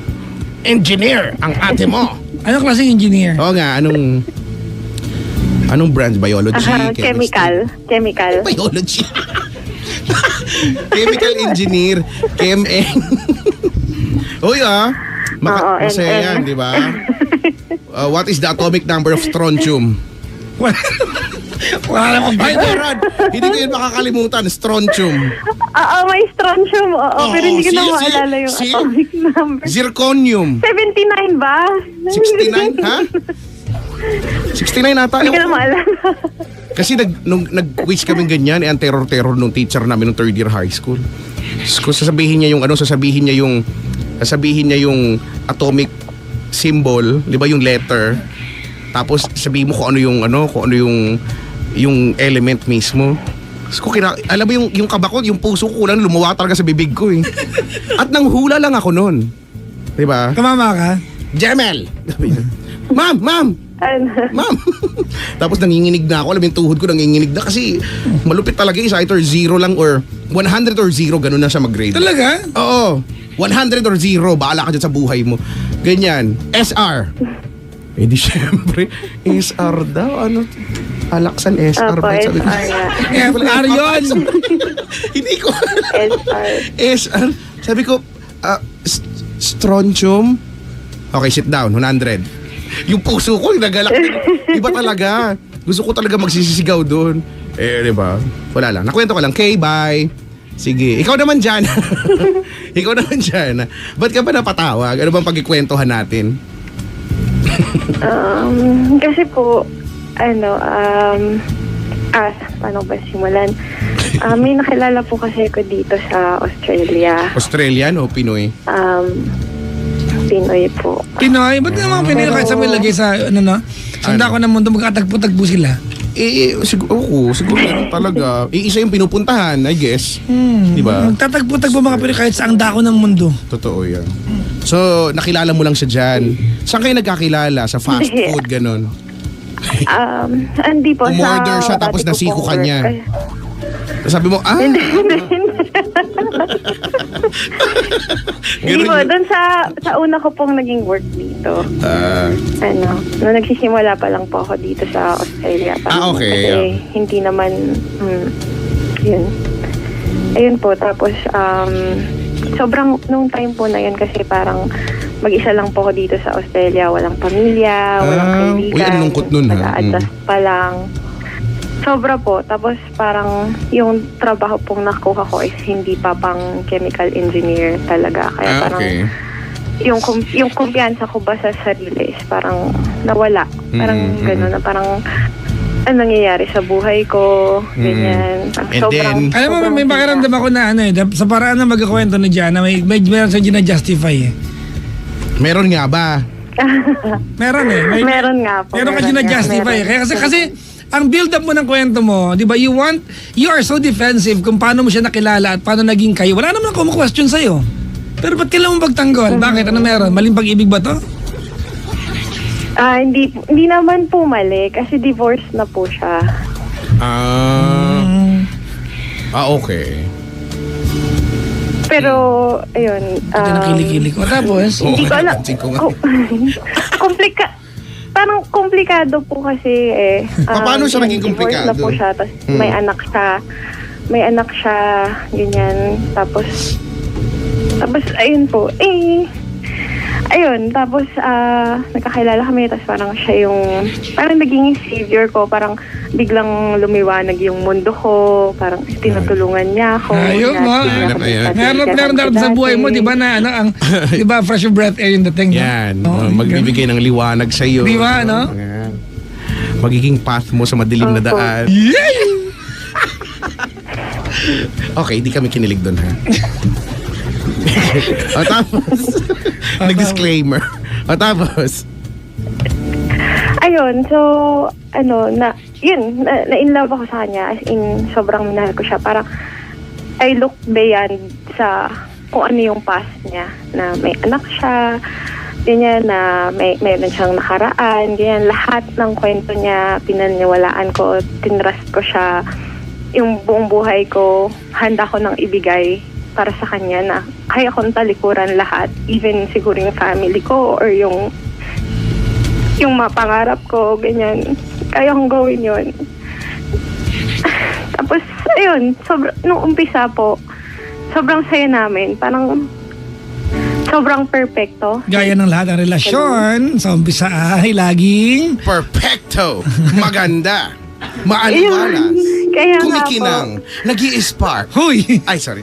Speaker 3: Engineer ang ate mo.
Speaker 2: Anong klaseng engineer?
Speaker 3: Oo nga, anong branch? Biology?
Speaker 5: Chemical.
Speaker 3: Biology. Chemical engineer. Chem-eng. Uy
Speaker 5: Oo,
Speaker 3: masaya yan, di ba? What is the atomic number of strontium?
Speaker 2: Wala namang
Speaker 3: Ay, Rod, hindi ko yun makakalimutan. Strontium.
Speaker 5: Oo, may strontium. Oo, pero hindi ko na maalala yung atomic number.
Speaker 3: Zirconium.
Speaker 5: 79 ba?
Speaker 3: 69, ha? 69 ata.
Speaker 5: Hindi ko na maalala.
Speaker 3: Kasi nung nag-quiz kami ganyan, ang terror-terror nung teacher namin nung third year high school. Kung sasabihin niya yung atomic symbol, 'di ba, yung letter. Tapos sabihin mo kung ano yung element mismo. So, alam mo yung kaba ko, yung puso ko kulang lumawa talaga sa bibig ko eh. At nanghula lang ako noon. 'Di ba?
Speaker 2: Kamama ka?
Speaker 3: Jemel. Ma'am. Ma'am. Tapos nanginginig na ako. Alam mo yung tuhod ko nanginginig na kasi malupit talaga isa. Either 0 lang or 100 or 0. Ganun na siya mag-grade.
Speaker 2: Talaga?
Speaker 3: Oo. 100 or 0. Bahala ka dyan sa buhay mo. Ganyan. SR. Eh di syempre. SR daw. Ano? Alaksan SR.
Speaker 5: Opo,
Speaker 3: Sabi ko,
Speaker 5: SR nga.
Speaker 2: FR yun!
Speaker 3: Hindi ko.
Speaker 5: SR.
Speaker 3: SR. Sabi ko, strontium. Okay, sit down. 100. Yung puso ko, nagalak. Iba talaga. Gusto ko talaga magsisisigaw doon. Eh, di ba? Wala lang. Nakwento ko lang. Okay, bye. Sige. Ikaw naman dyan. Ikaw naman dyan. Ba't ka ba napatawag? Ano bang pagkikwentuhan natin?
Speaker 5: Kasi po, paano ba simulan? May nakilala po kasi ko dito sa Australia.
Speaker 3: Australian o Pinoy?
Speaker 5: Pinoy po.
Speaker 2: Pinoy? Ba't naman Pinoy kahit sa may lagay sa sanda ko ng mundo magkatagpo-tagpo sila?
Speaker 3: Siguro meron talaga. Isa yung pinupuntahan, I guess. Di ba?
Speaker 2: Magtatagpo-tagpo mga Pinoy kahit sa ang dako ng mundo.
Speaker 3: Totoo yan. So, nakilala mo lang siya dyan. Saan kayo nagkakilala? Sa fast food, ganon?
Speaker 5: Hindi po.
Speaker 3: Umorder siya
Speaker 5: dati
Speaker 3: tapos
Speaker 5: ko
Speaker 3: nasiko
Speaker 5: pong
Speaker 3: ka
Speaker 5: work.
Speaker 3: niya. Sabi mo,
Speaker 5: Hindi. Hindi po.
Speaker 3: Ganun
Speaker 5: Doon sa una ko pong naging work dito. Nung nagsisimula pa lang po ako dito sa Australia.
Speaker 3: Okay.
Speaker 5: Kasi hindi naman, yun. Ayun po. Tapos, sobrang, nung time po na yun kasi parang mag-isa lang po ako dito sa Australia. Walang pamilya, walang kaibigan.
Speaker 3: Uy, ang lungkot nun, ha?
Speaker 5: Nag-a-adjust pa lang. Sobra po. Tapos parang yung trabaho pong nakuha ko is hindi pa pang chemical engineer talaga. Kaya parang yung kumpiyansa ko ba sa sarili is parang nawala. Parang gano'n na parang ano nangyayari sa buhay ko, ganyan.
Speaker 3: And then,
Speaker 2: Alam mo, may pakiramdam ako na sa paraan na magkakwento na dyan, na meron siya gina-justify eh.
Speaker 3: meron nga ba?
Speaker 2: Meron eh.
Speaker 5: Meron nga po.
Speaker 2: Meron ka gina-justify eh. Kaya kasi ang build up mo ng kwento mo, di ba, you are so defensive kung paano mo siya nakilala at paano naging kayo. Wala naman akong question sa'yo. Pero ba't kailangan mong pagtanggol? Bakit? Ano meron? Maling pag-ibig ba to?
Speaker 5: Hindi naman po mali kasi divorce na po siya.
Speaker 3: Okay.
Speaker 5: Pero, ayun.
Speaker 2: Ito na kilikili ko. Tapos,
Speaker 5: Hindi ko alam. Parang komplikado po kasi eh.
Speaker 3: Paano siya naging
Speaker 5: divorce na
Speaker 3: komplikado?
Speaker 5: po siya, tapos may anak siya, ganyan. Tapos ayun po. Tapos nagkakilala kami, tapos parang siya yung, parang naging savior ko, parang biglang lumiwanag yung mundo ko, parang tinutulungan niya ako.
Speaker 2: ayun mo. Meron sa buhay mo, di ba, na di ba, fresh breath air yung dating.
Speaker 3: Yan. Magbibigay ng liwanag sa iyo.
Speaker 2: Di ba, no?
Speaker 3: Yan. Magiging path mo sa madilim na daan. Okay, di kami kinilig doon, ha? Tapos, nag-disclaimer. Tapos,
Speaker 5: ayun, so, na-in love ako sa kanya. As in, sobrang minahal ko siya. Parang, I look beyond sa kung ano yung past niya. Na may anak siya, ganyan, na mayroon siyang nakaraan, ganyan. Lahat ng kwento niya, pinaniwalaan ko, tinrust ko siya. Yung buong buhay ko, handa ko nang ibigay para sa kanya na kaya kong talikuran lahat. Even siguro yung family ko or yung mga pangarap ko, ganyan. Kaya kong gawin yun. Tapos, ayun, nung umpisa po, sobrang saya namin. Parang, sobrang perfecto.
Speaker 2: Gaya ng lahat ng relasyon, sa umpisa ay laging
Speaker 3: Perfecto. Maganda. Maaliwalas.
Speaker 5: Kaya nga
Speaker 3: Kumikinang. Nag-i-spark.
Speaker 2: Huy!
Speaker 3: Ay, sorry.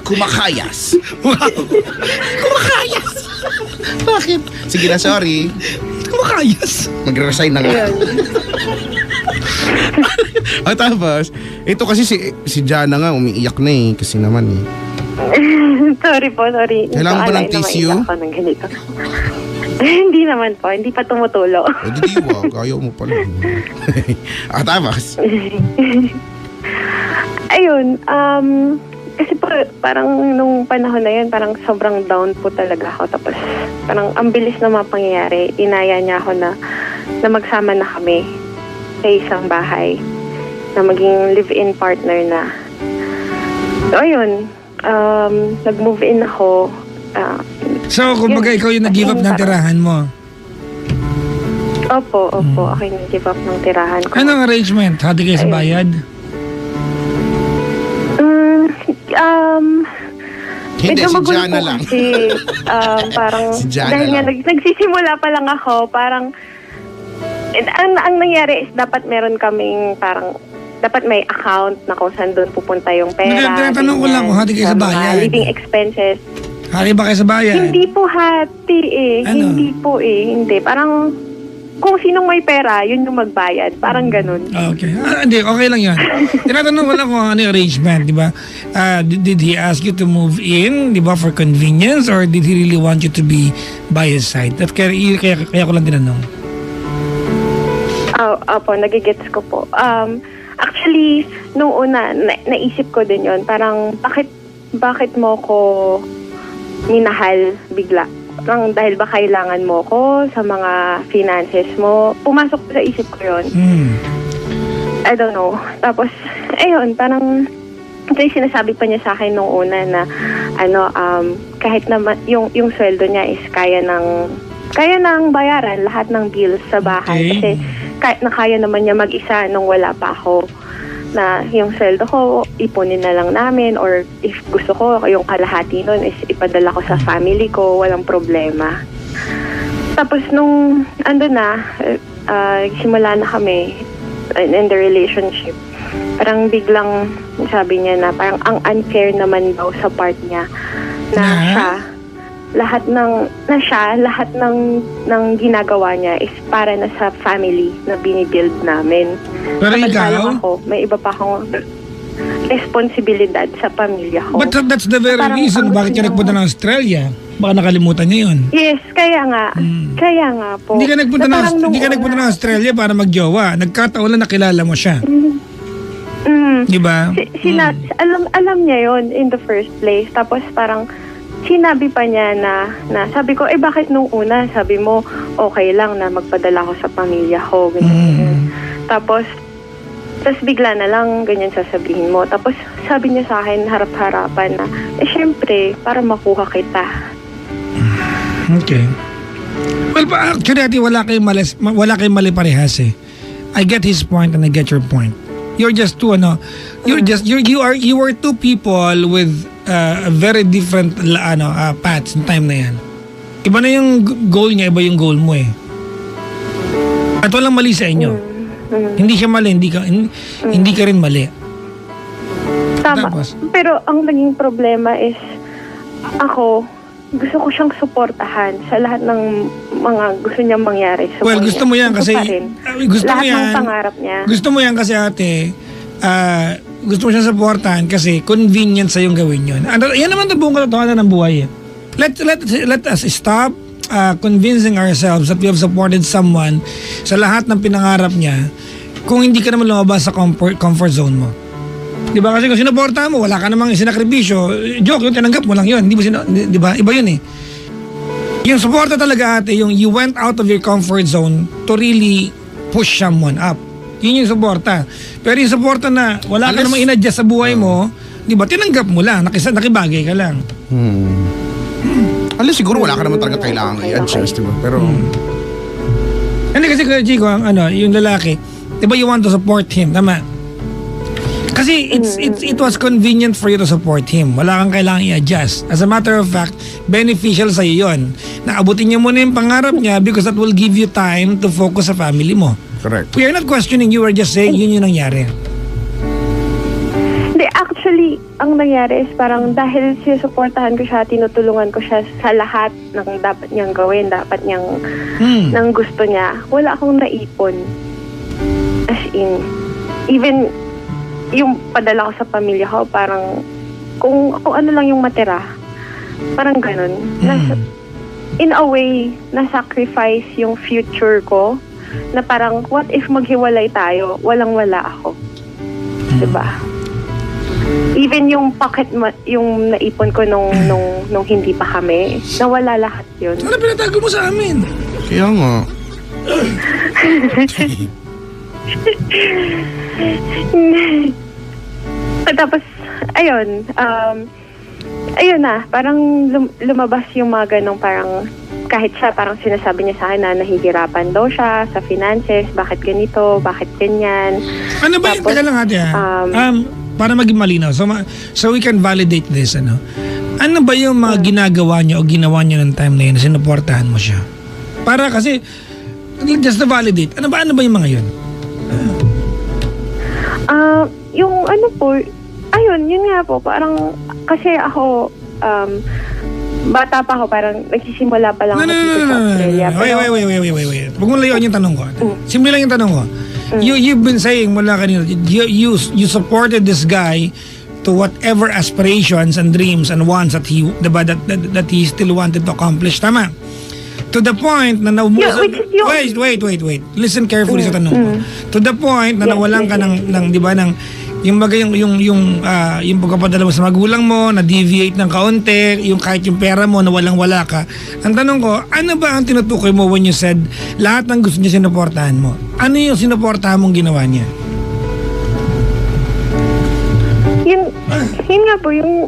Speaker 3: Kumakayas.
Speaker 2: Wow!
Speaker 3: Bakit? Sige na, sorry.
Speaker 2: Kumakayas!
Speaker 3: Mag-resign na nga. At tapos, ito kasi si Jana nga, umiiyak na eh. Kasi naman eh.
Speaker 5: sorry po, sorry.
Speaker 3: Kailangan ba ng tissue?
Speaker 5: Hindi naman po, hindi pa tumutulo.
Speaker 3: O di wag, ayaw mo pala. At tapos,
Speaker 5: Ayun, kasi po, parang nung panahon na yun, parang sobrang down po talaga ako. Tapos, parang ang bilis na mga pangyayari. Inaya niya ako na magsama na kami sa isang bahay. Na maging live-in partner na. So, ayun, nag-move in ako.
Speaker 2: So, kumbaga ikaw yung nag-give up ng tirahan mo.
Speaker 5: Opo. Ako yung nag-give up ng tirahan ko.
Speaker 2: Anong arrangement? Hati kayo sa bayad?
Speaker 3: hindi,
Speaker 5: medyo
Speaker 3: si
Speaker 5: magulo
Speaker 3: Jana
Speaker 5: po
Speaker 3: lang.
Speaker 5: Kasi, parang,
Speaker 3: Si Jana
Speaker 5: dahil nga
Speaker 3: lang.
Speaker 5: nagsisimula pa lang ako, parang, ang nangyari is dapat meron kaming parang, dapat may account na kung saan doon pupunta yung pera.
Speaker 2: Tinatanong ko lang kung hati kayo sa
Speaker 5: mga
Speaker 2: bayad.
Speaker 5: living expenses.
Speaker 2: Hati ba kayo sa bayad?
Speaker 5: Hindi po hati eh.
Speaker 2: Ano?
Speaker 5: Hindi po eh. Hindi. Parang, kung sinong may pera, yun yung magbayad. Parang ganun.
Speaker 2: Okay. Hindi, okay lang yan. Tinatanong ko lang kung ano yung arrangement, di ba? Did he ask you to move in, di ba, for convenience, or did he really want you to be by his side? Kaya ko lang tinanong.
Speaker 5: Opo, nagigets ko po. Actually, nung una, naisip ko din yon. Parang, bakit mo ko minahal bigla? Parang dahil ba kailangan mo ko sa mga finances mo? Pumasok sa isip ko yon. I don't know. Tapos, ayun, parang, ito yung sinasabi pa niya sa akin nung una na, kahit naman, yung sweldo niya is kaya ng bayaran lahat ng bills sa bahay.
Speaker 2: Okay.
Speaker 5: Kasi, kaya naman niya mag-isa nung wala pa ako. Na yung sweldo ko, ipunin na lang namin, or if gusto ko, yung kalahati nun is ipadala ko sa family ko, walang problema. Tapos nung simula na kami in the relationship, parang biglang sabi niya na parang ang unfair naman daw sa part niya na lahat ng ginagawa niya is para na sa family na binibuild namin.
Speaker 2: Pero
Speaker 5: Samantalang
Speaker 2: ikaw?
Speaker 5: ako, may iba pa akong responsibilidad sa pamilya ko.
Speaker 2: But that's the very
Speaker 5: Parang
Speaker 2: reason
Speaker 5: ang
Speaker 2: bakit
Speaker 5: gusto
Speaker 2: ka nagpunta ng Australia. Baka nakalimutan niya yun.
Speaker 5: Yes, kaya nga. Kaya nga po.
Speaker 2: Hindi ka nagpunta
Speaker 5: Na parang
Speaker 2: ng Australia para magjowa. Nagkataon lang nakilala mo siya. Di ba?
Speaker 5: Alam niya yon in the first place. Tapos parang sinabi pa niya na sabi ko, bakit nung una sabi mo okay lang na magpadala ko sa pamilya ko. Ganyan. Tapos bigla na lang ganyan sasabihin mo. Tapos sabi niya sa akin harap-harapan na, syempre, para makuha kita.
Speaker 2: Okay. Well, actually, wala kayong mali parehas eh. I get his point and I get your point. You're just two, you are two people with a very different paths in time na yan. Iba na yung goal niya, iba yung goal mo eh. At walang mali sa inyo. Hindi siya mali, hindi ka rin mali.
Speaker 5: Tama.
Speaker 2: Tapos?
Speaker 5: Pero ang naging problema is ako, gusto ko siyang suportahan sa lahat ng mga gusto niyang mangyari.
Speaker 2: Well, gusto mo yan kasi
Speaker 5: lahat ng pangarap niya.
Speaker 2: Gusto mo yan kasi ate, gusto mo siya supportahan kasi convenient sa yung gawin yun. Yan naman ang buong katotohanan ng buhay eh. Let us stop convincing ourselves that we have supported someone sa lahat ng pinangarap niya kung hindi ka naman lumabas sa comfort zone mo. Di ba? Kasi kung sinuporta mo, wala ka namang sinakripisyo, joke yun, tinanggap mo lang yun. Di ba? Iba yun eh. Yung suporta talaga ate, yung you went out of your comfort zone to really push someone up. Yun yung suporta. Pero yung suporta na wala ka namang in-adjust sa buhay mo, di ba? Tinanggap mo lang, nakibagay ka lang.
Speaker 3: Alam, siguro wala ka naman talaga kailangan i-adjust, diba? Pero...
Speaker 2: Hindi kasi Kuya Chico, yung lalaki, di ba you want to support him, tama? Kasi it was convenient for you to support him. Wala kang kailangan i-adjust. As a matter of fact, beneficial sa'yo yun. Naabutin niya muna yung pangarap niya because that will give you time to focus sa family mo.
Speaker 3: Correct.
Speaker 2: We are not questioning you, we're just saying yun yung nangyari.
Speaker 5: Hindi, actually, ang nangyari is parang dahil sinusuportahan ko siya, tinutulungan ko siya sa lahat ng dapat niyang gawin, dapat niyang ng gusto niya. Wala akong naipon. As in, even yung padala ko sa pamilya ko, parang kung ano lang yung matira. Parang ganun. In a way, na-sacrifice yung future ko na parang, what if maghiwalay tayo? Walang-wala ako. Diba? Even yung pocket yung naipon ko nung hindi pa kami, nawala lahat yun.
Speaker 2: Ano pinatago mo sa amin?
Speaker 3: Kaya nga.
Speaker 5: Tapos, ayun na, parang lumabas yung mga ganong parang, kahit siya, parang sinasabi niya sa akin na nahihirapan daw siya sa finances, bakit ganito, bakit ganyan.
Speaker 2: Ano ba, teka lang ate para maging malinaw, so we can validate this, ano ba yung mga ginagawa niya o ginawa niya ng time na yun na sinuportahan mo siya? Para kasi, just to validate, ano ba yung mga yun?
Speaker 5: Yung ano po, ayun, yun nga po, parang, kasi ako, bata pa ako, parang nagsisimula pa lang ako dito sa Australia.
Speaker 2: Wait. Huwag mo layuan yung tanong ko. Simple lang yung tanong ko. You've been saying mula kanina, you supported this guy to whatever aspirations and dreams and wants that he still wanted to accomplish. Tama? To the point na wait. Listen carefully sa tanong ko. To the point na nawalan ka ng di ba, yung pagpapadala mo sa magulang mo, na deviate ng kaunti, yung kahit yung pera mo, nawalang-wala ka. Ang tanong ko, ano ba ang tinutukoy mo when you said lahat ng gusto niya sinuportahan mo? Ano yung sinuportahan mong ginawa niya?
Speaker 5: Yun nga po, yung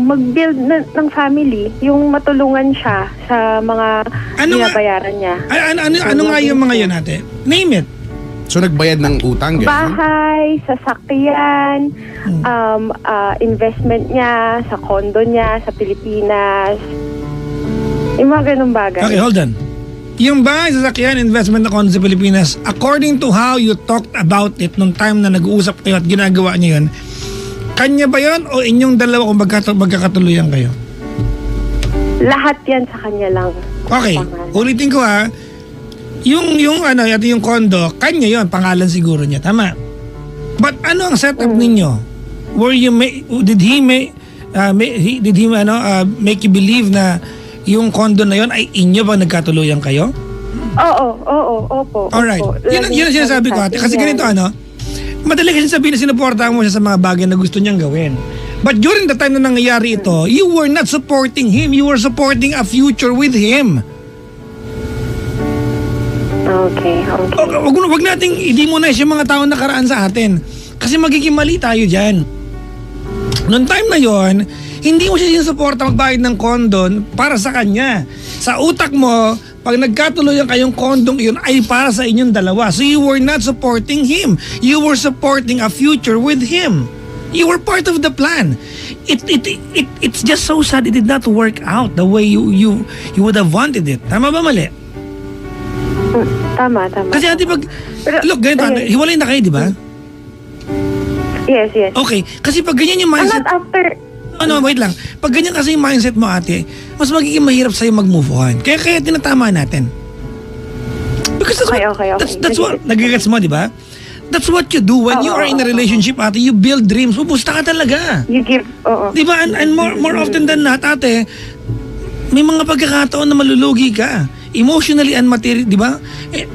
Speaker 5: mag-build ng family, yung matulungan siya sa mga binabayaran niya.
Speaker 2: Ano nga yung mga yun ate? Name it.
Speaker 3: So nagbayad ng utang, gano'n?
Speaker 5: Bahay, sasakyan, investment niya, sa condo niya, sa Pilipinas. Yung mga ganun bagay.
Speaker 2: Okay, hold on. Yung bahay, sasakyan, investment na condo sa Pilipinas, according to how you talked about it nung time na nag-uusap kayo at ginagawa niyo yun, kanya ba yun o inyong dalawa kung magkakatuluyan kayo?
Speaker 5: Lahat yan sa kanya lang.
Speaker 2: Okay, ulitin ko ha. Yung condo, kanya yon, pangalan siguro niya, tama? But ano ang setup ninyo? Did he make you believe na yung condo na yon ay inyo ba nagkatuluyan kayo?
Speaker 5: Opo.
Speaker 2: Alright. Yun ang sinasabi ko ate. Kasi ganito madali kasi sabihin na sinuportahan mo siya sa mga bagay na gusto niyang gawin. But during the time na nangyayari ito, you were not supporting him. You were supporting a future with him.
Speaker 5: Okay.
Speaker 2: Wag nating i-demonize yung mga tao na nakaraan sa atin. Kasi magiging mali tayo dyan. Noong time na yon, hindi mo siya sinusuporta magbayad ng condo para sa kanya. Sa utak mo, pag nagkatuloyan kayong kondong iyon ay para sa inyong dalawa. So you were not supporting him. You were supporting a future with him. You were part of the plan. It's just so sad it did not work out the way you would have wanted it. Tama ba mali?
Speaker 5: Tama.
Speaker 2: Kasi ate look, ganito, hiwalay na kayo, di ba?
Speaker 5: Yes.
Speaker 2: Okay, kasi pag ganyan yung mindset...
Speaker 5: Not after...
Speaker 2: wait lang. Pag ganyan kasi yung mindset mo ate, mas magiging mahirap sa'yo mag-move on. Kaya tinatama natin. Because that's what, nagigets mo, di ba? That's what you do when you are in a relationship, ate. You build dreams. Pupusta ka talaga.
Speaker 5: You give,
Speaker 2: Di ba? And more often than not, ate, may mga pagkakataon na malulugi ka. Emotionally and material, di ba?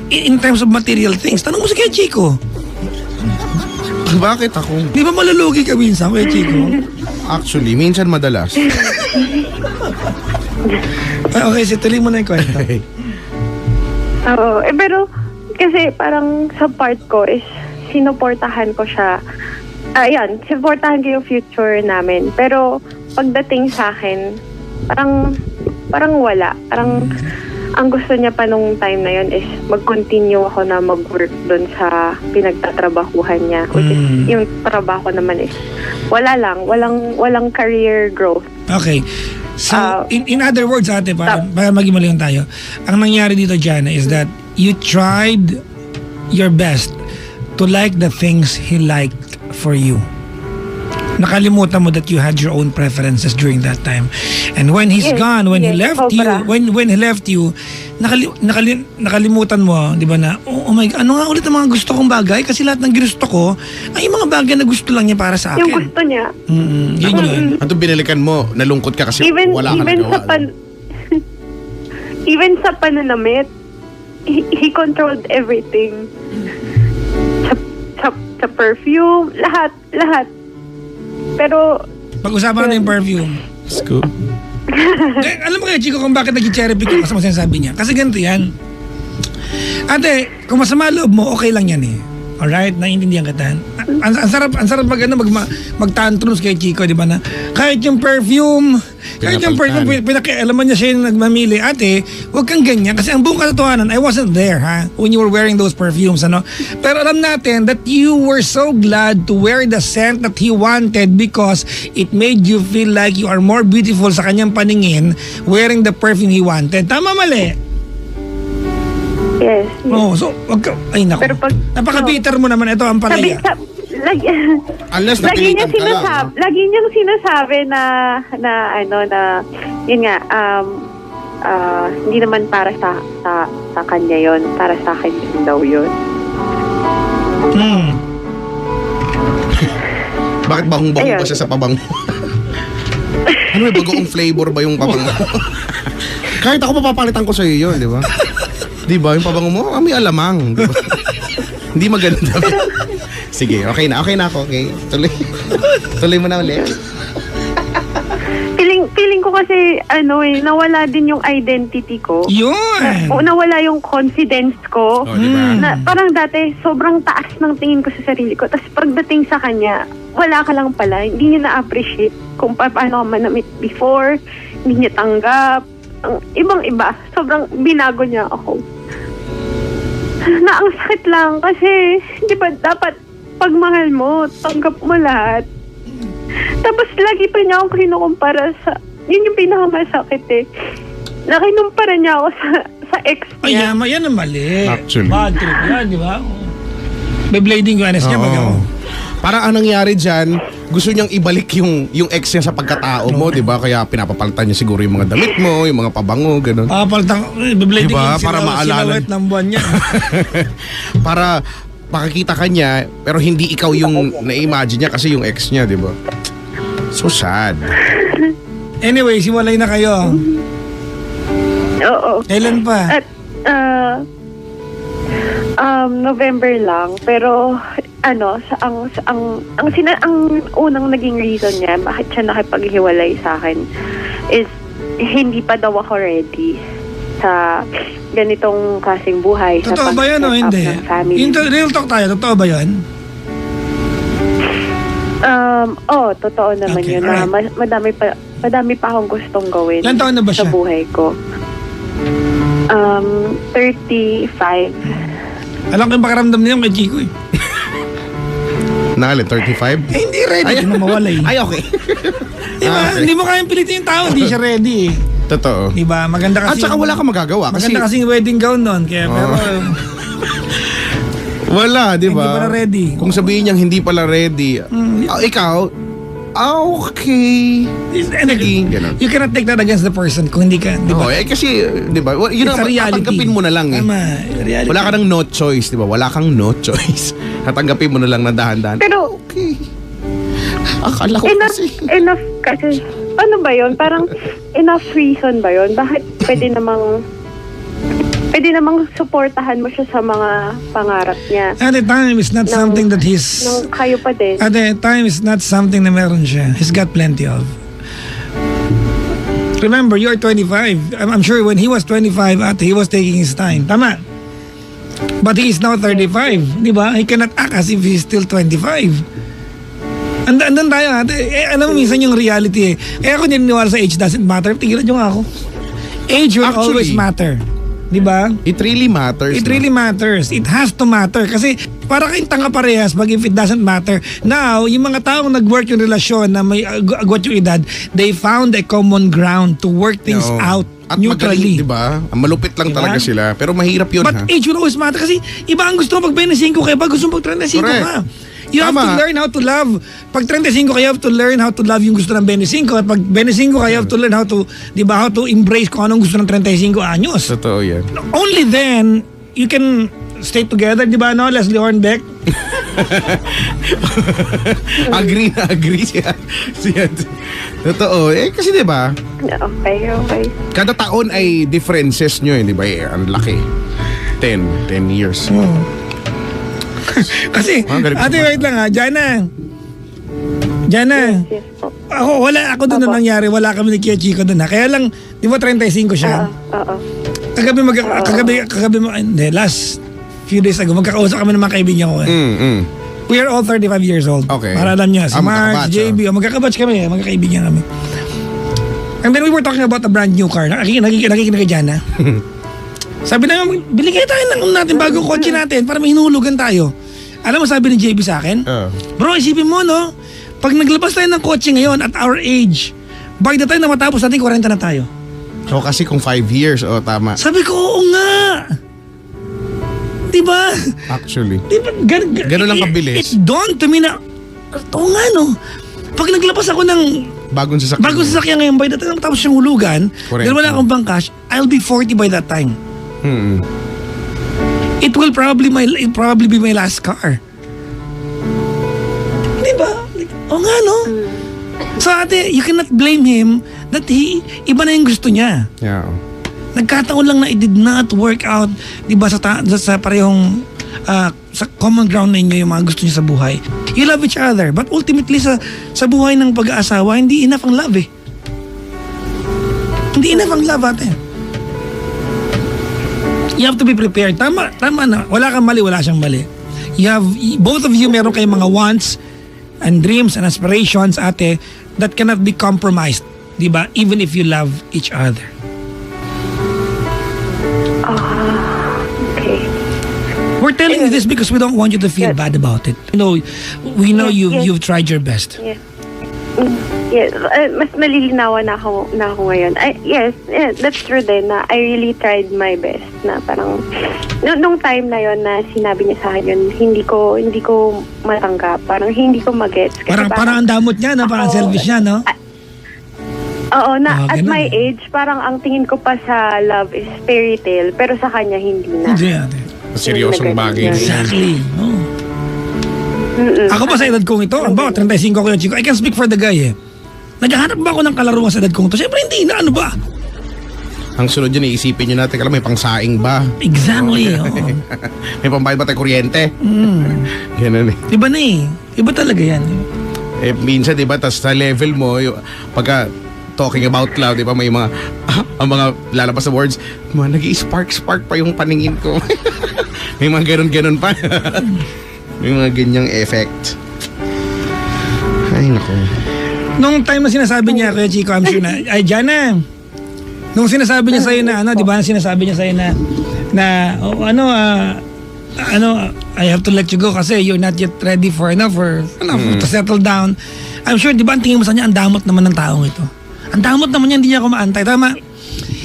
Speaker 2: In terms of material things. Tanong mo si Kuya Chico.
Speaker 3: Bakit ako?
Speaker 2: Di ba malulugi ka minsan, Kuya Chico?
Speaker 3: Actually, minsan madalas.
Speaker 2: Okay, tuloy mo na yung kwento.
Speaker 5: Oo. Pero, kasi parang sa part ko is, sinuportahan ko siya. Ayan, sinuportahan ko yung future namin. Pero, pagdating sa akin, parang wala. Parang, ang gusto niya pa nung time na yun is mag-continue ako na mag-work doon sa pinagtatrabahuhan niya. Which is, yung trabaho naman is, walang career growth.
Speaker 2: Okay. So, in other words, ate, para maging maliwan tayo, ang nangyari dito, Jana, is that you tried your best to like the things he liked for you. Nakalimutan mo that you had your own preferences during that time. And when he's gone, when he left you, when he left you, nakalimutan mo, di ba na, oh my God, ano nga ulit ang mga gusto kong bagay? Kasi lahat ng ginusto ko, ay yung mga bagay na gusto lang niya para sa akin.
Speaker 5: Yung gusto niya.
Speaker 2: Yun.
Speaker 3: At binalikan mo, nalungkot ka kasi wala ka nagawa.
Speaker 5: Even sa pananamit, he controlled everything. Sa perfume, lahat. Pero,
Speaker 2: pag-usapan natin yung perfume.
Speaker 3: Scoop.
Speaker 2: Alam mo kaya, Chico, kung bakit nag-cherry pick yung kasama sinasabi niya? Kasi ganito yan. Ate, kung masama loob mo, okay lang yan eh. Alright? Naiintindihan kita. Ang sarap mag-tantrums kay Chico, di ba na? Kahit yung perfume, pinakialaman niya siya yung nagmamili. Ate, huwag kang ganyan. Kasi ang buong katotohanan, I wasn't there, ha? When you were wearing those perfumes, ano? Pero alam natin that you were so glad to wear the scent that he wanted because it made you feel like you are more beautiful sa kanyang paningin wearing the perfume he wanted. Tama, mali?
Speaker 5: yes.
Speaker 2: Oh, so, wag ka, ay nako.
Speaker 5: Pero
Speaker 2: Napaka-bitter mo naman. Ito ang palaya.
Speaker 3: Unless napilitan ka lang.
Speaker 5: Lagi niyang sinasabi na yun nga, hindi naman para sa kanya yon, para sa akin yun daw yun.
Speaker 3: Bakit bahong-bahong ba siya sa pabango? Ano, may bagoong flavor ba yung pabango? Kahit ako papapalitan ko sa'yo yun, di ba? Di ba? Yung pabango mo, may alamang. Di ba? Hindi maganda. Sige, okay na ako. Okay, tuloy mo na ulit.
Speaker 5: Feeling ko kasi, nawala din yung identity ko.
Speaker 2: Yun!
Speaker 5: Nawala yung confidence ko.
Speaker 3: Oh, diba?
Speaker 5: Na, parang dati, sobrang taas ng tingin ko sa sarili ko. Tapos pagdating sa kanya, wala ka lang pala. Hindi niya na-appreciate kung paano ka manamit before. Hindi niya tanggap. Ang ibang-iba. Sobrang binago niya ako. Na ang sakit lang kasi, di ba, dapat pagmahal mo, tanggap mo lahat. Tapos lagi pa niya akong kinukumpara sa, yun yung pinakamasakit eh. Nakinumpara niya ako sa ex niya.
Speaker 2: Ay, yan ang mali.
Speaker 3: Actually.
Speaker 2: Bad trip yan, di ba? Beblading yung anes niya pag ako.
Speaker 3: Parang anong nangyari dyan, gusto niyang ibalik yung ex niya sa pagkatao mo, di ba? Kaya pinapapalitan niya siguro yung mga damit mo, yung mga pabango, gano'n.
Speaker 2: Papalitan, beblading
Speaker 3: Diba?
Speaker 2: yung
Speaker 3: Para maalala.
Speaker 2: silhouette ng buwan niya.
Speaker 3: Para makakita ka niya, pero hindi ikaw yung na-imagine niya kasi yung ex niya, di ba? So sad.
Speaker 2: Anyway, siwalay na kayo.
Speaker 5: Oo.
Speaker 2: Kailan pa?
Speaker 5: At, November lang. Pero, ang unang naging reason niya, bakit siya nakipaghiwalay sa akin, is hindi pa daw ako ready sa ganitong klaseng buhay.
Speaker 2: Totoo ba yan o hindi? Real talk tayo, totoo ba yan?
Speaker 5: Totoo naman
Speaker 2: Okay,
Speaker 5: yun.
Speaker 2: alright.
Speaker 5: Na madami pa akong gustong gawin
Speaker 2: Ilan taon na ba
Speaker 5: sa
Speaker 2: siya?
Speaker 5: buhay ko. 35.
Speaker 2: Alam ko yung pakiramdam niya kay Chico eh.
Speaker 3: Nakali, 35?
Speaker 2: Hindi ready na mawalay.
Speaker 3: Ay, okay.
Speaker 2: Diba?
Speaker 3: Okay.
Speaker 2: Hindi mo kayang pilitin yung tao, hindi siya ready eh.
Speaker 3: Totoo.
Speaker 2: Diba? Maganda
Speaker 3: At
Speaker 2: kasi.
Speaker 3: saka wala kang magagawa.
Speaker 2: Maganda kasing wedding gown nun. Kaya pero
Speaker 3: Wala, di ba?
Speaker 2: Hindi pala ready.
Speaker 3: Kung sabihin niyang hindi pala ready, ikaw, okay. Ganun.
Speaker 2: You cannot take that against the person kung hindi ka, di ba?
Speaker 3: Oh, kasi, di ba? Yun
Speaker 2: It's
Speaker 3: ang
Speaker 2: a reality.
Speaker 3: tatanggapin mo na lang eh.
Speaker 2: Tama. Reality.
Speaker 3: Wala ka nang no choice, di ba? Wala kang no choice. Tatanggapin mo na lang na dahan-dahan.
Speaker 5: Pero,
Speaker 3: Okay. Akala ko
Speaker 5: enough kasi ano ba yun? Parang enough reason ba yun? Bakit pwede namang suportahan mo siya sa mga pangarap niya?
Speaker 2: At the time, it's not something that he's...
Speaker 5: Nung kayo pa din.
Speaker 2: At the time, it's not something na meron siya. He's got plenty of. Remember, you're 25. I'm sure when he was 25, he was taking his time. Tama. But he is now 35. Di ba? He cannot act as if he's still 25. Andan tayo ate. Alam mo, minsan yung reality eh. Kaya ako niniwala sa age doesn't matter. Tigilan nyo nga ako. Age will always matter. Di ba?
Speaker 3: It really matters.
Speaker 2: It really matters. It has to matter. Kasi para kayong tanga parehas pag if it doesn't matter. Now, yung mga taong nag-work yung relasyon na may agwat yung edad, they found a common ground to work things out
Speaker 3: At
Speaker 2: neutrally.
Speaker 3: magaling, di ba? Malupit lang
Speaker 2: Diba?
Speaker 3: talaga sila. Pero mahirap yun,
Speaker 2: But
Speaker 3: ha?
Speaker 2: age will always matter kasi iba ang gusto mo pag 25 kaya pag gusto mo pag 35
Speaker 3: Correct.
Speaker 2: ka. You have to
Speaker 3: Tama.
Speaker 2: learn how to love. Pag 35 ka, you have to learn how to love yung gusto ng 25. At pag 25 ka, you have to learn how to, di ba, how to embrace kung anong gusto ng 35 anyos.
Speaker 3: Totoo yan.
Speaker 2: Only then, you can stay together, di ba, no? Leslie Hornbeck.
Speaker 3: Agree siya. Totoo. Kasi di ba,
Speaker 5: Okay.
Speaker 3: kada taon ay differences nyo, di ba? Ang laki. 10 years.
Speaker 2: Kasi,
Speaker 3: galing
Speaker 2: ate,
Speaker 3: ko.
Speaker 2: wait lang ha. Jana,
Speaker 5: Yes po.
Speaker 2: ako doon na nangyari. Wala kami ni Kia Chico doon ha. Kaya lang, di ba 35 siya?
Speaker 5: Oo.
Speaker 2: Kagabi mo, hindi, last few days ago, magkakausap kami ng mga kaibigan ko. We are all 35 years old.
Speaker 3: Okay.
Speaker 2: Para alam niya, si Mark,
Speaker 3: magkabatch,
Speaker 2: si JB, magkakabatch kami, magkakaibigan kami. And then we were talking about a brand new car. Nakikinig kay Jana. Sabi na, biligay tayo ng natin bagong kotse natin para may hinulugan tayo. Alam mo, sabi ni JB sa akin, bro, isipin mo, no? Pag naglabas tayo ng kotse ngayon at our age, by the time na matapos natin, 40 na tayo.
Speaker 3: So kasi kung 5 years, tama.
Speaker 2: Sabi ko, oo nga. Diba?
Speaker 3: Actually.
Speaker 2: Diba?
Speaker 3: Ganun lang kabilis.
Speaker 2: It dawned to me na, oo nga, no? Pag naglabas ako ng
Speaker 3: Bagong sasakyan.
Speaker 2: ngayon, by the time matapos siyang hulugan,
Speaker 3: 40.
Speaker 2: dahil wala akong bangkash, I'll be 40 by that time. It will probably be my last car. Diba? Oo nga, no? So ate, you cannot blame him that iba na yung gusto niya.
Speaker 3: Yeah.
Speaker 2: Nagkataon lang na it did not work out, di ba, sa parehong sa common ground ninyo yung mga gusto niyo sa buhay. You love each other, but ultimately sa buhay ng pag-aasawa, hindi enough ang love eh. Hindi enough ang love, ate. You have to be prepared. Tama na. Wala kang mali, wala siyang mali. Both of you meron kayong mga wants and dreams and aspirations, ate, that cannot be compromised, di ba? Even if you love each other.
Speaker 5: Okay.
Speaker 2: We're telling you this because we don't want you to feel bad about it. We know you've tried your best.
Speaker 5: Yeah. Yes, mas malilinawan na ako ngayon. Yes, that's true din na I really tried my best na parang nung time na yon na sinabi niya sa akin yun, hindi ko matanggap. Parang hindi ko magets.
Speaker 2: Parang ang damot niya, no? Parang selfish niya, no?
Speaker 5: Oo, na at
Speaker 2: ganun.
Speaker 5: my age, parang ang tingin ko pa sa love is fairy tale, pero sa kanya hindi na.
Speaker 2: Hindi, ate.
Speaker 3: Seryosong bagay.
Speaker 2: Exactly. Oh. Ako pa sa edad kong ito, ang ba, 35 ko yung chiko. I can speak for the guy eh. Naghahanap ba ako ng kalaruan sa edad kong ito? Siyempre hindi na, ano ba?
Speaker 3: Ang sunod yun, iisipin nyo natin, may pangsaing ba?
Speaker 2: Exactly, oo.
Speaker 3: May pambayad ba tayo kuryente? Ganun eh.
Speaker 2: Iba na eh. Iba talaga yan.
Speaker 3: Minsan, di ba, tas sa level mo, pagka talking about love, di ba, may mga, ang mga lalabas na words, nag-i-spark pa yung paningin ko. May mga ganun pa. May mga ganyang effect. Ay, naku.
Speaker 2: Nung time na sinasabi niya, Kuya Chico, I'm sure na, ay, Jana, nung sinasabi niya sa'yo na, di ba, sinasabi niya sa'yo na, I have to let you go kasi you're not yet ready for to settle down. I'm sure, di ba, ang tingin mo sa niya, ang damot naman ng taong ito. Ang damot naman niya, hindi niya ako maantay. Tama?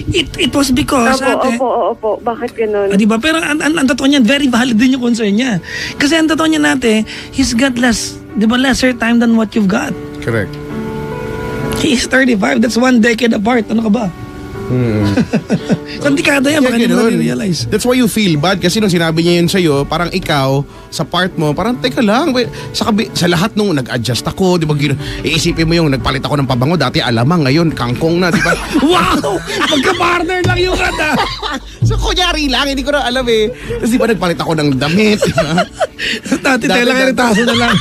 Speaker 2: It was because, ate.
Speaker 5: Opo. Bakit ganun?
Speaker 2: Di ba? Pero ang totoo niya, very valid din yung concern niya. Kasi ang totoo niya natin, he's got lesser time than what you've got.
Speaker 3: Correct.
Speaker 2: He is 35. That's 1 decade apart. Ano ka ba? Kantikada yan, baka hindi mo
Speaker 3: ganun.
Speaker 2: na-realize.
Speaker 3: That's why you feel bad kasi nung sinabi niya yun sa'yo, parang ikaw, sa part mo, parang teka lang, sa lahat nung nag-adjust ako, di ba, iisipin mo yung nagpalit ako ng pabango, dati alamang, ngayon kangkong na, di ba?
Speaker 2: Wow! Magka-partner lang yung kanta.
Speaker 3: So kunyari lang, hindi ko na alam eh. Tapos di ba nagpalit ako ng damit, di ba?
Speaker 2: Dati tela kayo, taso na lang.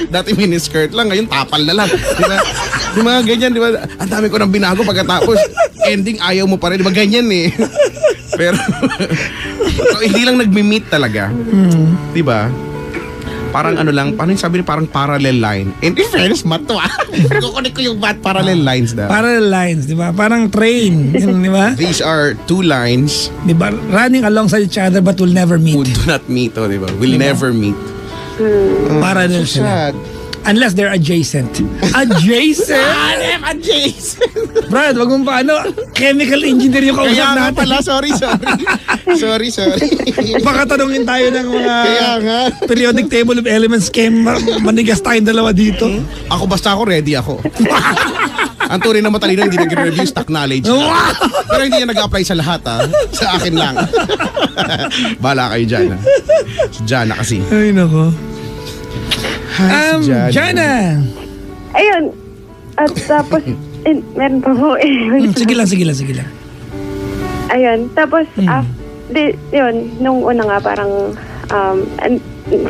Speaker 3: Dati miniskirt lang, ngayon tapal na lang. Di ba? Di ba, ganyan, di ba? Ang dami ko nang binago pagkatapos, ending ayaw mo pa rin. Di ba, ganyan eh. Pero, so, hindi lang nagmi-meet talaga. Di ba? Parang ano lang, paano yung sabi niya, parang parallel line. In fairness, mat to ah. Pero kukunik ko yung parallel lines na.
Speaker 2: Parallel lines, di ba? Parang train, yun, di ba?
Speaker 3: These are two lines
Speaker 2: Di ba? Running alongside each other but will never meet.
Speaker 3: who do not meet, oh, di ba? Will never meet.
Speaker 2: Parallel
Speaker 3: So
Speaker 2: sila.
Speaker 3: sad.
Speaker 2: Unless they're adjacent. Adjacent?
Speaker 3: I'm adjacent.
Speaker 2: Brad, wag mong paano. Chemical engineer yung kausap
Speaker 3: Kaya nga
Speaker 2: natin.
Speaker 3: pala, sorry. sorry.
Speaker 2: Baka tanungin tayo ng mga
Speaker 3: Kaya nga.
Speaker 2: periodic table of elements chem. Manigas tayong dalawa dito.
Speaker 3: Ako basta ako, ready ako. Ang tunay na matalino, hindi nag-review stock knowledge.
Speaker 2: Wow!
Speaker 3: Pero hindi niya nag-apply sa lahat ha. Sa akin lang. Bala kayo dyan ha. Si Jana kasi.
Speaker 2: Ay, nako.
Speaker 3: Si
Speaker 2: Jana.
Speaker 5: Ayun. At tapos, meron pa po eh.
Speaker 2: Sige lang.
Speaker 5: Ayun. Tapos, yun, nung una nga parang,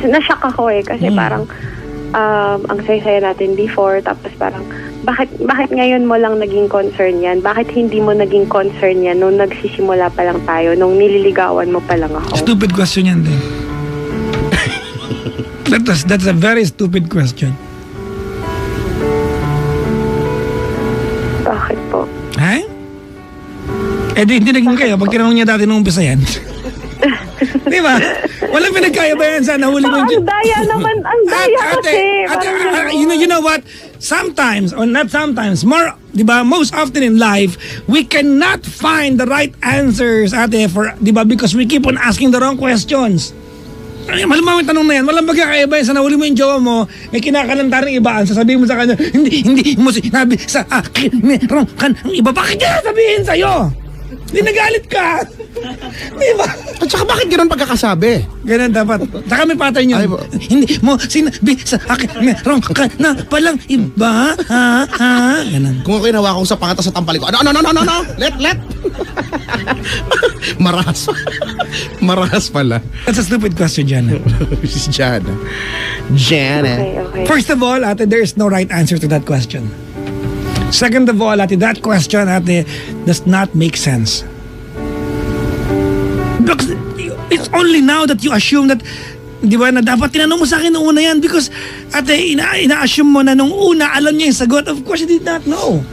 Speaker 5: nashock ako eh. Kasi parang, ang saya-saya natin before. Tapos parang, bakit ngayon mo lang naging concern yan? Bakit hindi mo naging concern yan nung nagsisimula pa lang tayo? Nung nililigawan mo pa lang ako?
Speaker 2: Stupid question yan din. That's a very stupid question.
Speaker 5: Bakit po?
Speaker 2: Ha? Eh di, hindi naging kayo. Pag tinanong niya dati nung umpisa yan. Di ba? Walang pinagkaya ba yan sa nahuli mo
Speaker 5: Ang daya naman, ang daya kasi.
Speaker 2: You know what? Sometimes, or not sometimes, more, di ba, most often in life, we cannot find the right answers, ate, for, di ba, because we keep on asking the wrong questions. Ay, malamang yung tanong na yan, walang magkakaiba yan sa nahuli mo yung jowa mo, may kinakalanta ng ibaan, sasabihin mo sa kanya, hindi mo sinabi sa akin, meron ka ng iba, bakit yan sabihin sa'yo? Hindi nagalit ka. Di ba?
Speaker 3: At saka bakit gano'n pagkakasabi?
Speaker 2: Ganun dapat. Saka may pattern yun.
Speaker 3: Ay, bo-
Speaker 2: Hindi mo sinabi sa akin, meron ka na palang iba. Ha? Ganun.
Speaker 3: Kung ako'y nawa kong sa pangata sa tampalik ko, ano, let. Marahas pala.
Speaker 2: That's a stupid question, Jana.
Speaker 3: Si Jana.
Speaker 5: Okay.
Speaker 2: First of all, ate, there is no right answer to that question. Second of all, ate, that question, ate, does not make sense. Because it's only now that you assume that, di ba, na dapat tinanong mo sa akin noong una yan because, ate, ina-assume mo na nung una, alam niya yung sagot. Of course, you did not know.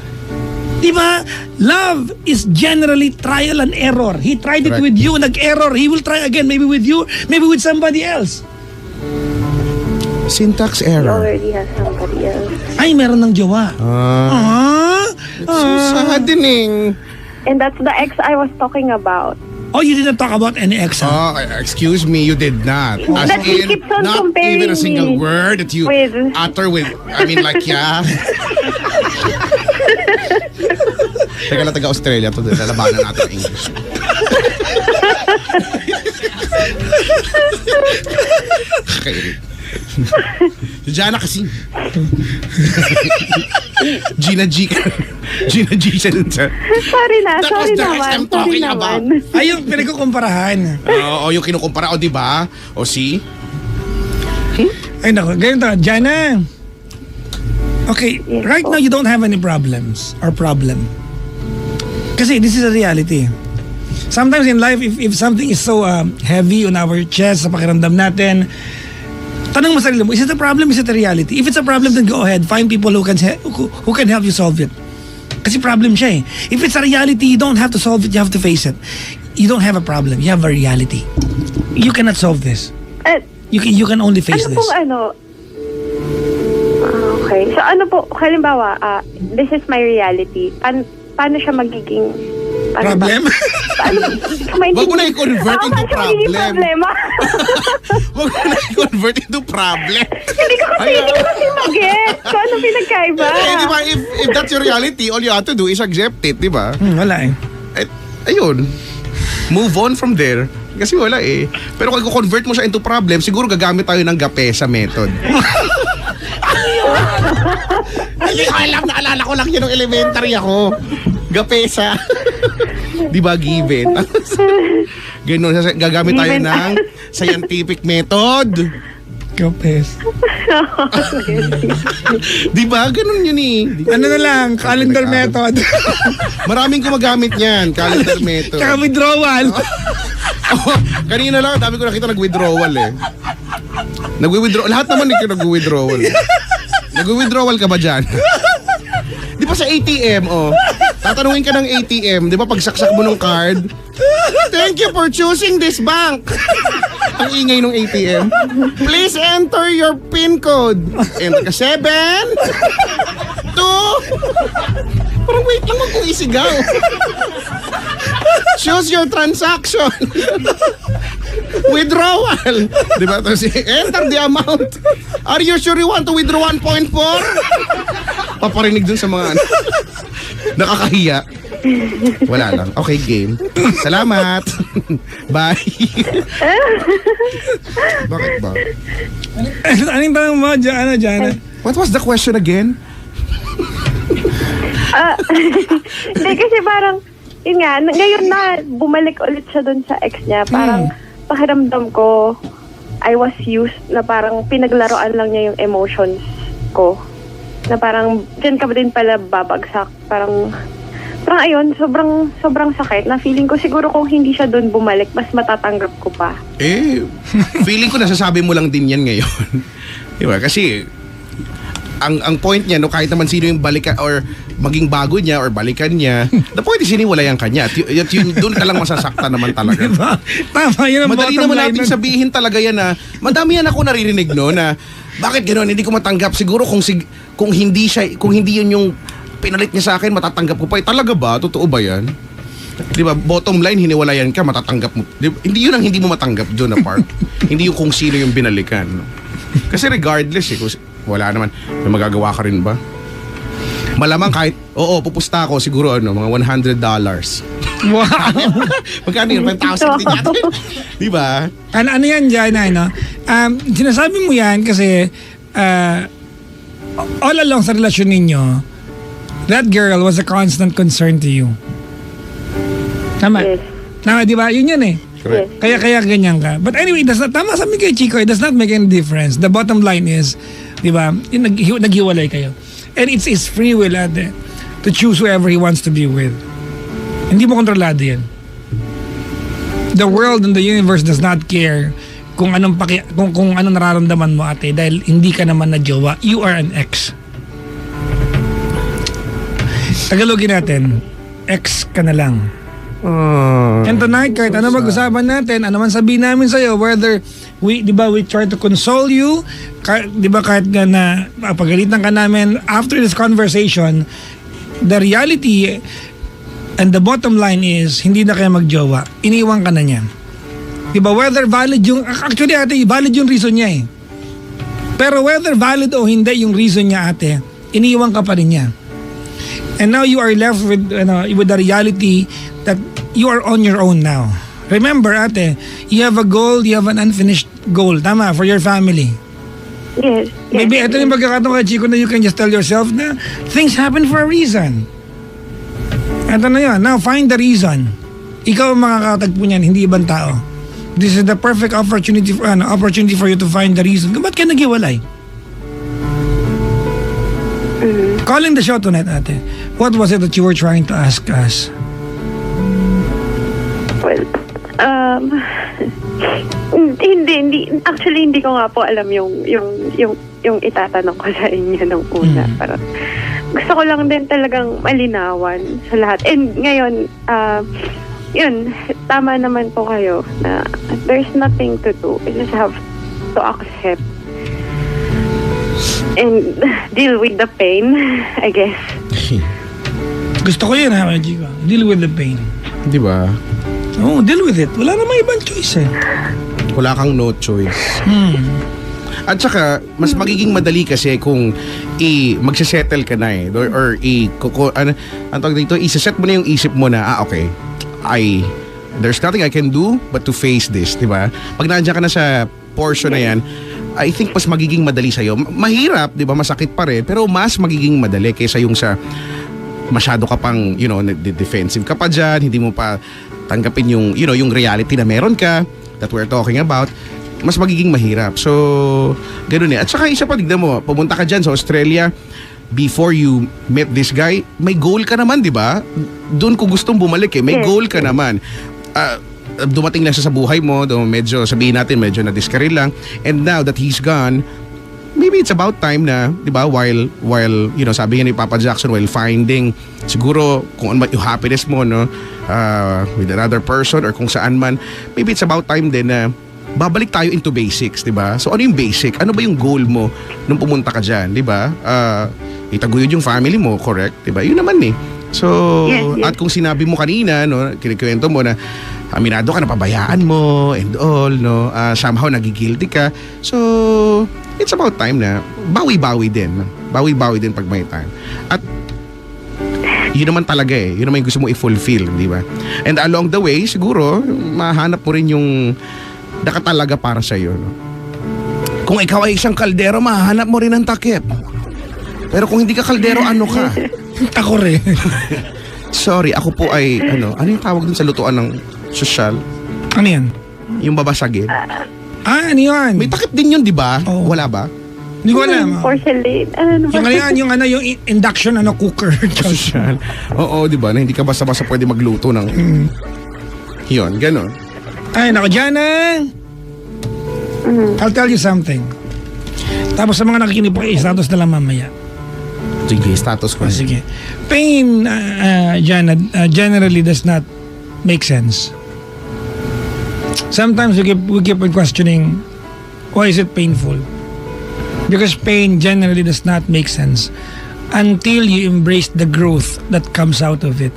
Speaker 2: Di ba? Love is generally trial and error. He tried it
Speaker 3: Correct.
Speaker 2: with you, nag-error. He will try again, maybe with you, maybe with somebody else.
Speaker 3: Syntax
Speaker 5: He
Speaker 3: error.
Speaker 5: already has somebody else.
Speaker 2: Ay, meron ng jowa.
Speaker 3: So saddening.
Speaker 5: And that's the ex I was talking about.
Speaker 2: Oh, you didn't talk about any ex, huh?
Speaker 3: Excuse me, you did not. As
Speaker 5: But he
Speaker 3: in,
Speaker 5: keeps on
Speaker 3: not
Speaker 5: comparing
Speaker 3: even a single
Speaker 5: me
Speaker 3: word that you
Speaker 5: with-
Speaker 3: utter with, I mean like, yeah. Teka lang, taga-Australia to, lalabanan natin ang English. Kairit. Si Jana kasi. Gina G siya dun sa...
Speaker 5: Sorry na,
Speaker 3: That was
Speaker 5: sorry
Speaker 3: the ex
Speaker 5: naman.
Speaker 3: I'm
Speaker 5: Sorry
Speaker 3: talking
Speaker 5: naman.
Speaker 2: Ay, yung pinagkukumparahan.
Speaker 3: O yung kinukumpara, o diba? O si...
Speaker 2: Ay, naku. Ganyan to. Jana. Okay,
Speaker 5: Yes,
Speaker 2: right
Speaker 5: po.
Speaker 2: now you don't have any problems or problem. Kasi this is a reality. Sometimes in life, if something is so heavy on our chest, sa pakiramdam natin, tanong mo sarili mo, is it a problem, is it a reality? If it's a problem, then go ahead. Find people who can help you solve it. Kasi problem siya eh. If it's a reality, you don't have to solve it, you have to face it. You don't have a problem, you have a reality. You cannot solve this. You can only face
Speaker 5: Ano
Speaker 2: this.
Speaker 5: pong ano? Okay. So ano po, halimbawa, this is my reality. Paano siya magiging...
Speaker 2: Problem?
Speaker 3: Wag mo na i-convert into problem.
Speaker 5: Problema.
Speaker 3: Huwag mo na i-convert into problem.
Speaker 5: Hindi ko kasi mag-get kung ano pinagkaiba.
Speaker 3: Eh, di ba, if that's your reality, all you have to do is accept it, di ba?
Speaker 2: Wala eh.
Speaker 3: ayun, move on from there. Kasi wala eh. Pero kung i-convert mo siya into problem, siguro gagamit tayo ng GAPESA method. Naalala ko lang yun ng elementary ako. GAPESA. Di ba, given? Ganun, gagamit tayo ng scientific method.
Speaker 2: Kapes.
Speaker 3: Di ba? Ganun yun eh.
Speaker 2: Ano na lang, calendar method.
Speaker 3: Maraming gumagamit niyan, calendar method.
Speaker 2: Tsaka withdrawal.
Speaker 3: Oh, kanina lang, dami ko nakita nag-withdrawal eh. Nag-withdraw, lahat naman nag-withdrawal. Nag-withdrawal ka ba dyan? Di ba sa ATM, oh, tatanungin ka ng ATM, di ba pagsaksak mo ng card, thank you for choosing this bank. Ang ingay ng ATM. Please enter your PIN code. Enter ka 7, 2, parang wait lang, wag kong isigaw. Choose your transaction. Withdrawal. Diba? Tapos enter the amount. Are you sure you want to withdraw 1.4? Paparinig dun sa mga ano. Nakakahiya. Wala lang. Okay, game. Salamat. Bye. Bakit ba?
Speaker 2: Anong tanong mo, Jana?
Speaker 3: What was the question again?
Speaker 5: Hindi, kasi parang, yun nga, ngayon na bumalik ulit siya dun sa ex niya, parang pakiramdam ko, I was used na parang pinaglaruan lang niya yung emotions ko. Na parang, dyan ka ba din pala babagsak? Parang ayun, sobrang sakit na feeling ko siguro kung hindi siya dun bumalik, mas matatanggap ko pa.
Speaker 3: Feeling ko nasasabi mo lang din yan ngayon. Diba? Kasi, ang point niya, no, kahit naman sino yung balikan or maging bago niya or balikan niya, na pwede siniwalayan ka niya. At yun, doon ka lang masasaktan naman talaga.
Speaker 2: Diba? Tama, yun ang
Speaker 3: Madali
Speaker 2: bottom
Speaker 3: naman
Speaker 2: line
Speaker 3: natin
Speaker 2: nun.
Speaker 3: sabihin talaga yan na, madami yan ako naririnig no, na bakit gano'n, hindi ko matanggap. Siguro kung hindi yun yung pinalit niya sa akin, matatanggap ko pa. Talaga ba? Totoo ba yan? Di ba? Bottom line, hiniwalayan ka, matatanggap mo. Hindi yun ang hindi mo matanggap, John Park. Hindi yung kung sino yung binalikan. Kasi regardless kung wala naman, may magagawa ka rin ba? Malamang kahit, pupusta ako siguro mga $100.
Speaker 2: Wow.
Speaker 3: Magkano yun? 5,000 din yata. Di ba?
Speaker 2: Ano yan, Jana, no? Sinasabi mo yan kasi all along sa relasyon ninyo, that girl was a constant concern to you. Tama?
Speaker 5: Yes.
Speaker 2: Tama, di ba? Yun yan eh.
Speaker 3: Correct.
Speaker 2: Kaya ganyan ka. But anyway, tama sabi kay Chico, it does not make any difference. The bottom line is, di ba, naghiwalay kayo. And it's his free will ate, to choose whoever he wants to be with. Hindi mo kontrolado yan. The world and the universe does not care kung anong kung anong nararamdaman mo, ate, dahil hindi ka naman na jowa. You are an ex. Tagalogin natin, ex ka na lang. And tonight, kahit ano mag-usapan natin, ano man sabihin namin sa'yo, whether we try to console you, kahit na pagalitan ka namin, after this conversation, the reality and the bottom line is, hindi na kayo magjowa. Iniwan ka na niya. Diba, whether valid yung, actually ate, valid yung reason niya eh. Pero whether valid o hindi yung reason niya, ate, iniwan ka pa rin niya. And now you are left with the reality that you are on your own now. Remember, ate, you have a goal, you have an unfinished goal, tama, for your family.
Speaker 5: Yes.
Speaker 2: Maybe ito yung pagkakataon kay Chico na you can just tell yourself na things happen for a reason. Ito na yun. Now, find the reason. Ikaw ang makakatagpo niyan, hindi ibang tao. This is the perfect opportunity for you to find the reason. Ba't ka naghiwalay? Calling the show tonight, ate. What was it that you were trying to ask us?
Speaker 5: Well, hindi. Actually, hindi ko nga po alam yung itatanong ko sa inyo nung una. Parang gusto ko lang din talagang malinawan sa lahat. And ngayon, yun, tama naman po kayo na there's nothing to do. You just have to accept and deal with the pain, I guess.
Speaker 2: Gusto ko yun, ha, Chico. Deal with the pain.
Speaker 3: Di ba?
Speaker 2: Oh, deal with it. Wala namang ibang choice eh.
Speaker 3: Wala kang no choice. At saka, mas magiging madali kasi kung magsisettle ka na eh. Or ang tawag dito, isa-set mo na yung isip mo na, okay, there's nothing I can do but to face this, di ba? Pag nandiyan ka na sa portion na yan, I think mas magiging madali sa'yo. Mahirap, di ba? Masakit pa rin, pero mas magiging madali kaysa yung sa masyado ka pang, defensive ka pa dyan, hindi mo pa tanggapin yung, yung reality na meron ka, that we're talking about, mas magiging mahirap. So, ganoon eh. At saka isa pa, tignan mo, pumunta ka dyan sa Australia, before you met this guy, may goal ka naman, di ba? Doon ko gustong bumalik eh. May goal ka naman. Dumating lang siya sa buhay mo, medyo, sabihin natin, medyo na-discarrel lang. And now that he's gone, maybe it's about time na, di ba, while sabi nga ni Papa Jackson, while finding, siguro, kung ano yung happiness mo, no, with another person or kung saan man, maybe it's about time din na babalik tayo into basics, di ba? So ano yung basic? Ano ba yung goal mo nung pumunta ka dyan, di ba? Itaguyod yung family mo, correct? Di ba? Yun naman eh. So,
Speaker 5: Yes.
Speaker 3: at kung sinabi mo kanina, no, kinikwento mo na aminado ka, napabayaan mo and all, no, somehow nagigilty ka. So, it's about time na bawi-bawi din. Bawi-bawi din pag may time. At yun naman talaga eh. Yun naman yung gusto mo i-fulfill, di ba? And along the way, siguro, mahanap mo rin yung nakatalaga para sa iyo, no? Kung ikaw ay isang kaldero, mahanap mo rin ang takip. Pero kung hindi ka kaldero, ano ka?
Speaker 2: Ako rin.
Speaker 3: Sorry, ako po ay, ano yung tawag dun sa lutuan ng sosyal?
Speaker 2: Ano yan?
Speaker 3: Yung babasagin.
Speaker 2: Ano yun?
Speaker 3: May takip din yun, di ba?
Speaker 2: Oo.
Speaker 3: Wala ba?
Speaker 2: Hindi ko alam.
Speaker 5: Porcelain. Ano ba?
Speaker 2: Yung induction cooker.
Speaker 3: Sosyal. Oo, di ba? Na hindi ka basta-basta pwede magluto ng... Yun, ganon.
Speaker 2: Ay, nako, Jana. I'll tell you something. Tapos sa mga nakikinig po, status na lang mamaya.
Speaker 3: Sige, status ko.
Speaker 2: Sige. Pain, Jana, generally does not make sense. Sometimes we keep on questioning, why is it painful? Because pain generally does not make sense until you embrace the growth that comes out of it.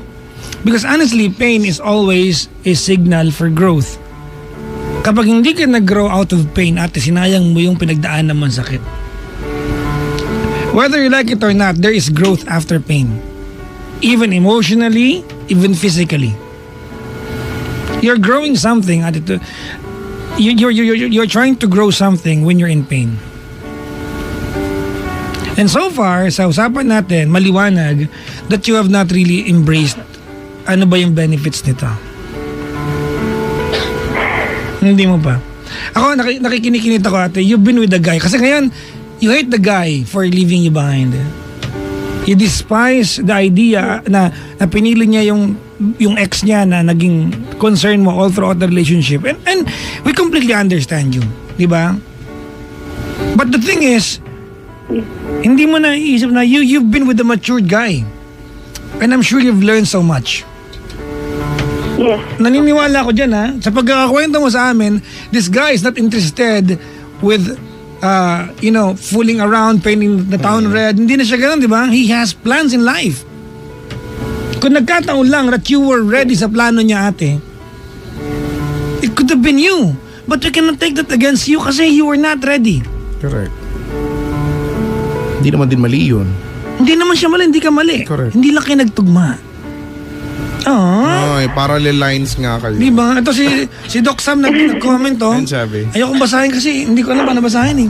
Speaker 2: Because honestly, pain is always a signal for growth. Kapag hindi ka nag-grow out of pain, ate, sinayang mo yung pinagdaanan mong sakit. Whether you like it or not, there is growth after pain. Even emotionally, even physically. You're growing something, ate. You're trying to grow something when you're in pain. And so far, sa usapan natin, maliwanag that you have not really embraced ano ba yung benefits nito. Hindi mo pa. Ako, nakikinikinit ako, ate. You've been with the guy. Kasi ngayon, you hate the guy for leaving you behind. You despise the idea na pinili niya yung ex niya na naging concern mo all throughout the relationship. And we completely understand you. Di ba? But the thing is, hindi mo naiisip na you've been with a matured guy. And I'm sure you've learned so much.
Speaker 5: Yes.
Speaker 2: Naniniwala ako dyan, ha. Sa pagkakakwento mo sa amin, this guy is not interested with, fooling around, painting the town red. Hindi na siya ganun, di ba? He has plans in life. Kung nagkataon lang that you were ready sa plano niya, ate, it could have been you. But we cannot take that against you kasi you were not ready.
Speaker 3: Correct. Hindi naman din mali yun.
Speaker 2: Hindi naman siya mali, hindi ka mali.
Speaker 3: Correct.
Speaker 2: Hindi lang kayo nagtugma.
Speaker 3: Ay, parallel lines nga kayo.
Speaker 2: Di ba? Ito si Doc Sam nag-comment, oh.
Speaker 3: Ano sabi?
Speaker 2: Ayokong basahin kasi hindi ko alam paano basahin, eh.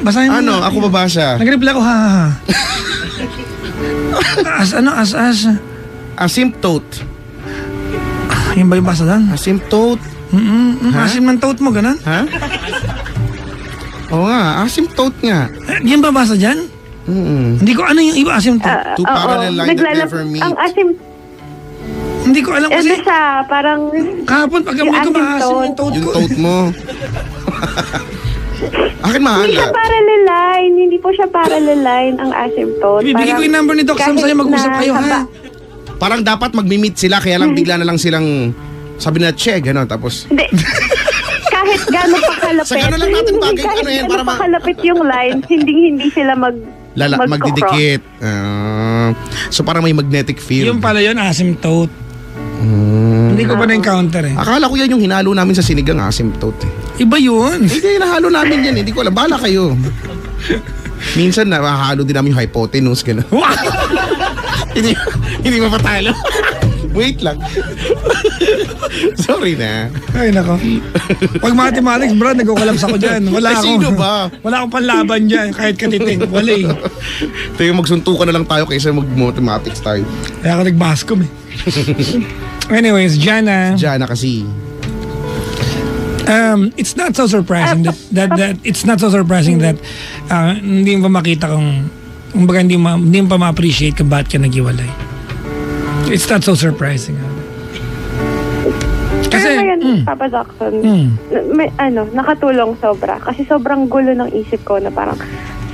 Speaker 2: Basahin mo.
Speaker 3: Ano? Ako babasa.
Speaker 2: Nag-reply ako, ha. As.
Speaker 3: Asymptote.
Speaker 2: Yung ba yung basa doon?
Speaker 3: Asymptote. Ha?
Speaker 2: Asim ng tote mo, ganun?
Speaker 3: Ha? Oo nga, asymptote nga.
Speaker 2: Yan ba basa dyan? Hindi ko ano yung iba asim tote.
Speaker 3: Two parallel lines that never meet.
Speaker 5: Ang asim,
Speaker 2: Hindi ko alam kasi.
Speaker 5: siya, parang...
Speaker 2: Kahapon pag amoy ko maasim yung tote
Speaker 3: Yung
Speaker 2: ko.
Speaker 3: tote mo. Akin mahal.
Speaker 5: Hindi siya parallel line. Hindi po siya parallel line ang asymptote.
Speaker 2: Ibibigay ko yung number ni Doc Sam sa'yo, mag-usap kayo, ha?
Speaker 3: Parang dapat mag-meet sila, kaya lang bigla na lang silang sabi na, che, gano'n, tapos...
Speaker 5: Hindi. Kahit gano'n pa kalapit.
Speaker 3: Sa gano'n lang natin bagay,
Speaker 5: kahit
Speaker 3: ano yan,
Speaker 5: gano'n
Speaker 3: para
Speaker 5: pa kalapit yung lines, hindi sila
Speaker 3: magdidikit. So parang may magnetic field.
Speaker 2: Yung pala yun, asymptote. Hindi ko pa na-encounter, eh.
Speaker 3: Akala ko yan yung hinalo namin sa sinigang, asymptote.
Speaker 2: Iba yun.
Speaker 3: Hindi, nahalo namin yan. Hindi ko alam. Bala kayo. Minsan, nahalo din namin yung hypotenuse, gano'n. hindi mapatalo. Wait lang. Sorry na.
Speaker 2: Ay, nako. Pag mathematics, bro, nagkukolapse ako dyan. Wala akong,
Speaker 3: Sino ba?
Speaker 2: Wala akong panlaban dyan, kahit katiting. Wala eh.
Speaker 3: Tayo magsuntukan na lang tayo kaysa mag-mathematics tayo.
Speaker 2: Kaya ako nagbascom eh. Anyways, Jana,
Speaker 3: Diyan na kasi.
Speaker 2: it's not so surprising that it's not so surprising that hindi mo pa makita kumbaga hindi mo pa ma-appreciate kung bakit ka naghiwalay. It's not so surprising. Kasi,
Speaker 5: Pero ngayon, Papa Jackson, may, nakatulong sobra. Kasi sobrang gulo ng isip ko na parang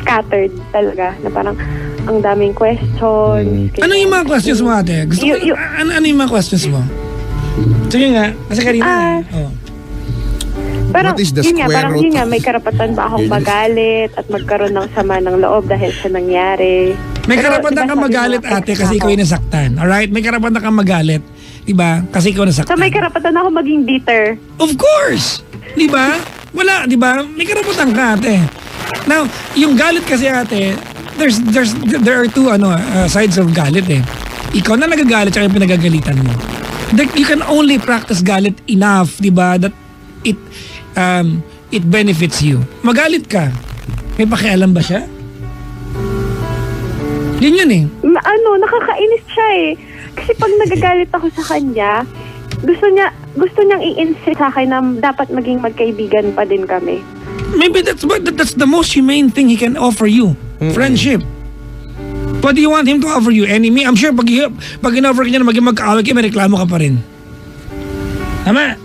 Speaker 5: scattered talaga. Na parang ang daming questions.
Speaker 2: ano yung mga questions mo, ate? Gusto ko, ano yung mga questions mo? Sige nga, kasi kanina.
Speaker 5: Parang,
Speaker 3: What is the
Speaker 5: yun nga,
Speaker 3: square
Speaker 5: parang
Speaker 3: root
Speaker 5: yun nga,
Speaker 3: of-
Speaker 5: may karapatan ba akong magalit at magkaroon ng sama ng loob dahil sa nangyari?
Speaker 2: May
Speaker 5: Pero,
Speaker 2: karapatan
Speaker 5: diba,
Speaker 2: kang
Speaker 5: sabi
Speaker 2: magalit,
Speaker 5: mo,
Speaker 2: ate, kasi ikaw yung nasaktan. Alright? May karapatan kang magalit. Diba? Kasi ikaw nasaktan.
Speaker 5: So may karapatan ako maging bitter.
Speaker 2: Of course! Di ba? Wala, di ba? May karapatan ka, ate. Now, yung galit kasi, ate, there are two sides of galit eh. Ikaw na nagagalit at yung pinagagalitan mo. You can only practice galit enough, di ba? That it benefits you. Magalit ka. May pakialam ba siya? Yun eh.
Speaker 5: Nakakainis siya eh. Kasi pag nagagalit ako sa kanya, gusto niyang i-insist sa akin na dapat maging magkaibigan pa din kami.
Speaker 2: Maybe that's the most humane thing he can offer you. Friendship. What do you want him to offer you? Enemy? I'm sure pag in-offer ka niya na maging magkaaway kayo, may reklamo ka pa rin. Tama?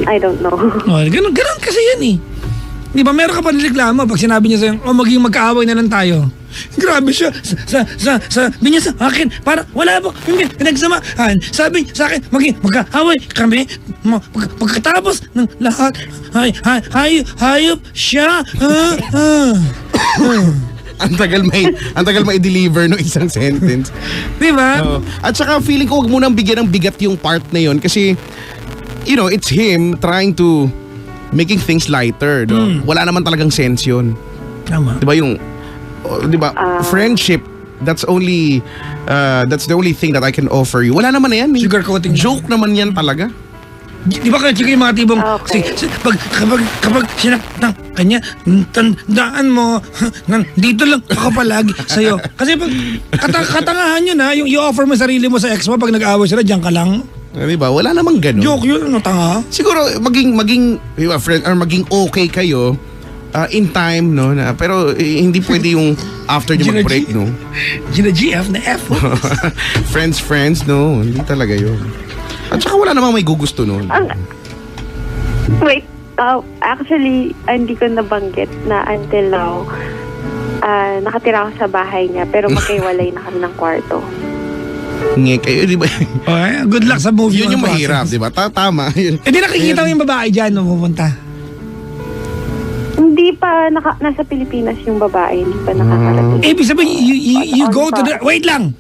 Speaker 5: I don't know.
Speaker 2: Oh, ganun kasi yan eh. Di ba, meron ka pa nireklamo pag sinabi niya sa'yo, maging magkaaway na lang tayo. Grabe siya. Sabi niya sa akin, para wala po yung pinagsamahan. Sabi sa akin, maging magkaaway kami. Pagkatapos ng lahat, hayop siya.
Speaker 3: Ang tagal may deliver no isang sentence.
Speaker 2: Di ba?
Speaker 3: At saka feeling ko wag mo nang bigyan ng bigat yung part na yon kasi it's him trying to making things lighter, no? Wala naman talagang sense yun.
Speaker 2: Tama.
Speaker 3: 'Di ba friendship, that's the only thing that I can offer you. Wala naman na yan.
Speaker 2: Sugarcoating.
Speaker 3: Joke naman yan talaga.
Speaker 2: Di ba kaya yung mga tibong
Speaker 5: Okay.
Speaker 2: kapag sinaktan kanya, tandaan mo dito lang ako palagi sa'yo. Kasi pag katangahan yun ha, yung i-offer mo sarili mo sa ex mo pag nag-away sila, diyan ka lang.
Speaker 3: Di ba? Wala namang ganun.
Speaker 2: Joke yun, tanga?
Speaker 3: Siguro maging friend or maging okay kayo in time, no? Pero hindi pwede yung after nyo mag-break, no?
Speaker 2: Gina GF na F.
Speaker 3: friends, no? Hindi talaga yun. At saka wala namang may gugusto nun.
Speaker 5: Wait, actually, hindi ko nabanggit na until now, nakatira ako sa bahay niya pero magkaiwalay na kami ng kwarto.
Speaker 3: Nge kayo, di ba?
Speaker 2: Okay, good luck sa movie.
Speaker 3: Yun yung mahirap, di ba? Tama.
Speaker 2: Eh di nakikita mo yung babae dyan nung pupunta.
Speaker 5: Hindi pa nasa Pilipinas yung babae, hindi pa nakakarating.
Speaker 2: Ibig sabihin, you go to the... Wait lang!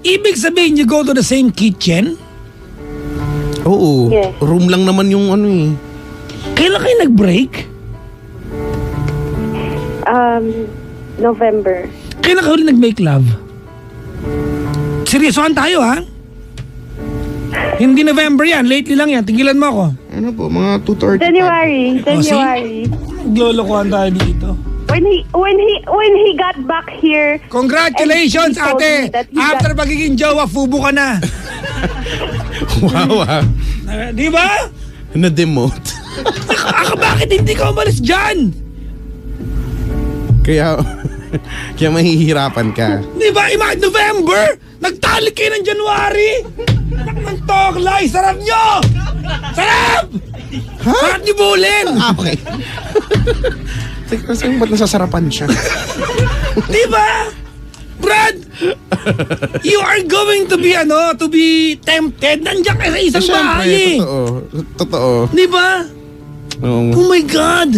Speaker 2: Ibig sabihin, you go to the same kitchen?
Speaker 3: Oo.
Speaker 5: Yes.
Speaker 3: Room lang naman yung
Speaker 2: Kailan kayo nag-break?
Speaker 5: November.
Speaker 2: Kailan kayo nag-make love? Seryosohan tayo ha? Hindi November yan, lately lang yan. Tigilan mo ako.
Speaker 3: Ano po, mga 2:30.
Speaker 5: January.
Speaker 2: Naglolokohan tayo dito.
Speaker 5: When he got back here.
Speaker 2: Congratulations,
Speaker 5: and he told
Speaker 2: ate!
Speaker 5: me that he
Speaker 2: After magiging jowa, fubo ka na.
Speaker 3: Wow,
Speaker 2: Di ba?
Speaker 3: Na-demote.
Speaker 2: Ako bakit hindi ka umalis dyan?
Speaker 3: Kaya mahihirapan ka.
Speaker 2: Di ba? November! Nagtalik kayo ng January! Ng toklay! Sarap nyo! Sarap! Sarap nyo bulin!
Speaker 3: Okay. Teka, saan ba't nasasarapan siya?
Speaker 2: Di ba? Brad! You are going to be tempted. Nandiyan ka sa isang bahay eh.
Speaker 3: Totoo.
Speaker 2: Di ba?
Speaker 3: Oo.
Speaker 2: Oh my God!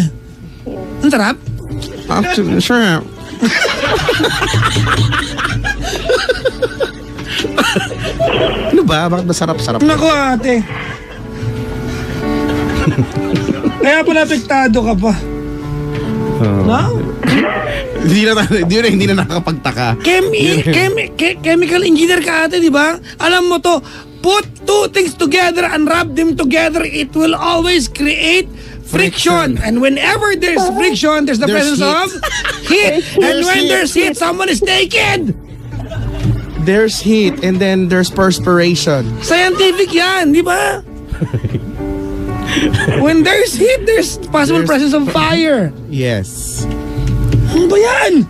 Speaker 2: Ang sarap?
Speaker 3: Actually, sure. Ano ba? Bakit masarap-sarap?
Speaker 2: Naku ate. Kaya pala apektado ka pa. No?
Speaker 3: hindi na nakakapagtaka.
Speaker 2: Chemical engineer ka ate, di ba? Alam mo to, put two things together and wrap them together, it will always create friction. And whenever there's friction, there's the
Speaker 3: There's
Speaker 2: presence of heat. And
Speaker 3: There's
Speaker 2: when
Speaker 3: heat.
Speaker 2: there's heat, someone is naked.
Speaker 3: There's heat and then there's perspiration.
Speaker 2: Scientific yan, di ba? When there's heat, there's possible presence of fire.
Speaker 3: Yes.
Speaker 2: Ano ba yan?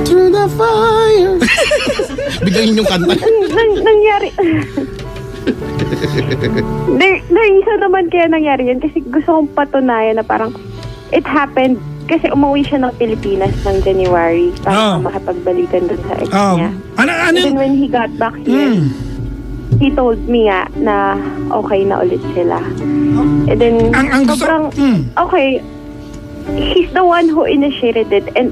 Speaker 3: Through the fire. Bigyan yung kanta.
Speaker 5: Nangyari. The reason naman kaya nangyari yun kasi gusto kong patunayan na parang it happened kasi umuwi siya ng Pilipinas ng January para makapagbalikan dun sa ex niya.
Speaker 2: Ano?
Speaker 5: And then when he got back here, he told me nga na okay na ulit sila. And then
Speaker 2: Ang gusto-
Speaker 5: sobrang okay, he's the one who initiated it, and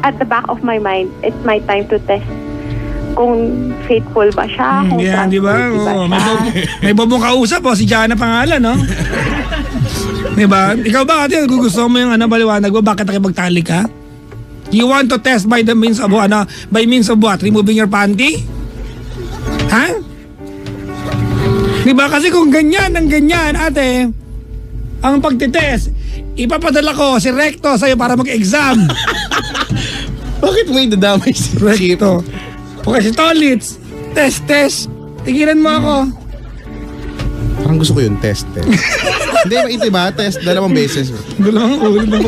Speaker 5: at the back of my mind, it's my time to test kung faithful ba siya, kung
Speaker 2: Yan, di ba?
Speaker 5: trustworthy ba
Speaker 2: Oh,
Speaker 5: siya.
Speaker 2: may bobong kausap, si Jana pangalan, no? Di ba? Ikaw ba, ate, gusto mo yung baliwanag mo, bakit nakipagtali ka? You want to test by the means of, by means of what? Removing your panty? Ha? Di ba? Kasi kung ganyan, ate, ang pagtitest, ipapadala ko si Recto sa'yo para mag-exam.
Speaker 3: Bakit may dadamay si Chip?
Speaker 2: Recto. Okay, si Tolitz. Test. Tigilan mo ako.
Speaker 3: Parang gusto ko yung test. Hindi, ito ba? Test, 2 beses.
Speaker 2: Dalawang ulit na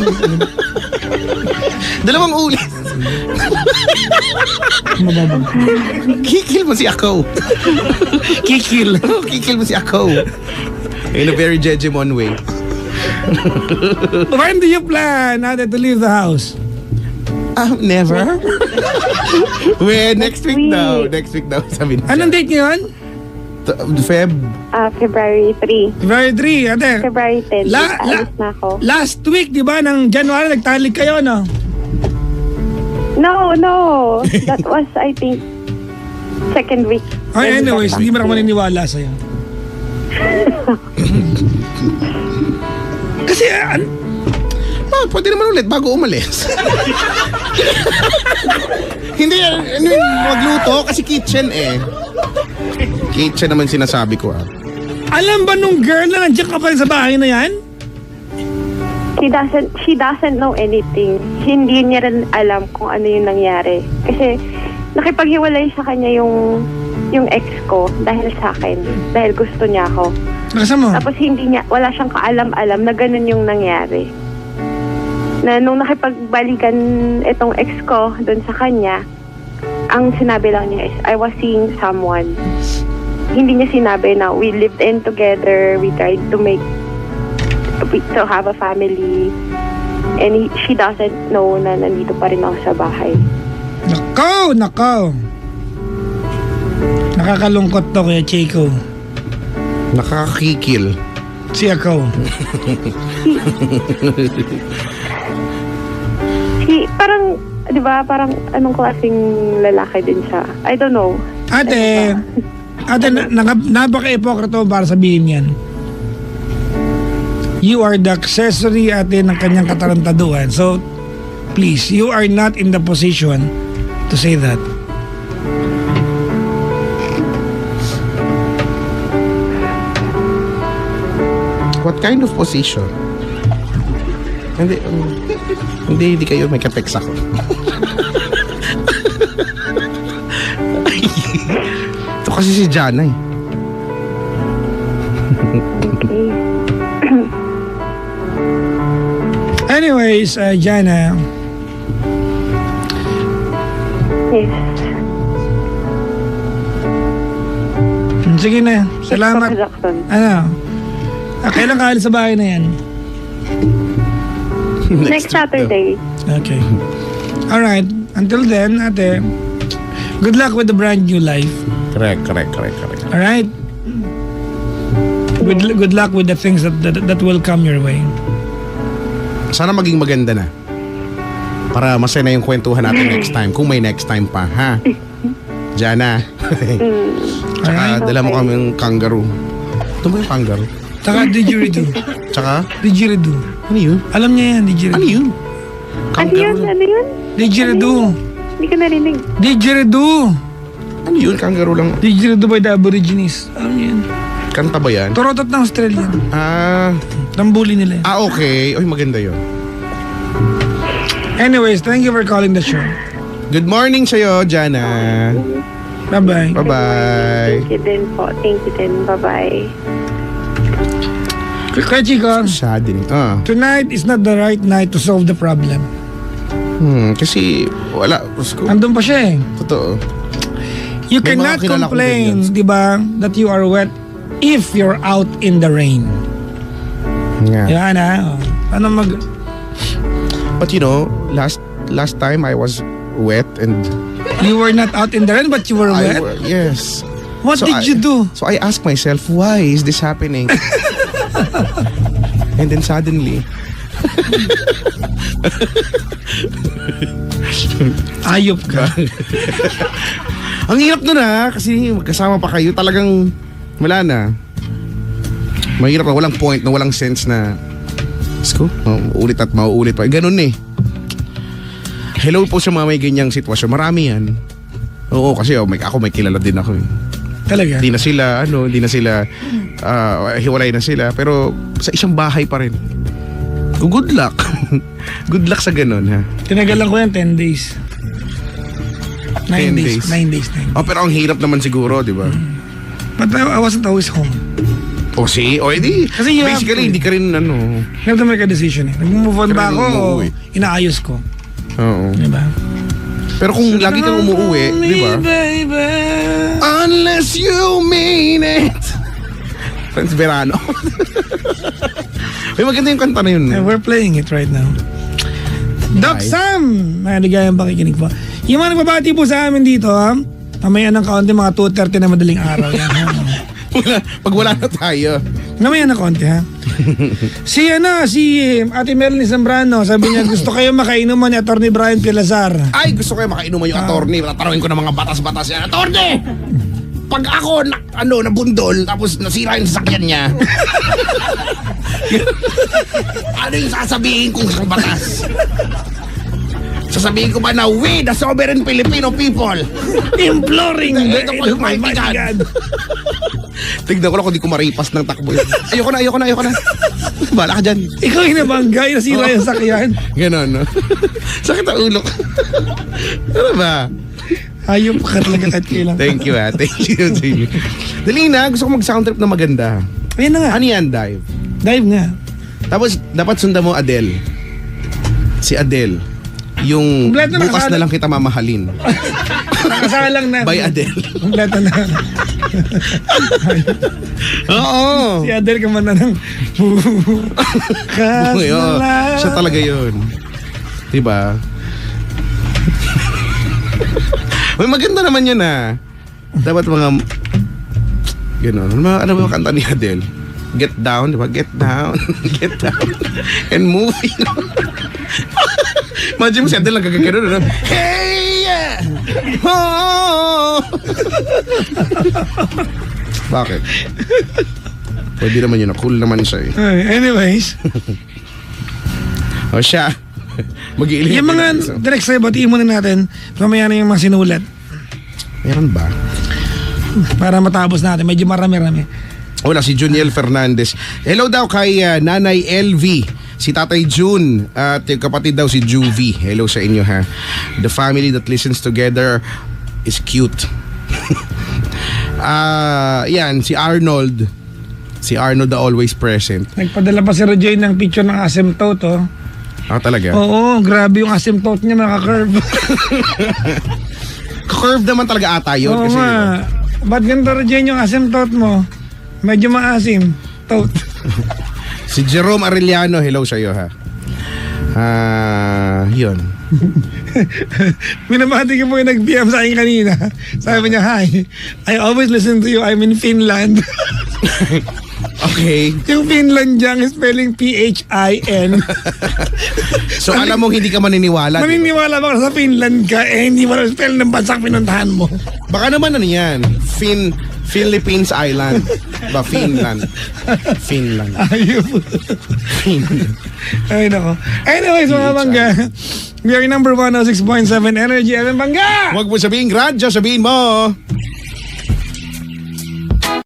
Speaker 3: Dalawang ulit. Kikil mo si ako.
Speaker 2: Kikil.
Speaker 3: Kikil mo si ako. In a very Jejemon way.
Speaker 2: When do you plan ate, to leave the house?
Speaker 3: Never. Next week daw. Next week daw, sabi niya.
Speaker 2: Anong date ngayon?
Speaker 3: Feb.
Speaker 5: February 3.
Speaker 2: February 3, ate.
Speaker 5: February 10. Alis na ako.
Speaker 2: Last week, di ba, ng January, nagtalik kayo, no?
Speaker 5: No. That was, I think, second week.
Speaker 2: Anyways, hindi mo na ako maniniwala sa'yo. Kasi,
Speaker 3: Pwede naman ulit bago umalis. Hindi, magluto kasi kitchen Kitchen naman sinasabi ko
Speaker 2: alam ba nung girl na nandiyan ka pa rin sa bahay na yan?
Speaker 5: She doesn't know anything. Hindi niya rin alam kung ano yung nangyari. Kasi nakipaghiwalay sa kanya yung ex ko dahil sa akin. Dahil gusto niya ako.
Speaker 2: Nakasama mo?
Speaker 5: Tapos wala siyang kaalam-alam na ganun yung nangyari. Na nung nakipagbalikan itong ex ko doon sa kanya, ang sinabi lang niya is, I was seeing someone. Hindi niya sinabi na we lived in together, we tried to have a family, and she doesn't know na nandito pa rin ako sa bahay.
Speaker 2: Nakaw! Nakakalungkot to kaya Chico.
Speaker 3: Nakakikil.
Speaker 2: Si ako.
Speaker 5: Parang, di ba, parang anong klaseng lalaki din siya. I don't know.
Speaker 2: Ate, napaka-ipokrito para sabihin yan. You are the accessory, ate, ng kanyang katarantaduhan. So, please, you are not in the position to say that.
Speaker 3: What kind of position? Hindi kayo may ka-text ako. Ito kasi si Jana
Speaker 5: Okay.
Speaker 2: Anyways, Jana.
Speaker 5: Yes.
Speaker 2: Sige na. Salamat.
Speaker 5: Ito, Jackson.
Speaker 2: Kailan ka alis sa bahay na yan?
Speaker 5: Next Saturday.
Speaker 2: Okay. Alright. Until then, ate, good luck with the brand new life.
Speaker 3: Correct.
Speaker 2: Alright? Good luck with the things that will come your way.
Speaker 3: Sana maging maganda na. Para masaya na yung kwentuhan natin next time. Kung may next time pa, ha? Jana. Tsaka dala mo kami yung kangaroo. Ito ba yung kangaroo?
Speaker 2: Tsaka didgeridoo.
Speaker 3: Tsaka?
Speaker 2: Didgeridoo.
Speaker 3: Ano yun?
Speaker 2: Alam niya yan, didgeridoo.
Speaker 3: Ano yun?
Speaker 5: Ano yun? Ano yun?
Speaker 2: Didgeridoo.
Speaker 5: Hindi ka narinig.
Speaker 2: Didgeridoo.
Speaker 3: Ano yun? Kangaroo lang.
Speaker 2: Didgeridoo by the Aborigines. Alam niyo yun?
Speaker 3: Kanta ba yan?
Speaker 2: Torotot ng Australian. Tambuli nila yan.
Speaker 3: Okay. Oy, maganda yun.
Speaker 2: Anyways, thank you for calling the show.
Speaker 3: Good morning sa'yo, Jana.
Speaker 2: Bye-bye.
Speaker 3: Bye-bye.
Speaker 5: Thank you din po. Thank you din. Bye-bye.
Speaker 2: Kaya Chico,
Speaker 3: Saddening.
Speaker 2: tonight is not the right night to solve the problem.
Speaker 3: Kasi wala. Gusto.
Speaker 2: Andun pa siya eh.
Speaker 3: Totoo.
Speaker 2: You
Speaker 3: May mga
Speaker 2: cannot
Speaker 3: kilala kong
Speaker 2: complain,
Speaker 3: ganyan.
Speaker 2: di ba, that you are wet if you're out in the rain.
Speaker 3: Yeah.
Speaker 2: Yan ha. Ano mag...
Speaker 3: But you know, last time I was wet and
Speaker 2: You were not out in the rain but you were wet?
Speaker 3: yes.
Speaker 2: What did you do?
Speaker 3: So I asked myself, why is this happening? And then suddenly,
Speaker 2: Ayop ka.
Speaker 3: ang hirap nun kasi magkasama pa kayo, talagang wala na. Mahirap na, walang point, na walang sense na Sko, mauulit at mauulit pa. Ganun eh. Hello po sa mga may ganyang sitwasyon. Marami yan. Oo, kasi ako may kilala din ako eh.
Speaker 2: Talaga?
Speaker 3: Hindi na sila, hiwalay na sila. Pero sa isang bahay pa rin. Good luck. Good luck sa ganun, ha?
Speaker 2: Tinagalan ko yan 10 days. 9
Speaker 3: 10
Speaker 2: days.
Speaker 3: days.
Speaker 2: 9 days.
Speaker 3: Oh, pero ang hirap naman siguro, di ba?
Speaker 2: But I wasn't always home.
Speaker 3: O edi,
Speaker 2: Kasi you have to.
Speaker 3: basically, hindi ka rin,
Speaker 2: You have to make a decision eh. Nag-move on ba
Speaker 3: Pero
Speaker 2: ako o
Speaker 3: umuwi.
Speaker 2: inaayos ko?
Speaker 3: Oo.
Speaker 2: Diba?
Speaker 3: Pero kung lagi kang umuwi, di ba?
Speaker 2: Baby.
Speaker 3: Unless you mean it. Franz Verano. May maganda yung kanta na yun.
Speaker 2: Yeah, we're playing it right now. Doc Sam! Maligayang pakikinig po. Yung mga nagbabati po sa amin dito, mamaya ng kaunti, mga 2:30 na madaling araw. Yan, ha?
Speaker 3: Pag wala na tayo.
Speaker 2: Mamaya ng kaunti, ha? Si Ate Melanie Zambrano, sabi niya, gusto kayo makainuman ni Atty. Brian Pilazar.
Speaker 3: Ay, gusto ko yung makainuman yung attorney. Tatanungin ko ng mga batas-batas yan. Attorney! Pag ako, nabundol, tapos nasira yung sasakyan niya. Ano yung sasabihin kong sa batas? Sasabihin ko ba na we, the sovereign Filipino people,
Speaker 2: Imploring
Speaker 3: the Almighty God. Tignan ko lang kung di ko maripas ng takbo. Ayoko na. Bala ka dyan.
Speaker 2: Ikaw yung nabangga, yung nasira yung sakyan.
Speaker 3: Ganon, no? Sakit ang ulo. Ano ba?
Speaker 2: Ayop ka talaga kahit kailan.
Speaker 3: Thank you, ha. Thank you. Dali na, gusto ko mag-sound trip na maganda.
Speaker 2: Ayun na nga.
Speaker 3: Ano yan, Dive?
Speaker 2: Dive nga.
Speaker 3: Tapos, dapat sundan mo Adele. Si Adele. Yung
Speaker 2: Kompleto na
Speaker 3: bukas
Speaker 2: kasali.
Speaker 3: na lang kita mamahalin.
Speaker 2: Nakasalang na.
Speaker 3: By Adele.
Speaker 2: Kompleto na.
Speaker 3: Oo.
Speaker 2: Si Adele ka man na ng bukas
Speaker 3: Uy,
Speaker 2: na
Speaker 3: oo.
Speaker 2: lang.
Speaker 3: Siya talaga yun. Diba? May maganda naman yun, ha. Dapat mga gano'n. Ano ba yung kanta ni Adele? Get down, diba? Get down. Get down. And move. Imagine mo si Adele lang kagagano'n. Ano? Hey! Yeah! Oh! Bakit? Pwede naman yun. Cool naman siya eh.
Speaker 2: Anyways,
Speaker 3: O siya. Mag-iiling.
Speaker 2: yung mga direct sa'yo, batiin muna natin. Mamaya na yung mga sinulat.
Speaker 3: Meron ba?
Speaker 2: Para matapos natin. Medyo marami-rami.
Speaker 3: Wala, si Juniel Fernandez. Hello daw kay Nanay LV. Si Tatay June. At yung kapatid daw si Juvie. Hello sa inyo, ha. The family that listens together is cute. Yan, si Arnold. Si Arnold the always present.
Speaker 2: Nagpadala pa si Rojoy ng picture ng asymptote, oh.
Speaker 3: Talaga?
Speaker 2: Oo, grabe yung asymptote niya, naka-curve.
Speaker 3: Curve naman talaga ata yun.
Speaker 2: Oo
Speaker 3: Kasi,
Speaker 2: nga. Ba't ganito Rojoy yung asymptote mo? Medyo maasim. Tote.
Speaker 3: Si Jerome Arellano, hello sa iyo, ha. Yun.
Speaker 2: Minamati ko po yung nag-PM sa akin kanina. Sabi niya, hi, I always listen to you. I'm in Finland.
Speaker 3: Okay.
Speaker 2: Yung Finland dyan is spelling P-H-I-N.
Speaker 3: So alam mong hindi ka maniniwala. diba?
Speaker 2: Maniniwala ba ka sa Finland ka, hindi mo na spell ng bansang pinuntahan mo?
Speaker 3: Baka naman ano yan, Philippines Island. Ba, Finland. Finland.
Speaker 2: Ayun.
Speaker 3: Finland.
Speaker 2: Ay, nako. Anyways, mga bangga, we are number 106.7 Energy FM Bangga!
Speaker 3: Huwag mo sabihin radyo, sabihin mo.